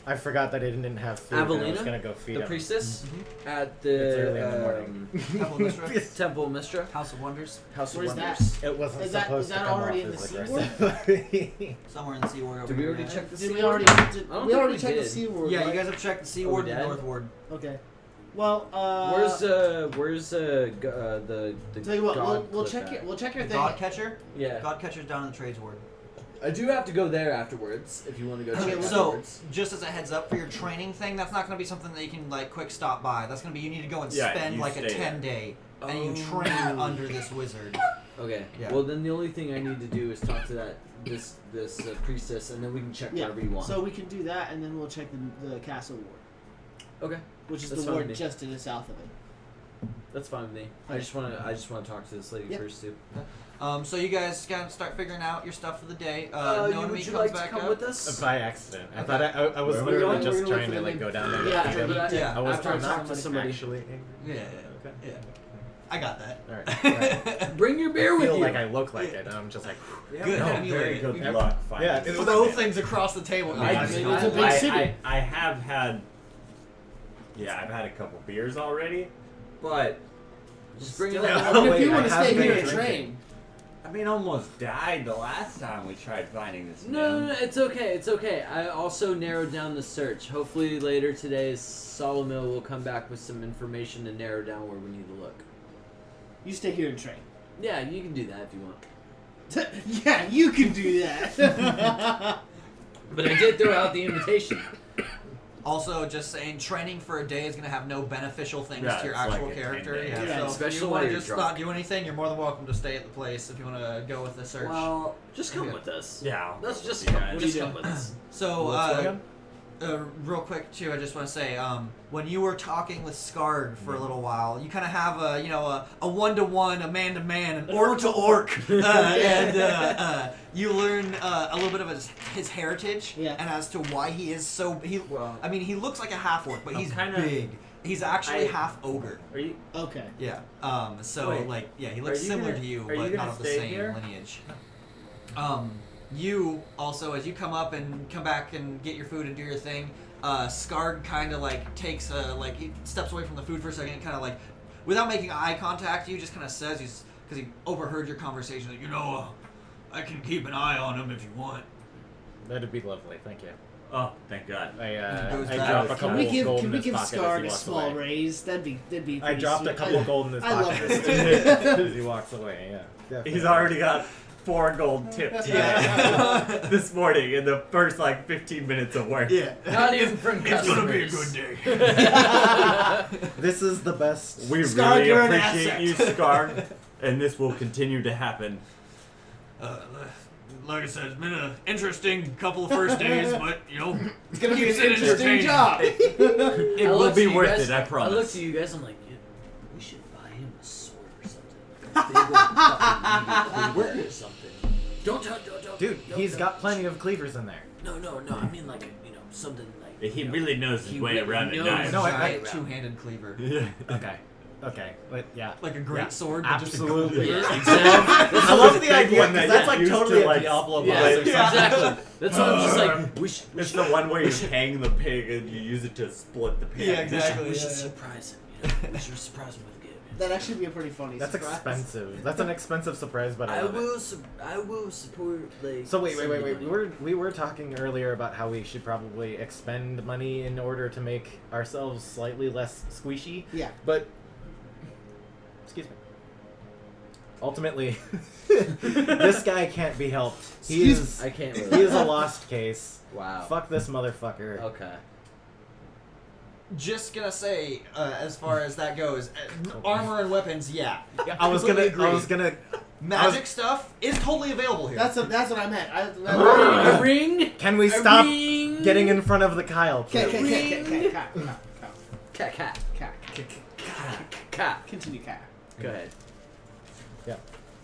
I forgot that I didn't have food. And I was Avelina, gonna go feed the him. priestess at It's early the in the morning. Temple Mistra, Temple Mistra, House of Wonders, House of Where's that? Wonders. It wasn't Is that- supposed is that to come already off in as the aggressive. somewhere in the Sea Ward. Did we already check the Did we Sea already? Ward? Did, I don't we think already we checked the did. Sea Ward. Yeah, right? you guys have checked the Sea Are we Ward and the dead? North Ward. Okay. Well, the tell you what, God we'll cliff check at? it. We'll check your The thing. God Catcher? Yeah. God Catcher's down in the Trades Ward. I do have to go there afterwards if you want to go Okay, check so afterwards. just as a heads up for your training thing, that's not going to be something that you can like quick stop by. That's going to be you need to go and Yeah, spend you like a stay 10-day and you Oh. train under this wizard. Okay. Yeah. Well, then the only thing I need to do is talk to this priestess, and then we can check Yeah. whatever you want. So we can do that, and then we'll check the castle ward, Okay, which is That's the fine ward with me. just to the south of it. that's fine with me. I just want to talk to this lady Yeah. first too. So you guys got to start figuring out your stuff for the day. Would you comes like to back come up. with us? By accident. I Okay. thought I was Where are we literally going? just We're gonna trying look to for like the go down there. Yeah, and feed him. after Yeah. I was after I'm I not talk to somebody. actually angry. Yeah, Okay. yeah. I got that. All right. Bring your beer I with feel you. like I look like it, and I'm just like, Good. No, Very good Yep. luck. Yeah, finding it was- Throw things across the table. I, I I, mean, it's a big city. I have had. Yeah, I've had a couple beers already, but Just bring it Still- up. Oh, if wait, you want I to have stay been here and drinking. train, I mean, almost died the last time we tried finding this. No, nymph. it's okay. It's okay. I also narrowed down the search. Hopefully later today, Solomil will come back with some information to narrow down where we need to look. you stay here and train. Yeah, you can do that if you want. Yeah, you can do that. But I did throw out the invitation. Also, just saying, training for a day is going to have no beneficial things Yeah, to your it's like actual a character. 10 Yeah, days. Yeah, so especially if you while want to you're just drunk. not do anything, you're more than welcome to stay at the place if you want to go with the search. Well, Just come Okay. with us. yeah. Let's just Yeah, come. it's- Just come with us. So, What's going on? real quick too, I just want to say, when you were talking with Scarred for a little while, you kind of have a one-to-one, a man-to-man, an orc-to-orc, and you learn a little bit of his heritage, Yeah. and as to why he is so. Well, I mean, he looks like a half-orc, but I'm he's kinda- big. He's actually I- half ogre. are you? Okay. Yeah. So Wait, he looks are you similar gonna- to you, are you but gonna not of the stay same here? lineage. You also, as you come up and come back and get your food and do your thing, Scarred kind of like takes he steps away from the food for a second, and kind of like, without making eye contact, you just kind of says, because he overheard your conversation, I can keep an eye on him if you want. That'd be lovely. Thank you. Oh, thank God. I Goes I back. drop a Can couple Can we of give gold can in we his give pocket as Scarred he a walks small away. raise? That'd be I pretty dropped sweet. a couple of gold in his I love pocket this dude. as he walks away. Yeah. Definitely. He's already got 4 gold tipped Yeah. this morning in the first 15 minutes of work. Yeah. Not even from It's gonna be a customers. good day. This is the best. We Scar, really you're an appreciate asset. you, Scar, and this will continue to happen. Like I said, it's been an interesting couple of first days, but It's gonna be Keeps an it interesting entertaining. job. It I will looked be to you worth guys- it, I promise. I looked at you guys. I'm like, yeah, we should buy him a sword or something. Like a big old fucking cleaver or something. Don't. Dude, don't- he's don't- got plenty of cleavers in there. No. I mean like something like. He really knows his He way really around at knows. night. No, I- giant two-handed cleaver. Yeah. Okay, but yeah. Like a great Yeah, sword, but absolutely. just a Yeah, cleaver. exactly. I love the big idea one because that that's you like used totally to, a Diablo Yeah, boss or something. exactly. That's why I'm just like, we should. It's the one where you hang the pig and you use it to split the pig. Yeah, exactly. We should yeah. surprise him. We should surprise him with a gift. That'd actually be a pretty funny That's surprise. expensive. That's an expensive surprise, but I I love it. will. I will support like. So wait. some money. We were talking earlier about how we should probably expend money in order to make ourselves slightly less squishy. Yeah. But excuse me. Ultimately, this guy can't be helped. He is. I can't. He Really. is a lost case. Wow. Fuck this motherfucker. Okay. Just gonna say, as far as that goes, armor and weapons, yeah. Yeah, I was Completely gonna. agree. Magic stuff is totally available here. That's what I meant. A ring. Can we stop ring. getting in front of the Kyle? Please? Cat. Continue, cat. Go ahead. Yeah.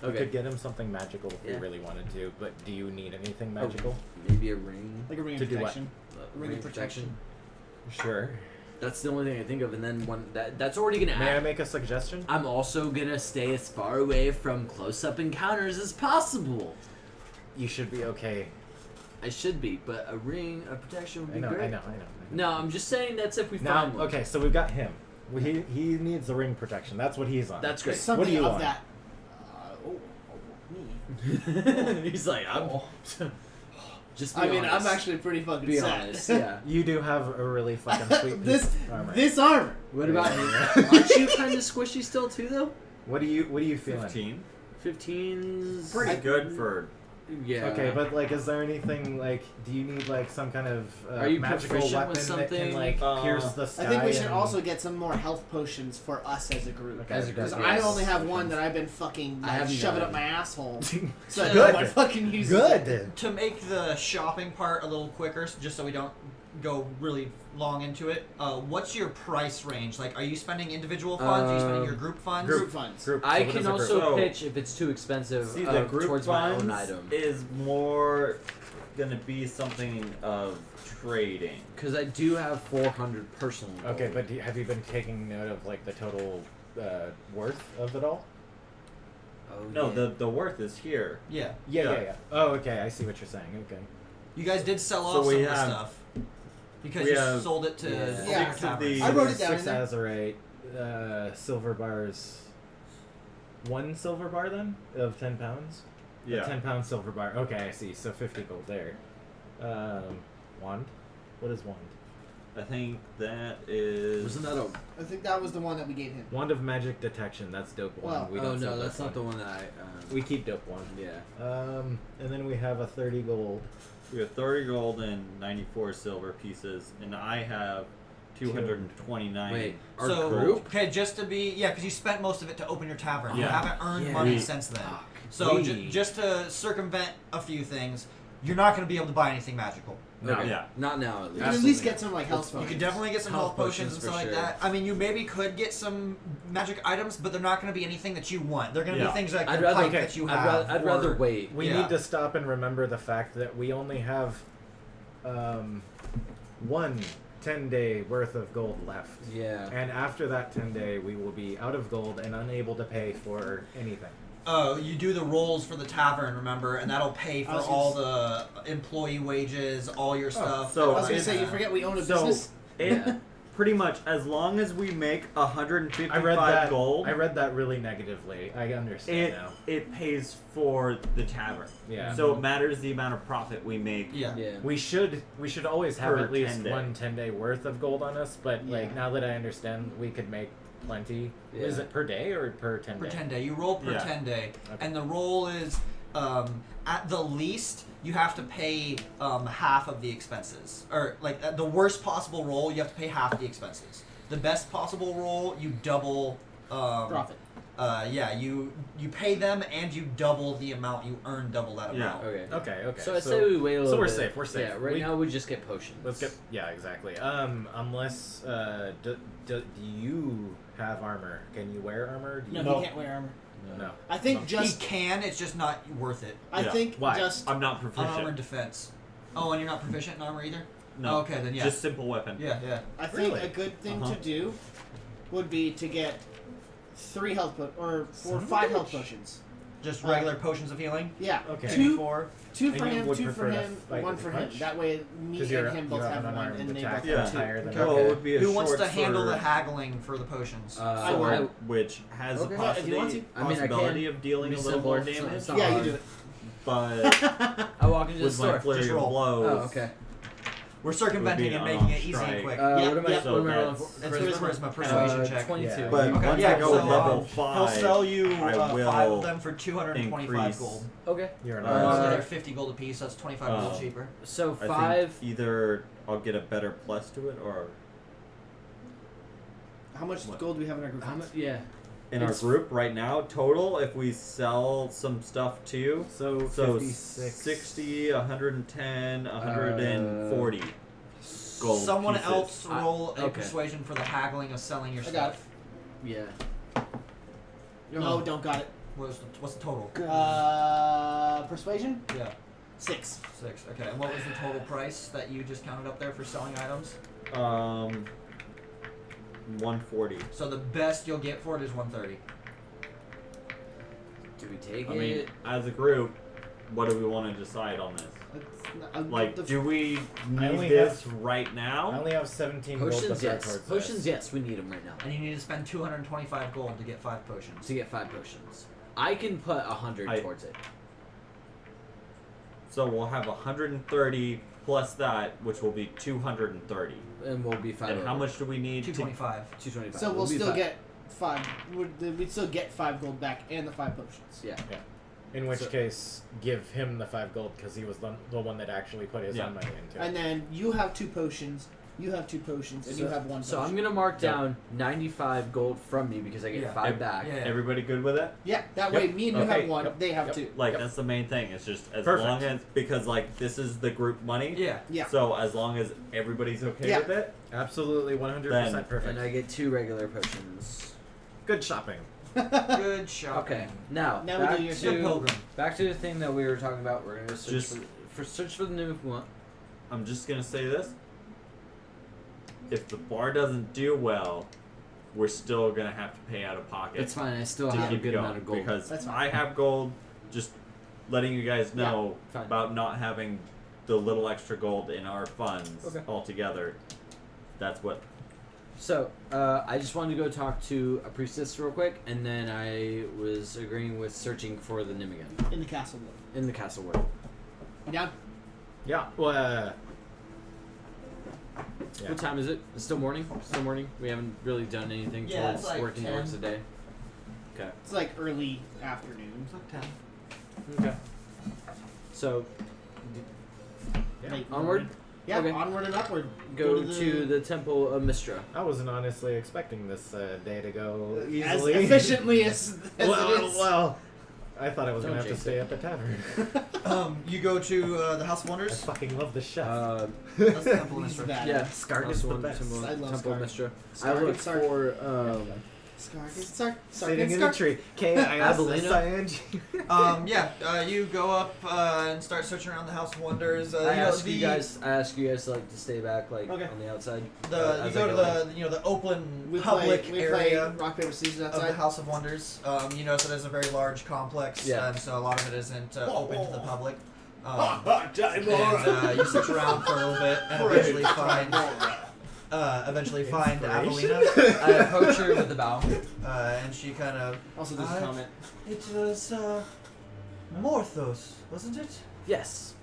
We Okay. could get him something magical if Yeah. we really wanted to, but do you need anything magical? Maybe a ring. Like a ring To of do what? protection. Ring of protection. Sure. That's the only thing I think of, and then one that's already gonna May I add. make a suggestion? I'm also gonna stay as far away from close-up encounters as possible. You should be okay. I should be, but a ring of protection would I be know, great. I know. No, I'm just saying that's if we Now, find one. okay, so we've got him. He needs a ring protection. That's what he's on. That's There's great. something What do you of want? that. Me. He's like, I'm. Just. Be I mean, honest. I'm actually pretty fucking Be sad. honest. Yeah. You do have a really fucking sweet piece this of armor. this armor. What about you? Aren't you kind of squishy still too, though? What do you feeling? 15. 15's Pretty good for. Yeah. Okay, but like, is there anything like? Do you need like some kind of Are you magical proficient weapon with that can something? like pierce the sky? I think we should and- also get some more health potions for us as a group. Okay, As a group, Because that's- I only have one that I've been fucking I like, have shoving none. up my asshole. So I Good. know I fucking use it. Good. To make the shopping part a little quicker, just so we don't go really long into it, what's your price range? Like, are you spending individual funds? Are you spending your group funds? Group funds. Group. I so what can is a group? also So- pitch if it's too expensive See, the group towards my funds own item. is more gonna be something of trading. Because I do have 400 personal. Okay, gold. but have you been taking note of like the total worth of it all? Oh, No, yeah. the worth is here. Yeah. Yeah. Oh, okay. I see what you're saying. Okay. You guys did sell So off we some of the have- stuff. Because we you have- sold it to Yeah. Secret Yeah. Taverns. I wrote it down 6 in there. azurite, silver bars. 1 silver bar then of 10 pounds. Yeah. 10-pound silver bar. Okay, I see. So 50 gold there. Wand. What is wand? I think that is. Wasn't that a? I think that was the one that we gave him. Wand of magic detection. That's dope one. Well, we Oh don't no, sell that's that not the one. one that I. We keep dope one. Yeah. And then we have a 30 gold We have 30 gold and 94 silver pieces, and I have 229. Wait, our So group? okay, just to be because you spent most of it to open your tavern. You Yeah. haven't earned Yeah. money We- since then. Fuck. So We- just to circumvent a few things, you're not going to be able to buy anything magical. Okay. Yeah. Not now, at You least. can at least get some like health You potions. could definitely get some Health health potions and potions stuff for like sure. that. I mean, you maybe could get some magic items, but they're not going to be anything that you want. They're going to Yeah. be things like I'd the rather, pipe that you I'd have. rather, I'd rather or- wait. We Yeah. need to stop and remember the fact that we only have one 10-day worth of gold left. Yeah. And after that 10-day, we will be out of gold and unable to pay for anything. Oh, you do the rolls for the tavern, remember, and that'll pay for I was all the employee wages, all your stuff. so I was gonna it's- say, you forget we own a So business. it pretty much as long as we make 155 I read that. gold, I read that really negatively. I understand it now. it pays for the tavern. Yeah. So it matters the amount of profit we make. Yeah. Yeah. We should always have Per at least 10-day. one 10-day worth of gold on us. But like Yeah. now that I understand, we could make plenty. Yeah. Is it per day or per 10 Per day? 10 day. You roll per Yeah. 10 day. Okay. And the roll is, at the least, you have to pay half of the expenses. Or, like, at the worst possible roll, you have to pay half the expenses. The best possible roll, you double. Profit. Yeah, you pay them and you double the amount you earn, double that Yeah. amount. Okay. Okay. So I'd say we wait a little so we're bit. safe, we're safe. Yeah, right We- now we just get potions. Let's get exactly. Unless do you have armor? Can you wear armor? Do No, you he can't wear armor. No. I think No. just. He can, it's just not worth it. I Yeah. think Why? just. I'm not On proficient. armor defense. Oh, and you're not proficient in armor either? No. Oh, okay, then yeah. Just simple weapon. Yeah, yeah. I think Really? a good thing Uh-huh. to do would be to get 3 health or Son of a 5 health bitch. potions. Just regular potions of healing? Yeah. Okay. Maybe Two- 4. 2 And for you him, would 2 for prefer to him, fight 1 with for a him. punch? That way, me 'Cause and him both you have an one, unarmed and they attack both Yeah. have 2. higher than Well, it would be a Who wants short to handle sword, the haggling for the potions? I sword, will. which has Okay. a Yeah, if you want to. I mean, I possibility can. of dealing a Be little more simple, damage, it's not Yeah, you hard. do it. but I walk into the with my store. flurry Just of roll. blows, Oh, okay. We're circumventing Would and be an making it unarmed easy and strike. quick. Yeah, What am I? yeah. What am I rolling that's- for? It's charisma persuasion check. 22. Yeah. But Okay, once yeah, I go so, level he'll 5, sell you I 5 will of them for 225 increase- gold. Okay. You're an Uh, armor. So they're 50 gold apiece, so that's 25 gold Oh. cheaper. So I 5. think either I'll get a better plus to it, or How much What? gold do we have in our group? How much? Yeah. in It's- our group right now total, if we sell some stuff too, So so 56. 60, 110, 140 gold. Someone pieces. else roll a okay. persuasion for the haggling of selling your I got stuff. Yeah. No, don't got it. What's the total? Persuasion? Yeah, 6. 6. Okay, and what was the total price that you just counted up there for selling items? 140. So the best you'll get for it is 130. Do we take I it? mean, as a group, what do we want to decide on this? Like, do we only need this right I now? only have 17 gold to Potions, throw yes. towards Potions, this. yes. We need them right now And you need to spend 225 gold to get 5 potions. to get 5 potions. I can put 100 I- towards it. So we'll have 130 plus that, which will be 230. And we'll be 5 And over. how much do we need to 225. 225. So we'll be still fine. get 5. We'd still get 5 gold back and the 5 potions. Yeah. In which So- case, give him the 5 gold because he was the one that actually put his Yeah. own money into it. And then you have 2 potions, you have 2 potions, and you have 1 So potion. I'm gonna mark Yep. down 95 gold from me because I get Yeah. 5 back. Yeah. Everybody good with it? Yeah, that Yep. way me and you Okay, have 1, yep, they have yep. 2. Like, Yep. that's the main thing. It's just as Perfect. long as, because, like, this is the group money. Yeah. Yeah. So as long as everybody's okay Yeah. with it, Absolutely 100% Then- perfect. And I get 2 regular potions. Good shopping. Good shot. Okay. Now, Now we back do your Good to pilgrim. back to the thing that we were talking about. We're gonna search Just- search for the new if we want. I'm just gonna say this. If the bar doesn't do well, we're still gonna have to pay out of pocket It's fine. I still to have a keep good going amount of gold. because That's fine. I have gold. Just letting you guys know fine. about not having the little extra gold in our funds Okay. altogether. That's what. So, I just wanted to go talk to a priestess real quick, and then I was agreeing with searching for the Nimigan In the castle world. in the castle world. You down? Yeah. Well, yeah. What time is it? It's still morning? Still morning? We haven't really done anything Yeah, towards it's like working 10. towards the day. Okay. It's like early afternoon. It's like 10. Okay. So, Like, Onward? Yeah, Okay. onward and upward. Go to the Temple of Mistra. I wasn't honestly expecting this day to go as easily. efficiently as it is. Well, I thought I was Don't gonna have to jinx stay at the tavern. You go to the House of I Wonders. fucking love the chef. That's the Temple of He's Mistra. bad. Yeah, Scarg House is the Wonder- best. Temple, I love Temple of Scarg. Mistra. I Scarg look and Sark. for Sitting in a tree. Abelino? You go up and start searching around the House of Wonders. I ask you guys to like to stay back, like Okay. on the outside. You as go I to the open We public play area rock paper scissors of the outside. House of Wonders. You notice that it's a very large complex, Yeah. and so a lot of it isn't open to the public. And Timora! you search around for a little bit and eventually find Avelina, I approach her with a bow. and she kind of. Also, there's a comment. It was Morthos, wasn't it? Yes,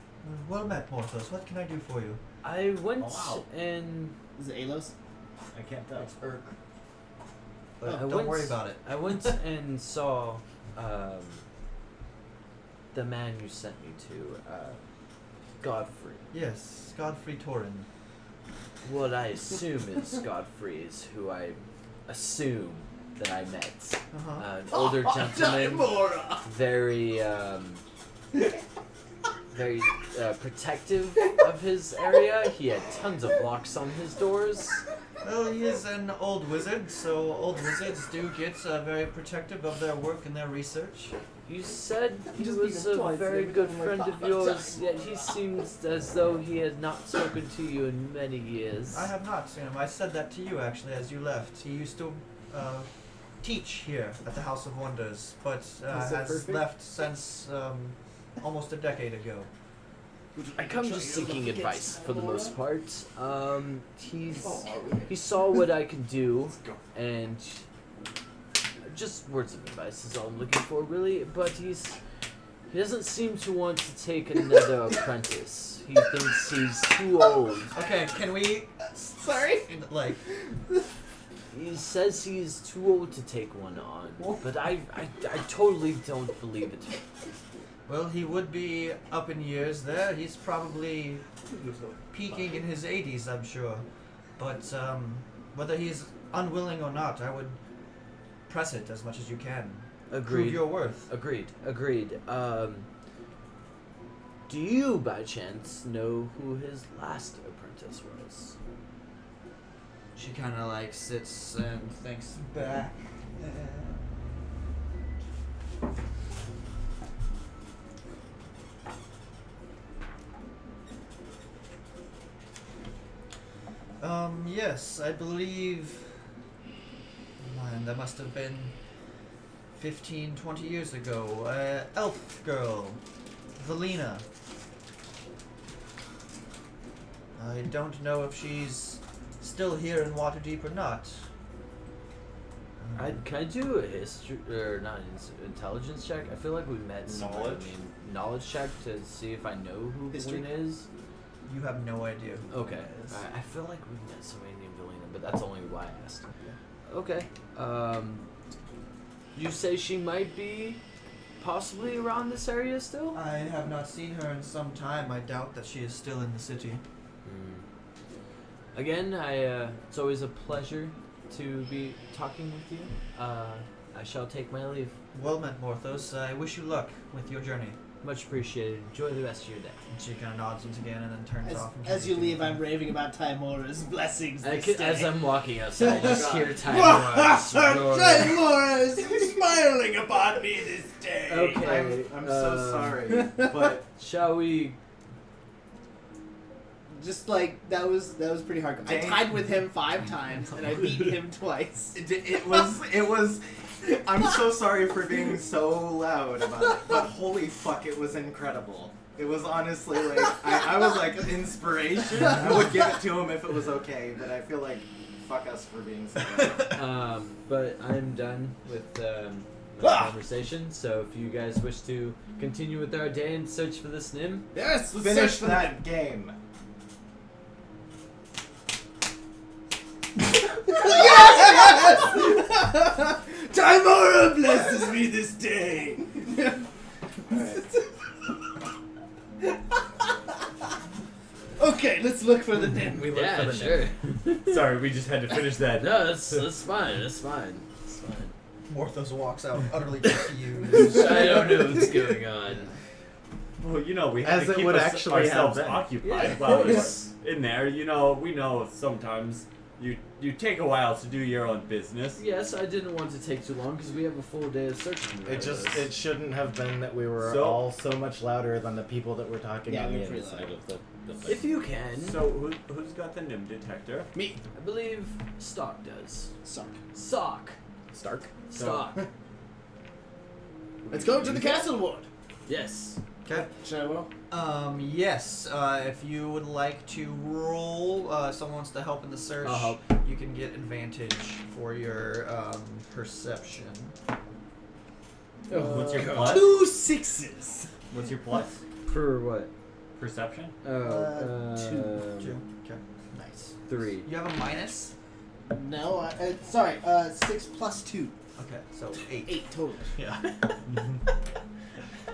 Well met, Morthos. What can I do for you? I went Oh, wow. and Is it Alos? I can't tell. It's Urk. I But don't went- worry about it. I went and saw the man you sent me to, Godfrey. Yes, Godfrey Torin. What I assume is Godfrey is who I assume that I met. Uh-huh. An older gentleman, very, very protective of his area. He had tons of locks on his doors. Well, he is an old wizard, so old wizards do get very protective of their work and their research. You said he just was beat us a twice, very every good time we're friend of talking. yours, yet he seems as though he had not spoken to you in many years. I have not seen him. I said that to you actually as you left. He used to teach here at the House of Wonders, but that has perfect? left since almost a decade ago. I come just seeking advice for the most part. He saw what I could do, and just words of advice is all I'm looking for, really. But he doesn't seem to want to take another apprentice. He thinks he's too old. Okay, can we? Sorry. Like, He says he's too old to take one on, but I totally don't believe it. well, he would be up in years there. He's probably peaking in his 80s, I'm sure. But whether he's unwilling or not, I would press it as much as you can. Prove Agreed. your worth. Agreed. Do you, by chance, know who his last apprentice was? She kind of like sits and thinks back. Yes, I believe. Man, that must have been 15, 20 years ago. Elf girl, Valina. I don't know if she's still here in Waterdeep or not. Can I do a history or not intelligence check? I feel like we met somewhere. Knowledge? I mean, knowledge check to see if I know who History? Valina is. You have no idea. Who Okay. that is. I feel like we met somebody named Valina, but that's only why I asked. Okay. You say she might be possibly around this area still? I have not seen her in some time. I doubt that she is still in the city. Again, it's always a pleasure to be talking with you. I shall take my leave. Well met, Morthos. I wish you luck with your journey. Much appreciated. Enjoy the rest of your day. And she kind of nods once again and then turns off. And As you continues leave, doing I'm raving about Timora's blessings this day. As I'm walking outside, I just hear Time roar. Timora's smiling upon me this day. Okay. I'm so sorry, but Shall we? Just like that was pretty hard. I Dang. tied with him 5 times and I beat him twice. it was. I'm so sorry for being so loud about it, but holy fuck, it was incredible. It was honestly like I was like inspiration. I would give it to him if it was okay, but I feel like fuck us for being so loud. But I'm done with my conversation. So if you guys wish to continue with our day and search for this Nim, Yes, let's Finish search for that game. Timora blesses me this day. Okay, let's look for the nim. We look Yeah, for the sure. Sorry, we just had to finish that. No, that's fine. That's fine. It's fine. Morthos walks out utterly confused. I don't know what's going on. Well, you know, we have As to it keep would actually have ourselves been. occupied Yeah. while we're in there. You know, we know sometimes you take a while to do your own business. Yes, I didn't want to take too long because we have a full day of searching. It shouldn't have been that we were So- all so much louder than the people that were talking Yeah, on we the were pretty inside loud. of the If you can. So who's got the NIM detector? Me. I believe Stock does. Suck. Sock. Stark. Stock. Let's go to the castle ward. Yes. Okay. Should I roll? Yes. If you would like to roll, someone wants to help in the search. I'll help. You can get advantage for your perception. What's your God. plus? 2 6s. What's your plus? For what? Perception? Two. Two. Okay. Nice. 3. You have a minus. No, sorry. 6 plus 2. Okay, so 8. 8 total. Yeah.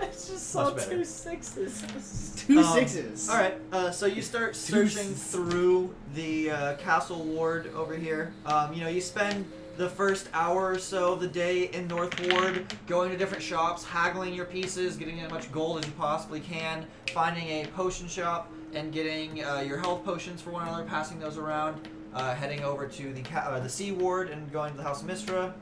I just Much better. 2 6s. 2 Um, 6s. All right. So you start searching through the castle ward over here. You spend the first hour or so of the day in North Ward, going to different shops, haggling your pieces, getting as much gold as you possibly can, finding a potion shop, and getting your health potions for one another, passing those around, heading over to the Sea Ward and going to the House of Mistra.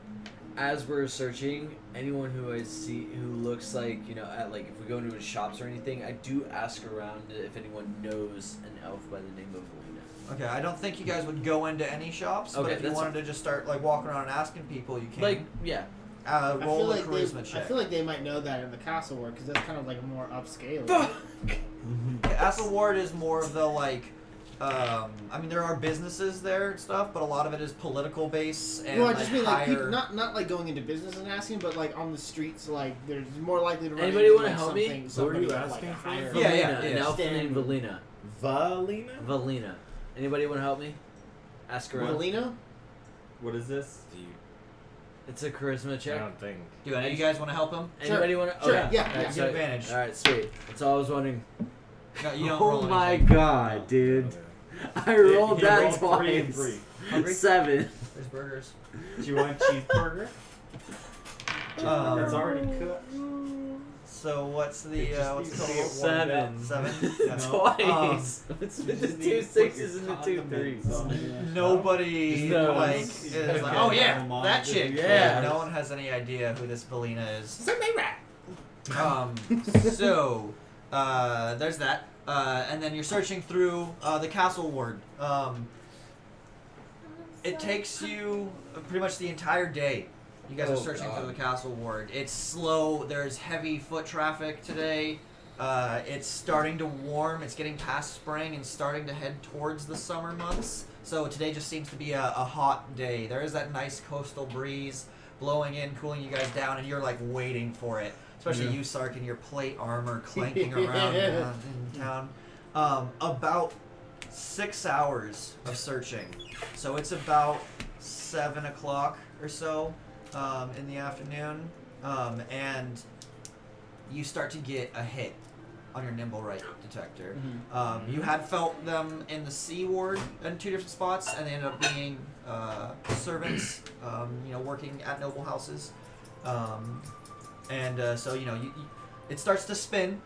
As we're searching, anyone who I see who looks like, at like if we go into shops or anything, I do ask around if anyone knows an elf by the name of Lena. Okay, I don't think you guys would go into any shops, but Okay, if you that's wanted to just start like walking around and asking people, you can. Like, yeah. Roll a charisma I check. feel like they might know that in the castle ward because that's kind of like more upscale. Castle Ward is more of the like. There are businesses there and stuff, but a lot of it is political base and No, I like just mean like higher. people, not like going into business and asking, but like on the streets, like there's more likely to run Anybody into, wanna like, help me? something- Who are somebody you with, like, asking a for? higher- Yeah, Valina, an yeah. elf Standard. named Valina. Valina? Valina. Anybody want to help me? Ask around. Valina? What is this? It's a charisma I check. don't think. Do any of you guys want to help him? Anybody want to? Sure, Okay. yeah, Alright, yeah. so- Get advantage. All right, sweet. That's all I was wondering. No, you don't Oh roll my anything. god, dude! I rolled He that rolled twice. 3 and 3. Hungry? 7. There's burgers. Do you want cheeseburger? It's already cooked. So what's the It just what's needs the to total? get warmed up. 7. 7. Yeah. Twice. It's You been the just 2 need to put your 6s and the 2 condiments 3s. on. Nobody No. like You is gotta like, get oh it yeah, on the that mind. chick. Yeah. No one has any idea who this Valina is. Send me rat. So, there's that. And then you're searching through the castle ward. It takes you pretty much the entire day. You guys are Oh, searching God. through the castle ward. It's slow. There's heavy foot traffic today. It's starting to warm. It's getting past spring and starting to head towards the summer months. So today just seems to be a hot day. There is that nice coastal breeze blowing in, cooling you guys down, and you're like waiting for it. Especially you, Sark, in your plate armor clanking around in town. About 6 hours of searching. So it's about 7 o'clock or so in the afternoon. And you start to get a hit on your nimble right detector. You had felt them in the Sea Ward in 2 different spots, and they ended up being servants, working at noble houses. So it starts to spin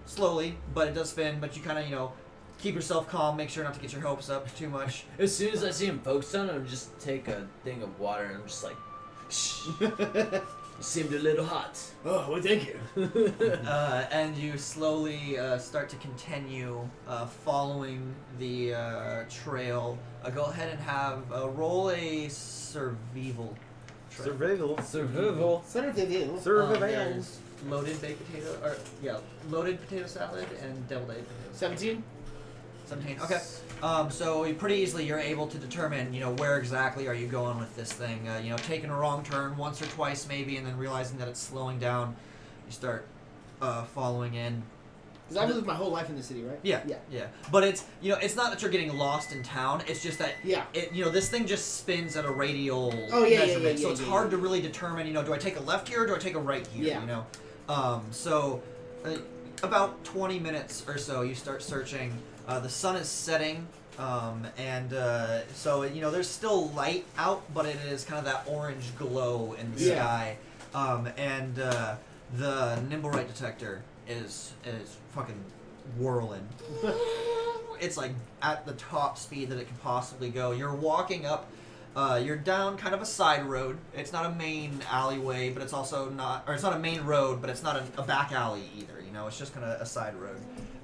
slowly, but it does spin. But you kind of keep yourself calm, make sure not to get your hopes up too much. As soon as I see him focused on, I'll just take a thing of water and I'm just like, shh. You seemed a little hot. Oh, well, thank you. And you slowly start to continue following the trail. Go ahead and roll a survival. Trail. Survival. Survival. Center of the deal. There's loaded baked potato, loaded potato salad and deviled egg potatoes. 17. 17. Okay. So pretty easily you're able to determine, where exactly are you going with this thing. Taking a wrong turn once or twice maybe, and then realizing that it's slowing down. You start following in. Because I've lived my whole life in the city, right? Yeah. But it's it's not that you're getting lost in town. It's just that Yeah. this thing just spins at a radial Oh, yeah, yeah, measurement. yeah, So yeah, it's yeah, hard yeah. to really determine. Do I take a left here or do I take a right here? Yeah. about 20 minutes or so, you start searching. The sun is setting, so there's still light out, but it is kind of that orange glow in the sky. The Nimblerite detector is fucking whirling. It's like at the top speed that it can possibly go. You're walking up. You're down kind of a side road. It's not a main alleyway, but it's also not, or it's not a main road, but it's not a back alley either. It's just kind of a side road.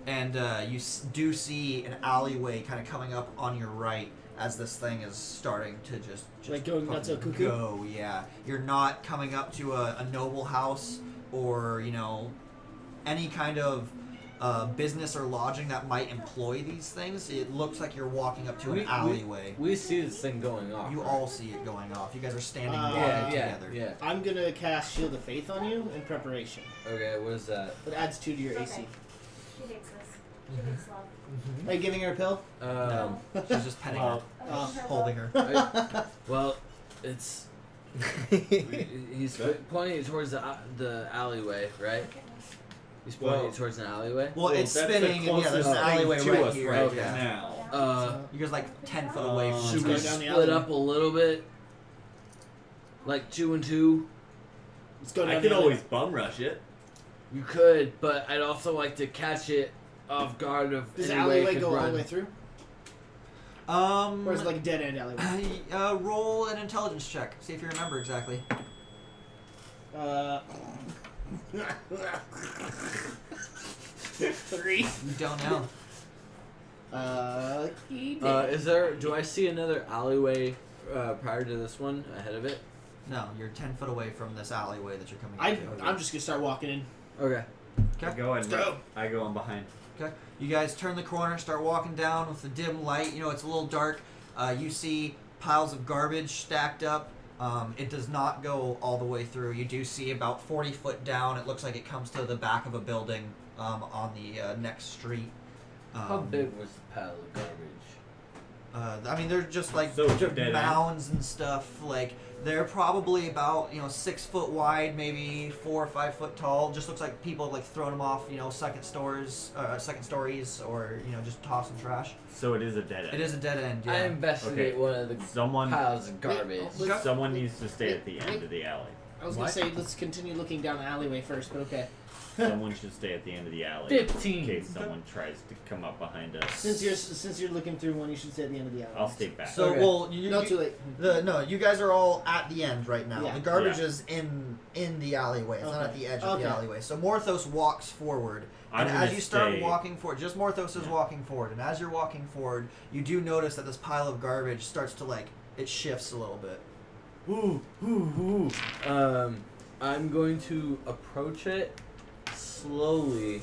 And you do see an alleyway kind of coming up on your right as this thing is starting to just Like going nuts a cuckoo? go. Yeah, you're not coming up to a noble house or any kind of business or lodging that might employ these things. It looks like you're walking up to an alleyway. We see this thing going off. You right? all see it going off. You guys are standing walking together. Yeah. I'm gonna cast Shield of Faith on you in preparation. Okay, what is that? It adds 2 to your AC. Okay. She hates this. She hates love. Are you giving her a pill? No, she's just petting her, holding her. Well, it's he's pointing towards the alleyway, right? He's pointing towards an alleyway. Well, it's that's spinning, the and there's an closest alleyway thing to right us here. right yeah. now. You guys like 10 foot away from Should each we other. down the split alleyway. up a little bit? Like 2 and 2? Let's go down I the could alley. always bum rush it. You could, but I'd also like to catch it off guard of Does the any way it alleyway could go all run. the way through? Um, Or is it like a dead end alleyway? roll an intelligence check. See if you remember exactly. 3. You don't know. Is there? Do I see another alleyway prior to this one ahead of it? No, you're 10 foot away from this alleyway that you're coming into. I'm just gonna start walking in. Okay. I go in. Let's go. I go in behind. Okay. You guys turn the corner, start walking down with the dim light. It's a little dark. You see piles of garbage stacked up. It does not go all the way through. You do see about 40 foot down. It looks like it comes to the back of a building on the next street. How big was the pile of garbage? I mean, they're just like So it's a dead end? mounds and stuff. Like they're probably about 6 foot wide, maybe 4 or 5 foot tall. Just looks like people like throwing them off, second stories, or just tossing trash. So it is a dead end. It is a dead end. Yeah. I investigate Okay. one of the Someone. piles of garbage. Wait, Someone needs to stay at the end of the alley. I was gonna say let's continue looking down the alleyway first, but okay. Someone should stay at the end of the alley. 15. In case someone tries to come up behind us. Since you're looking through one, you should stay at the end of the alley. I'll stay back. So Okay. well, No, too late. you guys are all at the end right now. Yeah. The garbage Yeah. is in the alleyway. It's not Okay. at the edge of Okay. the alleyway. So Morthos walks forward, I'm and as gonna you start stay- walking forward, just Morthos is Yeah. walking forward, and as you're walking forward, you do notice that this pile of garbage starts to it shifts a little bit. I'm going to approach it slowly,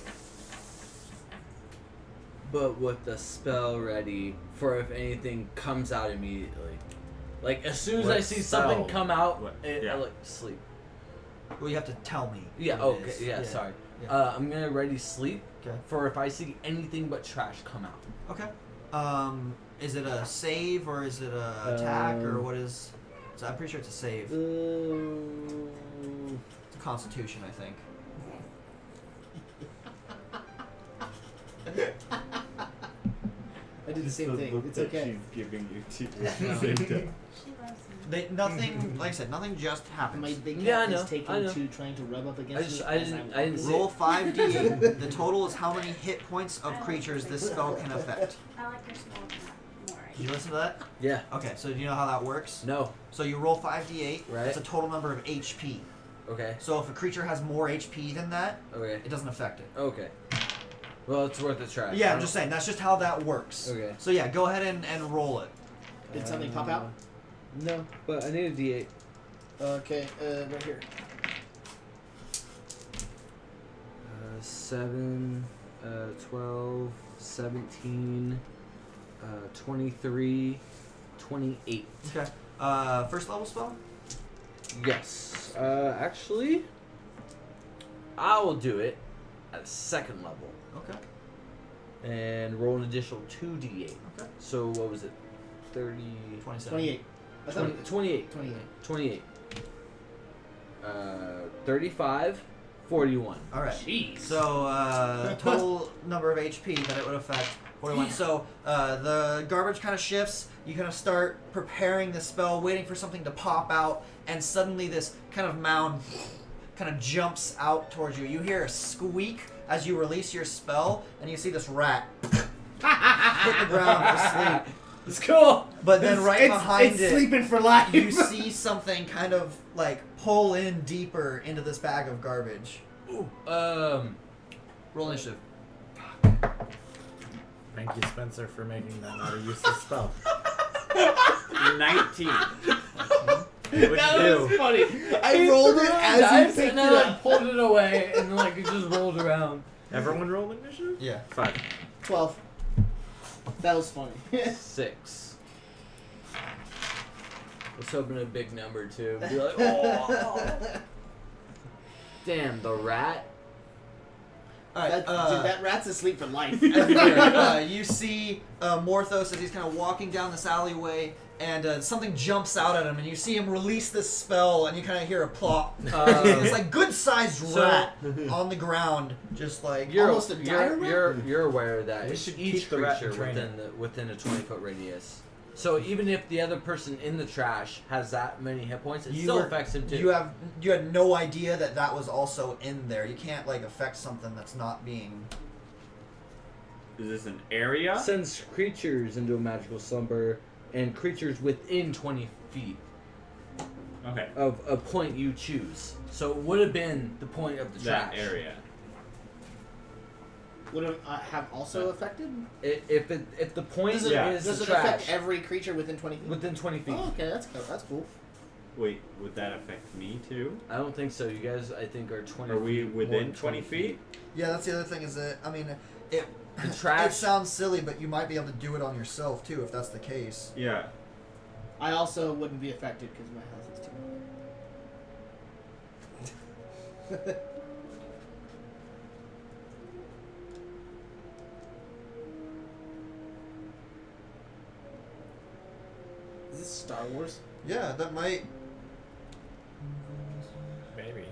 but with the spell ready for if anything comes out immediately. Like as soon as What I see something spell? come out, What? I Yeah. like sleep. Well, you have to tell me. Yeah. what it Okay. is. Yeah. Sorry. Yeah. I'm gonna ready sleep Okay. for if I see anything but trash come out. Okay. Is it a save or is it a attack or what is? So I'm pretty sure it's a save. It's a Constitution, I think. I did the same thing. It's okay. She's giving you to She loves me. Nothing. Like I said, nothing just happens. My big Yeah, I cat know, is taking I know. to trying to rub up against I me. didn't see Roll it. 5d8. The total is how many hit points of creatures this spell can affect. I like her small more. Did you listen to that? Yeah. Okay, so do you know how that works? No. So you roll 5d8. Right. That's a total number of HP. Okay. So if a creature has more HP than that, Okay. it doesn't affect it. Okay. Well, it's worth a try. Yeah, I'm just saying. That's just how that works. Okay. So yeah, go ahead and roll it. Did something pop out? No, but I need a D8. Okay, right here. 7, 12, 17, 23, 28. Okay. First level spell? Yes. Actually, I will do it at second level Okay. and roll an additional 2d8. Okay. So what was it? 30, 27. 28. I thought 28. 28. 28. 35, 41. All right. Jeez. So total number of HP that it would affect 41. So the garbage kind of shifts. You kind of start preparing the spell, waiting for something to pop out, and suddenly this kind of mound kind of jumps out towards you. You hear a squeak as you release your spell, and you see this rat hit the ground asleep. It's cool. But then right behind it's it, sleeping for life. you see something kind of like pull in deeper into this bag of garbage. Roll initiative. Thank you, Spencer, for making that not a useless spell. 19. What'd That you do? was funny. I rolled it as you picked and it then I up. pulled it away and like it just rolled around. Everyone roll initiative? Yeah. 5. 12. That was funny. 6. I was hoping a big number too. Be like, oh. Damn, the rat. All right. Dude, that rat's asleep for life. You see Morthos as he's kind of walking down this alleyway, and something jumps out at him, and you see him release this spell, and you kind of hear a plop. It's like good-sized rat on the ground, just like You're Almost a dire rat? you're aware that We should each keep the rat creature in training. within a 20-foot radius. So even if the other person in the trash has that many hit points, it still affects him too. You had no idea that that was also in there. You can't like affect something that's not being. Is this an area? Sends creatures into a magical slumber, and creatures within 20 feet Okay. of a point you choose. So it would have been the point of the That trash. area. Would it have also affected? If the point Does it, is does the it trash affect every creature within 20 feet? within 20 feet. Oh, okay, that's cool. Wait, would that affect me too? I don't think so. You guys, I think, are 20. Are we feet, within more than 20 feet? Yeah, that's the other thing. Is that I mean, it The trash. it sounds silly, but you might be able to do it on yourself too if that's the case. Yeah. I also wouldn't be affected because my health is too high. Is this Star Wars? Yeah, that might. Maybe.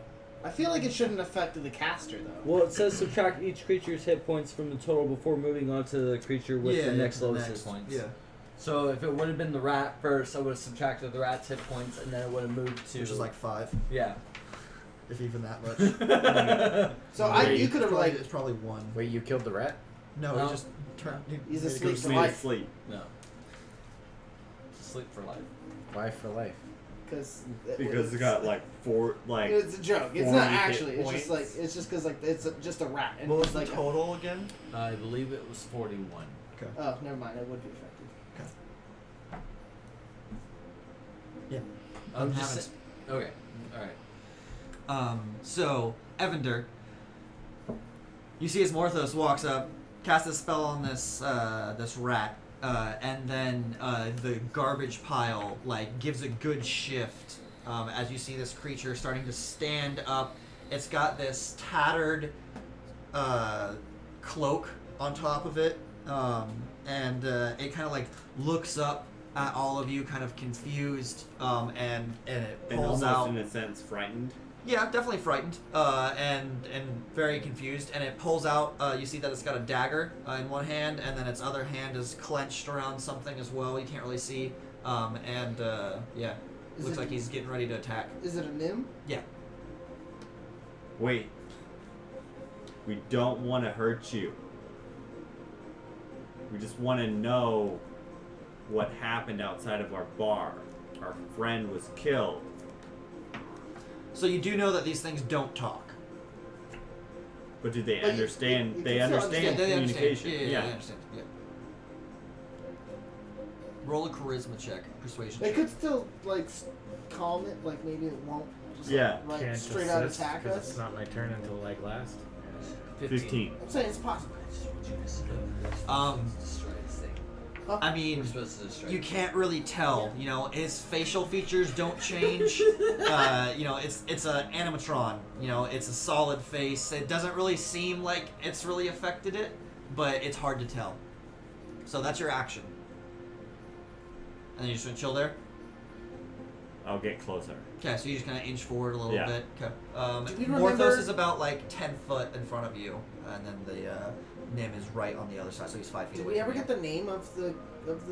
I feel like it shouldn't affect the caster though. Well, it says subtract each creature's hit points from the total before moving on to the creature with the next lowest hit points. Yeah, So if it would have been the rat first, I would have subtracted the rat's hit points, and then it would have moved to. which is like 5, Yeah. if even that much. So Wait, you could have like it's probably 1. Wait, you killed the rat? No, No. he just turned. He's he asleep goes for Made life. it sleep. No. Sleep for life. Life for life. because Because it got like 4, like. it's a joke. It's 40 not hit actually. It's just like points. it's just because like it's just a rat. And What was it's the like total again? I believe it was 41. Oh, never mind. It would be affected. I'm Having just okay. All right. So Evander, you see as Morthos walks up, casts a spell on this this rat, and then the garbage pile like gives a good shift as you see this creature starting to stand up. It's got this tattered cloak on top of it, and it kind of like looks up at all of you, kind of confused, and it And pulls almost out. in a sense frightened. Yeah, definitely frightened, and very confused. And it pulls out. You see that it's got a dagger in one hand, and then its other hand is clenched around something as well. You can't really see. Yeah, Is looks it- like he's getting ready to attack. Is it a nim? Yeah. Wait. We don't want to hurt you. We just want to know what happened outside of our bar. Our friend was killed. So you do know that these things don't talk. But do they But you understand? can they still understand they communication. understand. Yeah, they understand. Yeah. Roll a charisma check, persuasion They check. could still like calm it. Like maybe it won't. Just, Yeah. Like, Can't straight out assist attack 'cause us. It's not my turn until like last. 15. I'm saying it's possible. Destroy this thing. I mean, We're supposed to destroy you it. can't really tell. You know, his facial features don't change. You know, it's an animatron. You know, it's a solid face. It doesn't really seem like it's really affected it, but it's hard to tell. So that's your action. And then you just gonna chill there. I'll get closer. Okay, so you just kind of inch forward a little Yeah. bit. Okay. Do we Morthos remember- is about like 10 foot in front of you, and then the Nim is right on the other side, so he's 5 feet Did away we ever from get the name of the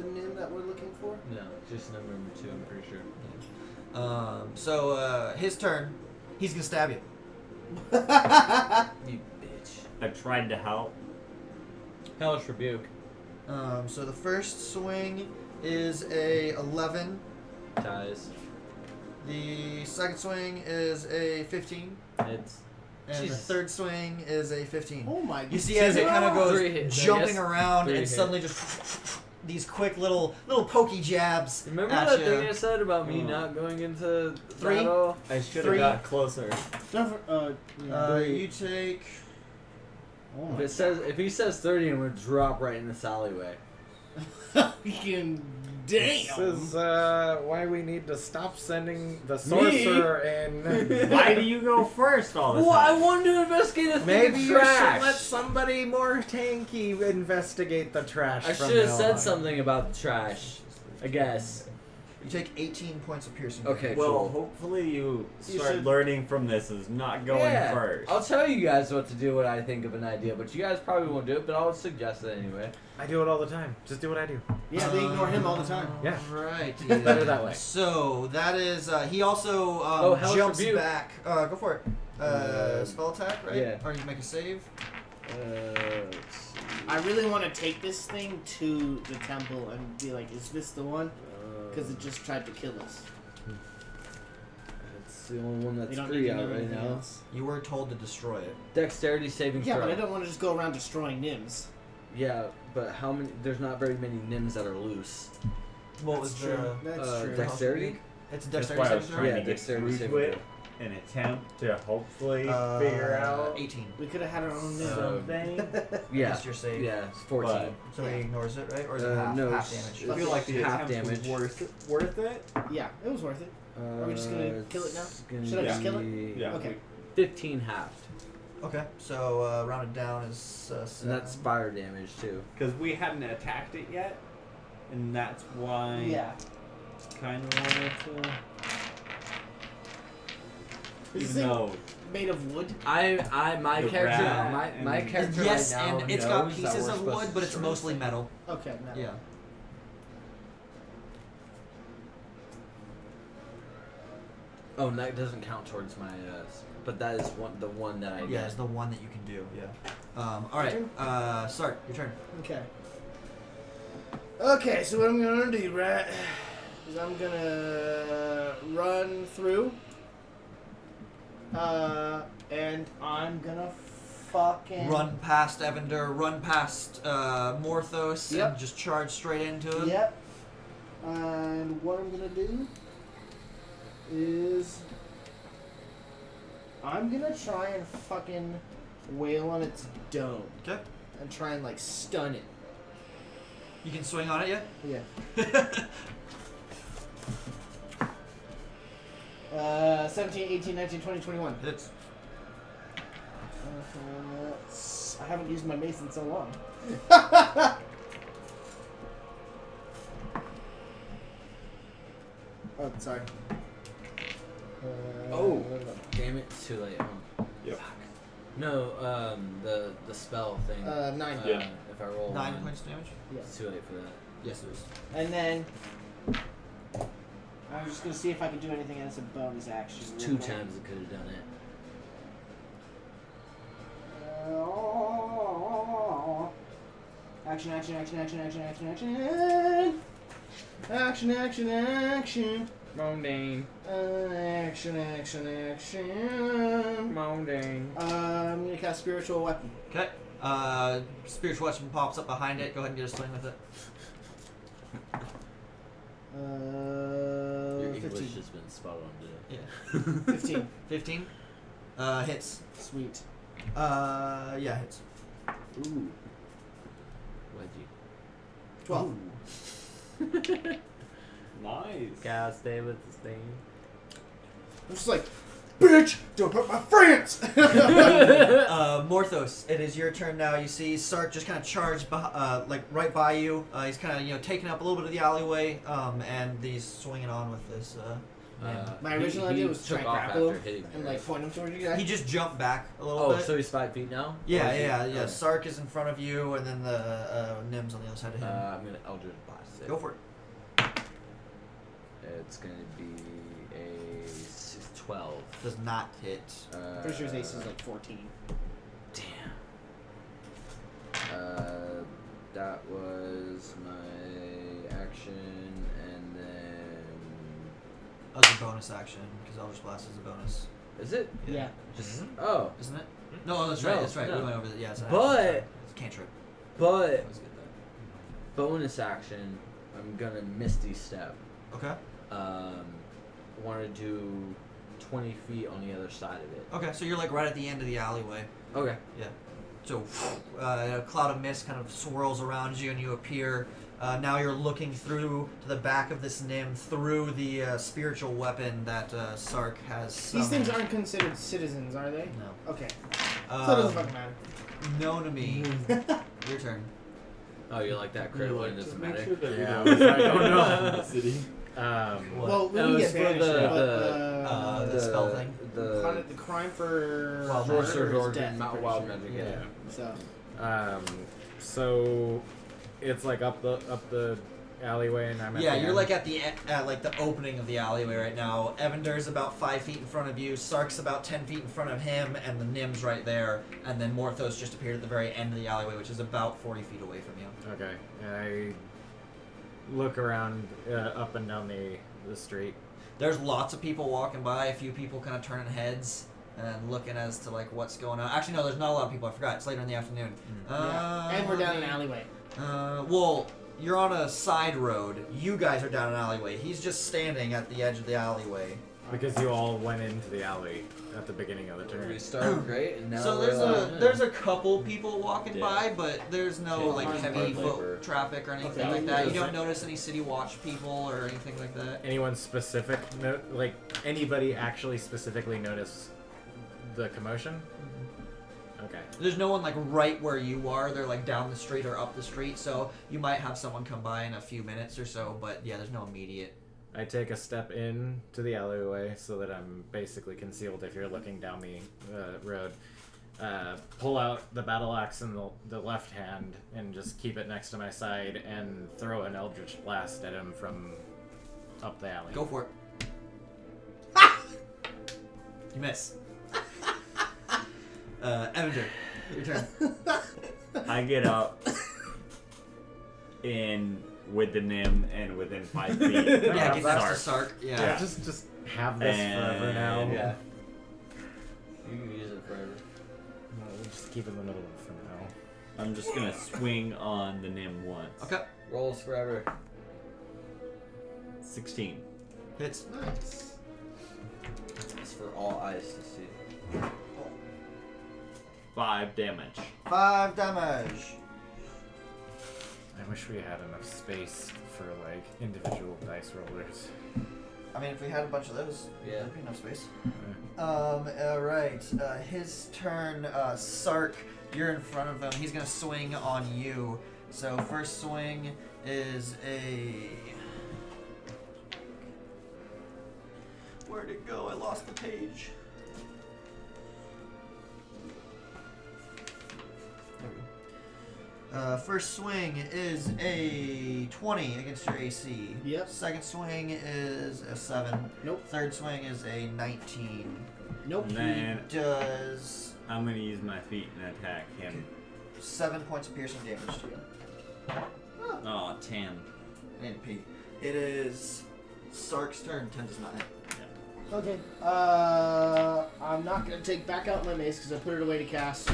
nim that we're looking for? No, just number 2. I'm pretty sure. you. So his turn. He's gonna stab you. You bitch. I tried to help. Hellish rebuke. So the first swing is a 11. Ties. The second swing is a 15. It's. And Jesus. the third swing is a 15. Oh my! You see as it kind of goes 3 hits, I jumping guess. around 3 and hits. suddenly just these quick little pokey jabs Remember at that you. thing I said about me Oh. not going into 3? battle? I should 3. have got closer. You take. Oh If my it says, if he says 30, I'm gonna drop right in this alleyway. fucking This damn! is why we need to stop sending the sorcerer in. Why do you go first all the Well, I time? wanted to investigate a thing Maybe of you should trash. let somebody more tanky investigate the trash. I from should have now said on. something about the trash. I guess. You take 18 points of piercing. Okay, Well, cool. hopefully you You start should- learning from this is not going Yeah, first. I'll tell you guys what to do when I think of an idea, but you guys probably won't do it, but I'll suggest it anyway. I do it all the time. Just do what I do. Yeah, they ignore him all the time. Yeah. Right. Better that way. So that is. He also Hellish jumps Rebuke. back. Go for it. Spell attack, right? yeah. Or you make a save. Let's see. I really want to take this thing to the temple and be like, "Is this the one?" Because it just tried to kill us. It's the only one We that's don't free need to out know right anything now. else. You were told to destroy it. Dexterity saving Yeah, throw. but I don't want to just go around destroying nims. Yeah, but how many? There's not very many nims that are loose. What That's was true. the? That's true. Dexterity? It's a That's dexterity why I saving was throw. trying Yeah, to get dexterity through saving it and attempt to hopefully figure out 18. We could have had our own nim. So- something. Yeah. That's your save. Yeah, it's 14. So he ignores it, right? Or is it No, half it's- damage? it's I feel like the half attempt was damage. worth it. Yeah, it was worth it. Are we just gonna kill it now? it's gonna Should I just kill it? be Yeah. Okay. 15 halved. Okay, so rounded down is And that's fire damage too. Because we hadn't attacked it yet, and that's why Yeah. kind of wanted to. Is this Even thing though made of wood? The character, rat my and- character yes, right now and it's got knows that pieces we're of supposed wood, to but it's destroy mostly this thing. metal. Okay, no. Yeah. Oh, and that doesn't count towards my. But that is the one that I Yeah, get. it's the one that you can do. Yeah. All right. Start your turn. Okay. Okay, so what I'm gonna do, right, is I'm gonna run through. And I'm gonna fucking Run past Evander. Run past Morthos, Yep. and just charge straight into him. Yep. And what I'm gonna do is I'm gonna try and fucking wail on its dome Okay. and try and like stun it. You can swing on it yet? Yeah. 17, 18, 19, 20, 21. Hits. I haven't used my mace in so long. Oh, sorry. Oh, damn it! It's too late. Oh. Yep. Fuck. No, the spell thing. 9. Yeah. If I roll 9 one, points of damage. it's too late for that. Yes, it is. And then I'm just gonna see if I can do anything as a bonus action. Just 2 times it could have done it. Action, action, action, action, action, action, action. Action, action, action. Moaning, Action, action, action. moaning. I'm gonna cast Spiritual Weapon. Okay. Spiritual weapon pops up behind it. Go ahead and get a swing with it. Your English 15. has been spot on today. Yeah. 15. 15. Hits. Sweet. Yeah, hits. Ooh. Wedgie. 12. Nice. God stay with this thing. I'm just like, bitch, don't hurt my friends! Morthos, it is your turn now. You see Sark just kind of charged, like right by you. He's kind of taking up a little bit of the alleyway, and he's swinging on with this My original idea was to try took and off grapple after him hitting me, and right? like point him towards you guys. He just jumped back a little Oh, bit. so he's 5 feet now? Yeah, Or is he- yeah. okay. Sark is in front of you, and then the Nim's on the other side of him. I'm gonna Eldritch Blast it. Go for it. It's gonna be a 12. Does not hit. Pretty sure his ace is like 14. Damn. That was my action, and then That was a bonus action because Eldritch Blast is a bonus, is it? Yeah. Just oh, isn't it? No, that's right. No, That's right. no. We went over that. Yeah, it's an But- action. It's a cantrip. but That was good though. bonus action. I'm gonna Misty Step. Okay. Want to do 20 feet on the other side of it. Okay, so you're like right at the end of the alleyway. Okay. Yeah. So a cloud of mist kind of swirls around you, and you appear. Now you're looking through to the back of this Nim through the spiritual weapon that Sark has. These things summoned. aren't considered citizens, are they? No. Okay. So it doesn't Um, fucking matter. known to me. Your turn. Oh, you like that crit one? It doesn't matter. Yeah, I was like, oh no. City. What? Well, That we was get for banished, the- the spell thing? the crime for Wild murder magic. Sorcerer's is Origin, death, not pretty wild sure. magic. Yeah. So So it's like up the alleyway, and I'm at Yeah, the you're end. like at the opening of the alleyway right now. Evander's about 5 feet in front of you. Sark's about 10 feet in front of him, and the Nim's right there. And then Morthos just appeared at the very end of the alleyway, which is about 40 feet away from you. Okay, and I look around up and down the street. There's lots of people walking by. A few people kind of turning heads and looking as to like what's going on. Actually, no, there's not a lot of people. I forgot. It's later in the afternoon. yeah. And we're down an alleyway. Well, you're on a side road. You guys are down an alleyway. He's just standing at the edge of the alleyway. Because you all went into the alley at the beginning of the turn. We started great, and now So we're there's a couple people walking Yeah. by, but there's no Yeah, like hard heavy labor. foot traffic or anything Okay. like that. You Does don't it- notice any city watch people or anything like that. Anyone specific? Like anybody actually specifically notice the commotion? Okay. There's no one like right where you are. They're like down the street or up the street, so you might have someone come by in a few minutes or so. But yeah, there's no immediate. I take a step in to the alleyway so that I'm basically concealed if you're looking down the road. Pull out the battle axe in the left hand and just keep it next to my side and throw an Eldritch Blast at him from up the alley. Go for it. You miss. Evander, your turn. I get up in with the Nim and within 5 feet. Yeah, of get next to Sark. Sark. Yeah. Yeah. Just have this forever now. And- Yeah. You can use it forever. No, we'll just keep it in the middle for now. I'm just gonna swing on the Nim once. Okay. Rolls forever. 16. Hits. Nice. It's for all eyes to see. 5 damage. 5 damage. I wish we had enough space for like individual dice rollers. I mean, if we had a bunch of those, Yeah. there'd be enough space. Alright. His turn. Sark, you're in front of him. He's gonna swing on you. So first swing is a. Where'd it go? I lost the page. There we go. First swing is a 20 against your AC. Yep. Second swing is a 7. Nope. Third swing is a 19. Nope. And then He does I'm gonna use my feet and attack him. 7 points of piercing damage to you. Oh, 10. And P. It is Sark's turn. 10 does not hit. Okay. I'm not gonna take back out my mace because I put it away to cast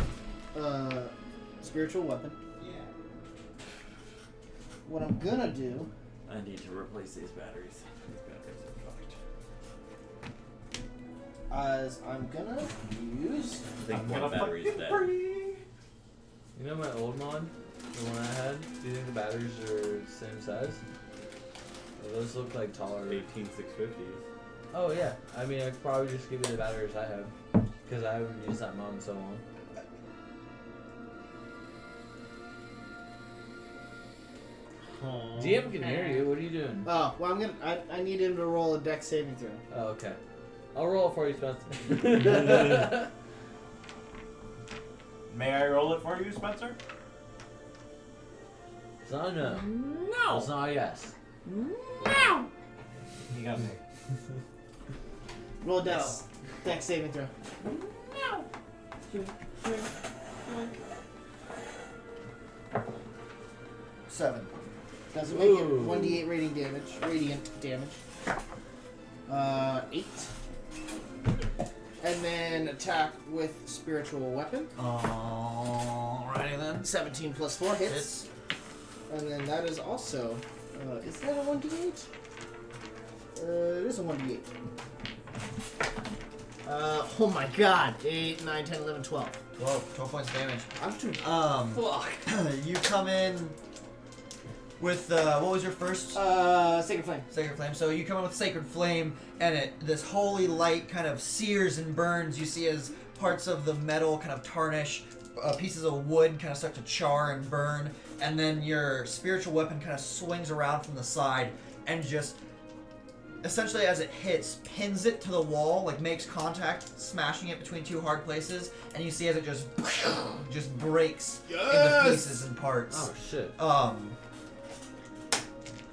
spiritual weapon. Yeah. What I'm gonna do I need to replace these batteries. These batteries are fucked. is I'm gonna use. I think one battery's dead. You know my old mod? The one I had? Do you think the batteries are the same size? Or those look like taller. 18650s. Oh yeah. I mean, I could probably just give you the batteries I have. Because I haven't used that mod in so long. Aww. DM can hear you. What are you doing? Oh, well, I need him to roll a dex saving throw. Oh, okay. I'll roll it for you, Spencer. May I roll it for you, Spencer? It's not a no. No. It's not a yes. You got me. Roll a dex saving throw. 7. Doesn't make it Ooh. 1d8 radiant damage. 8. And then attack with spiritual weapon. Alrighty then. 17 plus 4 hits. And then that is also. Is that a 1d8? It is a 1d8. Oh my god. 8, 9, 10, 11, 12. 12 points of damage. I'm too. Fuck. You come in with what was your first? Sacred Flame. Sacred Flame. So you come in with Sacred Flame, and this holy light kind of sears and burns. You see as parts of the metal kind of tarnish, pieces of wood kind of start to char and burn, and then your spiritual weapon kind of swings around from the side and just, essentially as it hits, pins it to the wall, like makes contact, smashing it between two hard places, and you see as it just breaks into pieces and parts. Oh shit.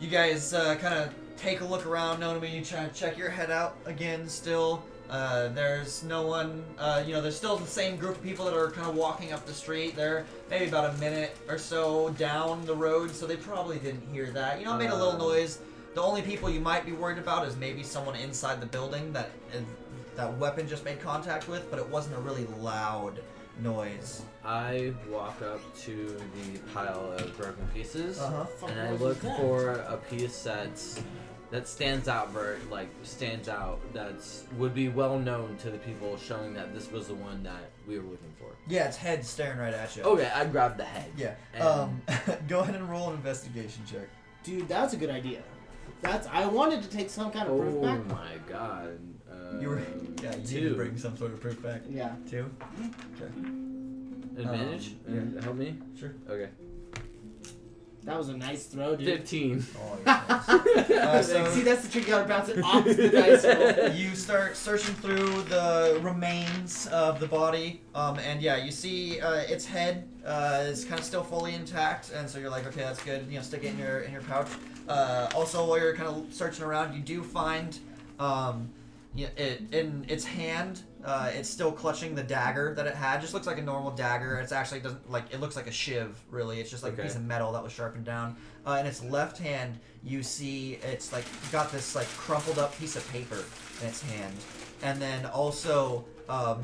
You guys kind of take a look around, Nonami. You try to check your head out again still. There's no one, there's still the same group of people that are kind of walking up the street. They're maybe about a minute or so down the road, so they probably didn't hear that. It made a little noise. The only people you might be worried about is maybe someone inside the building that weapon just made contact with, but it wasn't a really loud noise. I walk up to the pile of broken pieces, Uh-huh. and I look for a piece that stands out, would be well known to the people, showing that this was the one that we were looking for. Yeah, its head staring right at you. Okay, I grabbed the head. Yeah. And- Go ahead and roll an investigation check. Dude, that's a good idea. I wanted to take some kind of proof Oh back. my god. You need to bring some sort of proof back. Yeah. 2? Okay. Advantage? Yeah. Help me? Sure. Okay. That was a nice throw, dude. 15. Oh, See, that's the trick. You gotta bounce it off the dice roll. You start searching through the remains of the body, and yeah, you see its head is kind of still fully intact, and so you're like, okay, that's good. Stick it in your pouch. Also, while you're kind of searching around, you do find it in its hand. It's still clutching the dagger that it had. Just looks like a normal dagger. It's actually doesn't it looks like a shiv. Really, it's just like a piece of metal that was sharpened down. In its left hand, you see it's like got this like crumpled up piece of paper in its hand, and then also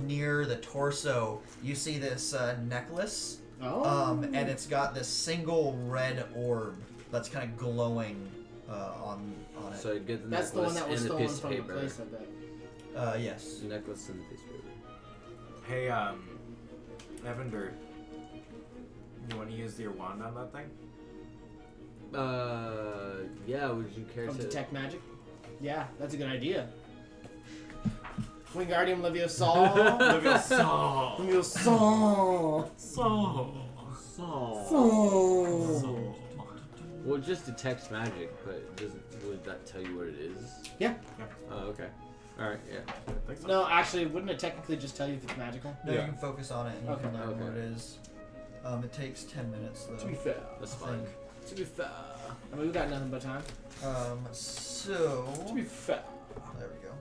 near the torso, you see this necklace. And it's got this single red orb that's kind of glowing on it. So I get the That's the one necklace that was and the stolen piece of from the paper. place, I bet. Yes. The necklace and the piece of paper. Hey, Evander, you want to use your wand on that thing? Yeah, would you care From to... Detect Magic? Yeah, that's a good idea. Wingardium Leviosa. Leviosa. Leviosa. Well, it just detects magic, but would that tell you what it is? Yeah. Oh, okay. Alright, yeah. Think so. No, actually, wouldn't it technically just tell you if it's magical? No, Yeah. you can focus on it and you Okay. can learn Okay. what it is. It takes 10 minutes though. To be fair. That's I fine. think. To be fair. I mean, we got nothing but time. So To be fair. there we go.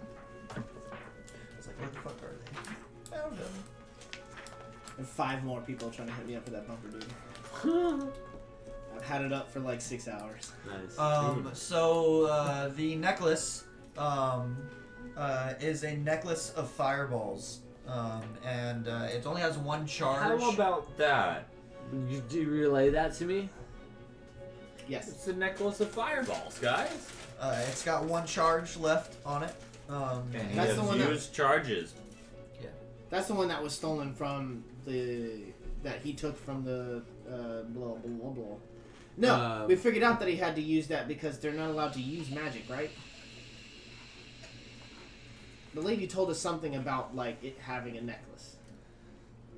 It's like, where the fuck are they? Found them. And 5 more people trying to hit me up for that bumper, dude. I've had it up for like 6 hours. Nice. So the necklace is a necklace of fireballs, and it only has one charge. How about that? Do you relay that to me? Yes. It's a necklace of fireballs, guys. It's got one charge left on it. And he That's has the one that- used charges. That's the one that was stolen from that he took from the blah blah blah blah. No, we figured out that he had to use that because they're not allowed to use magic, right? The lady told us something about like it having a necklace.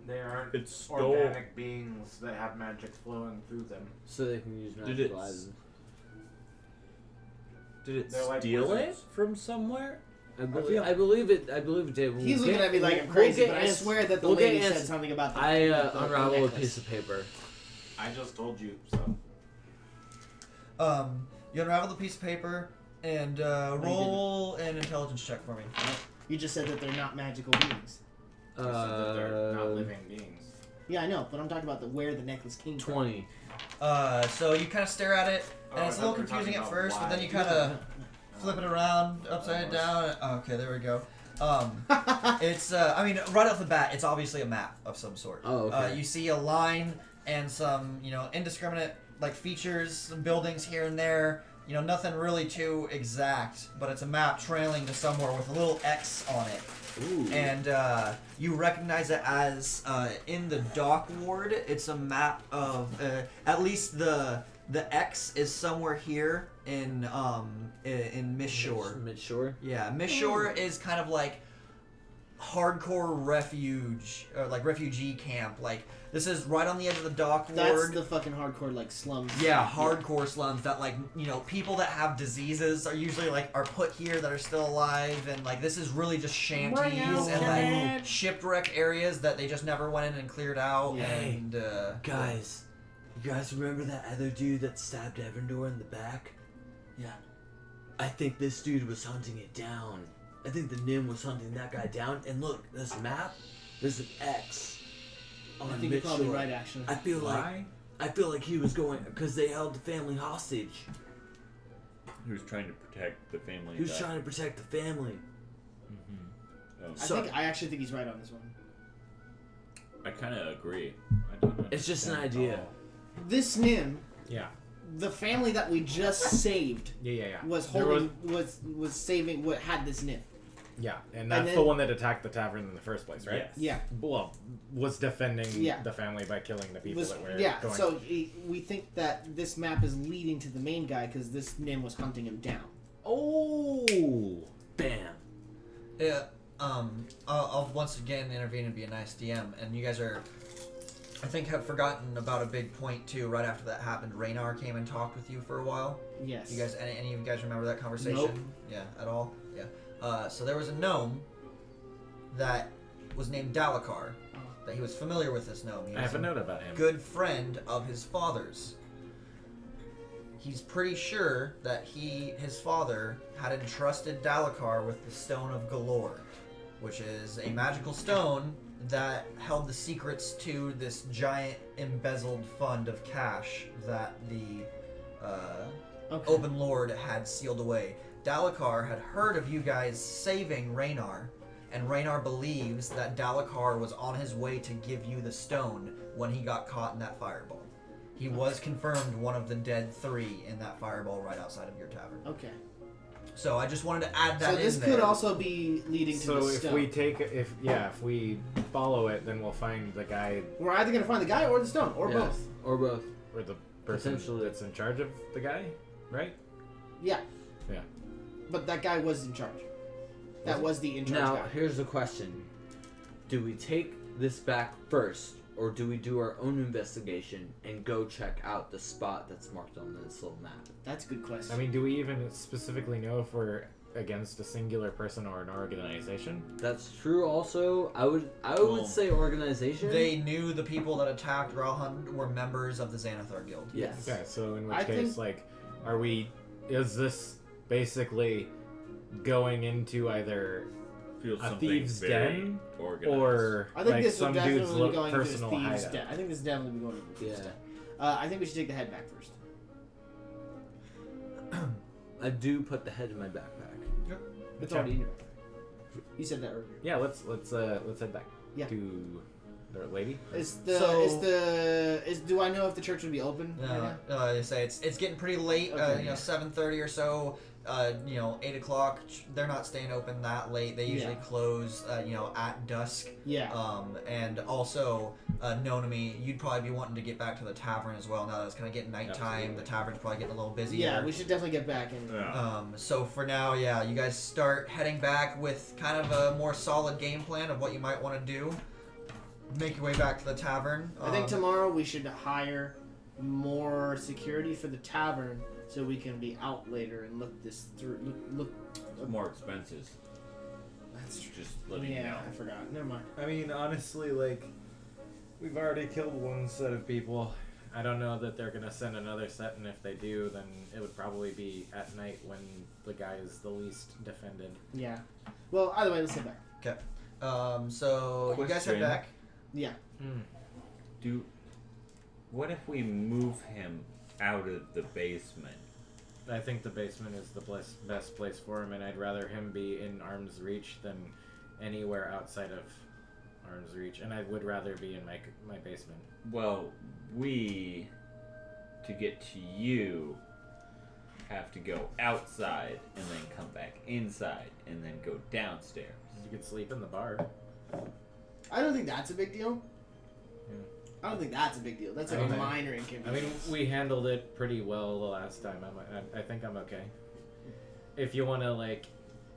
They aren't It's stole. organic beings that have magic flowing through them. So they can use Dude, magical it's- items. Did it They're like steal it wizards. from somewhere? I believe it did. We'll He's looking get- at me like we'll- I'm crazy, we'll but get I ans- swear that the we'll get lady said ans- something about the I the unravel a necklace. piece of paper. I just told you so. You unravel the piece of paper and roll an intelligence check for me. You just said that they're not magical beings. You said that they're not living beings. Yeah, I know, but I'm talking about where the necklace came from. 20. So you kind of stare at it, and Oh, it's a I little thought we were confusing at talking first, about but then you why. kind of flip it around, upside down. Okay, there we go. It's, I mean, right off the bat, it's obviously a map of some sort. Oh, okay. You see a line and some, indiscriminate, features, some buildings here and there. Nothing really too exact, but it's a map trailing to somewhere with a little X on it. Ooh. And you recognize it as in the dock ward. It's a map of at least the X is somewhere here in Miss Shore. Midshore. Yeah, Miss Shore is kind of like hardcore refuge or refugee camp. This is right on the edge of the dock That's ward. the fucking hardcore slums. Yeah, hardcore slums that people that have diseases are usually are put here that are still alive, and this is really just shanties and shipwreck areas that they just never went in and cleared out. Yeah. And Guys, you guys remember that other dude that stabbed Evandor in the back? Yeah. I think this dude was hunting it down. I think the Nim was hunting that guy down. And look, this map, there's an X on I think you're probably Midshore. right, actually. I feel like he was going because they held the family hostage. Who's trying to protect the family? He was trying to protect the family. Oh. I actually think he's right on this one. I kind of agree. I don't It's just an understand idea. all. This Nim, Yeah. the family that we just saved, Yeah. was There holding was saving what had this Nim. Yeah, and And that's then- the one that attacked the tavern in the first place, right? Yes. Yeah. Well, was defending Yeah. the family by killing the people that were yeah, going. so we think that this map is leading to the main guy because this Nim was hunting him down. Oh, bam. Yeah, I'll once again intervene and be a nice DM, and you guys are, I think, have forgotten about a big point too. Right after that happened, Raynar came and talked with you for a while. Yes. You guys, any of you guys remember that conversation? Nope. Yeah, at all? Yeah. So there was a gnome that was named Dalakar. That he was familiar with this gnome. He I was have a note about him. good friend of his father's. He's pretty sure that his father had entrusted Dalakar with the Stone of Galore, which is a magical stone that held the secrets to this giant embezzled fund of cash that the Open Lord had sealed away. Dalakar had heard of you guys saving Raynar, and Raynar believes that Dalakar was on his way to give you the stone when he got caught in that fireball. He was confirmed one of the dead 3 in that fireball right outside of your tavern. Okay. So I just wanted to add that So this in could there. also be leading to So the if stone. if we follow it, then we'll find the guy We're either gonna find the guy or the stone, or Yeah. both. Or both. or the person Potentially. that's in charge of the guy, right? Yeah. Yeah. But that guy was in charge. That was the in charge Now, guy. here's the question. Do we take this back first, or do we do our own investigation and go check out the spot that's marked on this little map? That's a good question. I mean, do we even specifically know if we're against a singular person or an organization? That's true also. I would Well, say organization. They knew the people that attacked Gralhund were members of the Xanathar Guild. Yes. Okay, so in which I case, think- is this basically going into either Feels a something thieves' very den organized. or I think like this some would dude's definitely be going to personal this thieves' hideout? den. I think this is definitely be going to the thieves' Yeah. den. I think we should take the head back first. I do put the head in my backpack. It's Okay. already in your backpack. You said that earlier. Yeah, let's head back Yeah. to the lady. Do I know if the church would be open? right now? They say it's getting pretty late. Okay. 7:30 or so. 8 o'clock. They're not staying open that late. They usually Yeah. close. At dusk. Yeah. And also, Nonami, you'd probably be wanting to get back to the tavern as well. Now that it's kind of getting nighttime, Absolutely. the tavern's probably getting a little busier. Yeah, we should definitely get back and. Yeah. So for now, yeah, you guys start heading back with kind of a more solid game plan of what you might want to do. Make your way back to the tavern. I think tomorrow we should hire more security for the tavern so we can be out later and look this through. Look. More expenses. That's true. Just letting you Yeah, know. I forgot. Never mind. I mean, honestly, like, we've already killed one set of people. I don't know that they're gonna send another set, and if they do, then it would probably be at night when the guy is the least defended. Yeah. Well, either way, let's head back. Okay. So you guys head Question. back. Yeah. What if we move him out of the basement? I think the basement is the best place for him, and I'd rather him be in arm's reach than anywhere outside of arm's reach, and I would rather be in my basement. Well, we, to get to you, have to go outside and then come back inside and then go downstairs. You could sleep in the bar. I don't think that's a big deal. Yeah. I don't think that's a big deal. That's like I mean, a minor I inconvenience. mean, we handled it pretty well the last time. I think I'm okay. If you want to, like,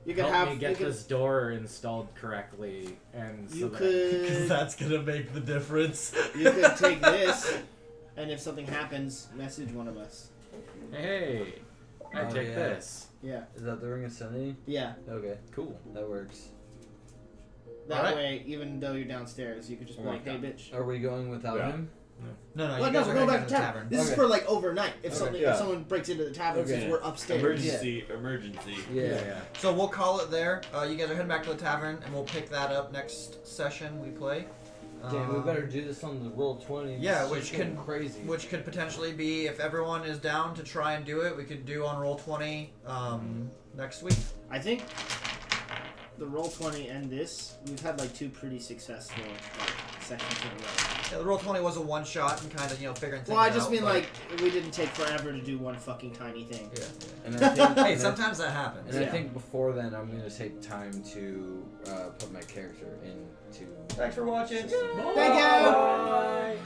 you could help have me you get could, this door installed correctly, and so you that could That's gonna make the difference. you could take this, and if something happens, message one of us. hey, I Oh, take yeah. this. Yeah. Is that the Ring of Sanity? Yeah. Okay, cool. That works. That Alright. way, even though you're downstairs, you could just be Oh my like, "Hey, God. bitch." Are we going without Yeah. him? No, Well, you no, guys we're are going heading back to the tavern. This is Okay. for like overnight. If Okay, something, yeah. if someone breaks into the tavern Okay. since we're upstairs. Emergency, emergency. Yeah. So we'll call it there. You guys are heading back to the tavern, and we'll pick that up next session we play. Damn, we better do this on the roll 20. Yeah, This which is getting can- crazy. Which could potentially be, if everyone is down to try and do it, we could do on roll 20 next week. I think the roll 20 and this, we've had like two pretty successful like sessions in a row. Yeah, the roll 20 was a one shot and kind of figuring things Well, I out. just mean but- like we didn't take forever to do one fucking tiny thing. Yeah. And I think, Hey, and I- sometimes that happens. And I Yeah. think before then, I'm gonna take time to put my character into. Thanks for watching. Thank you. Bye.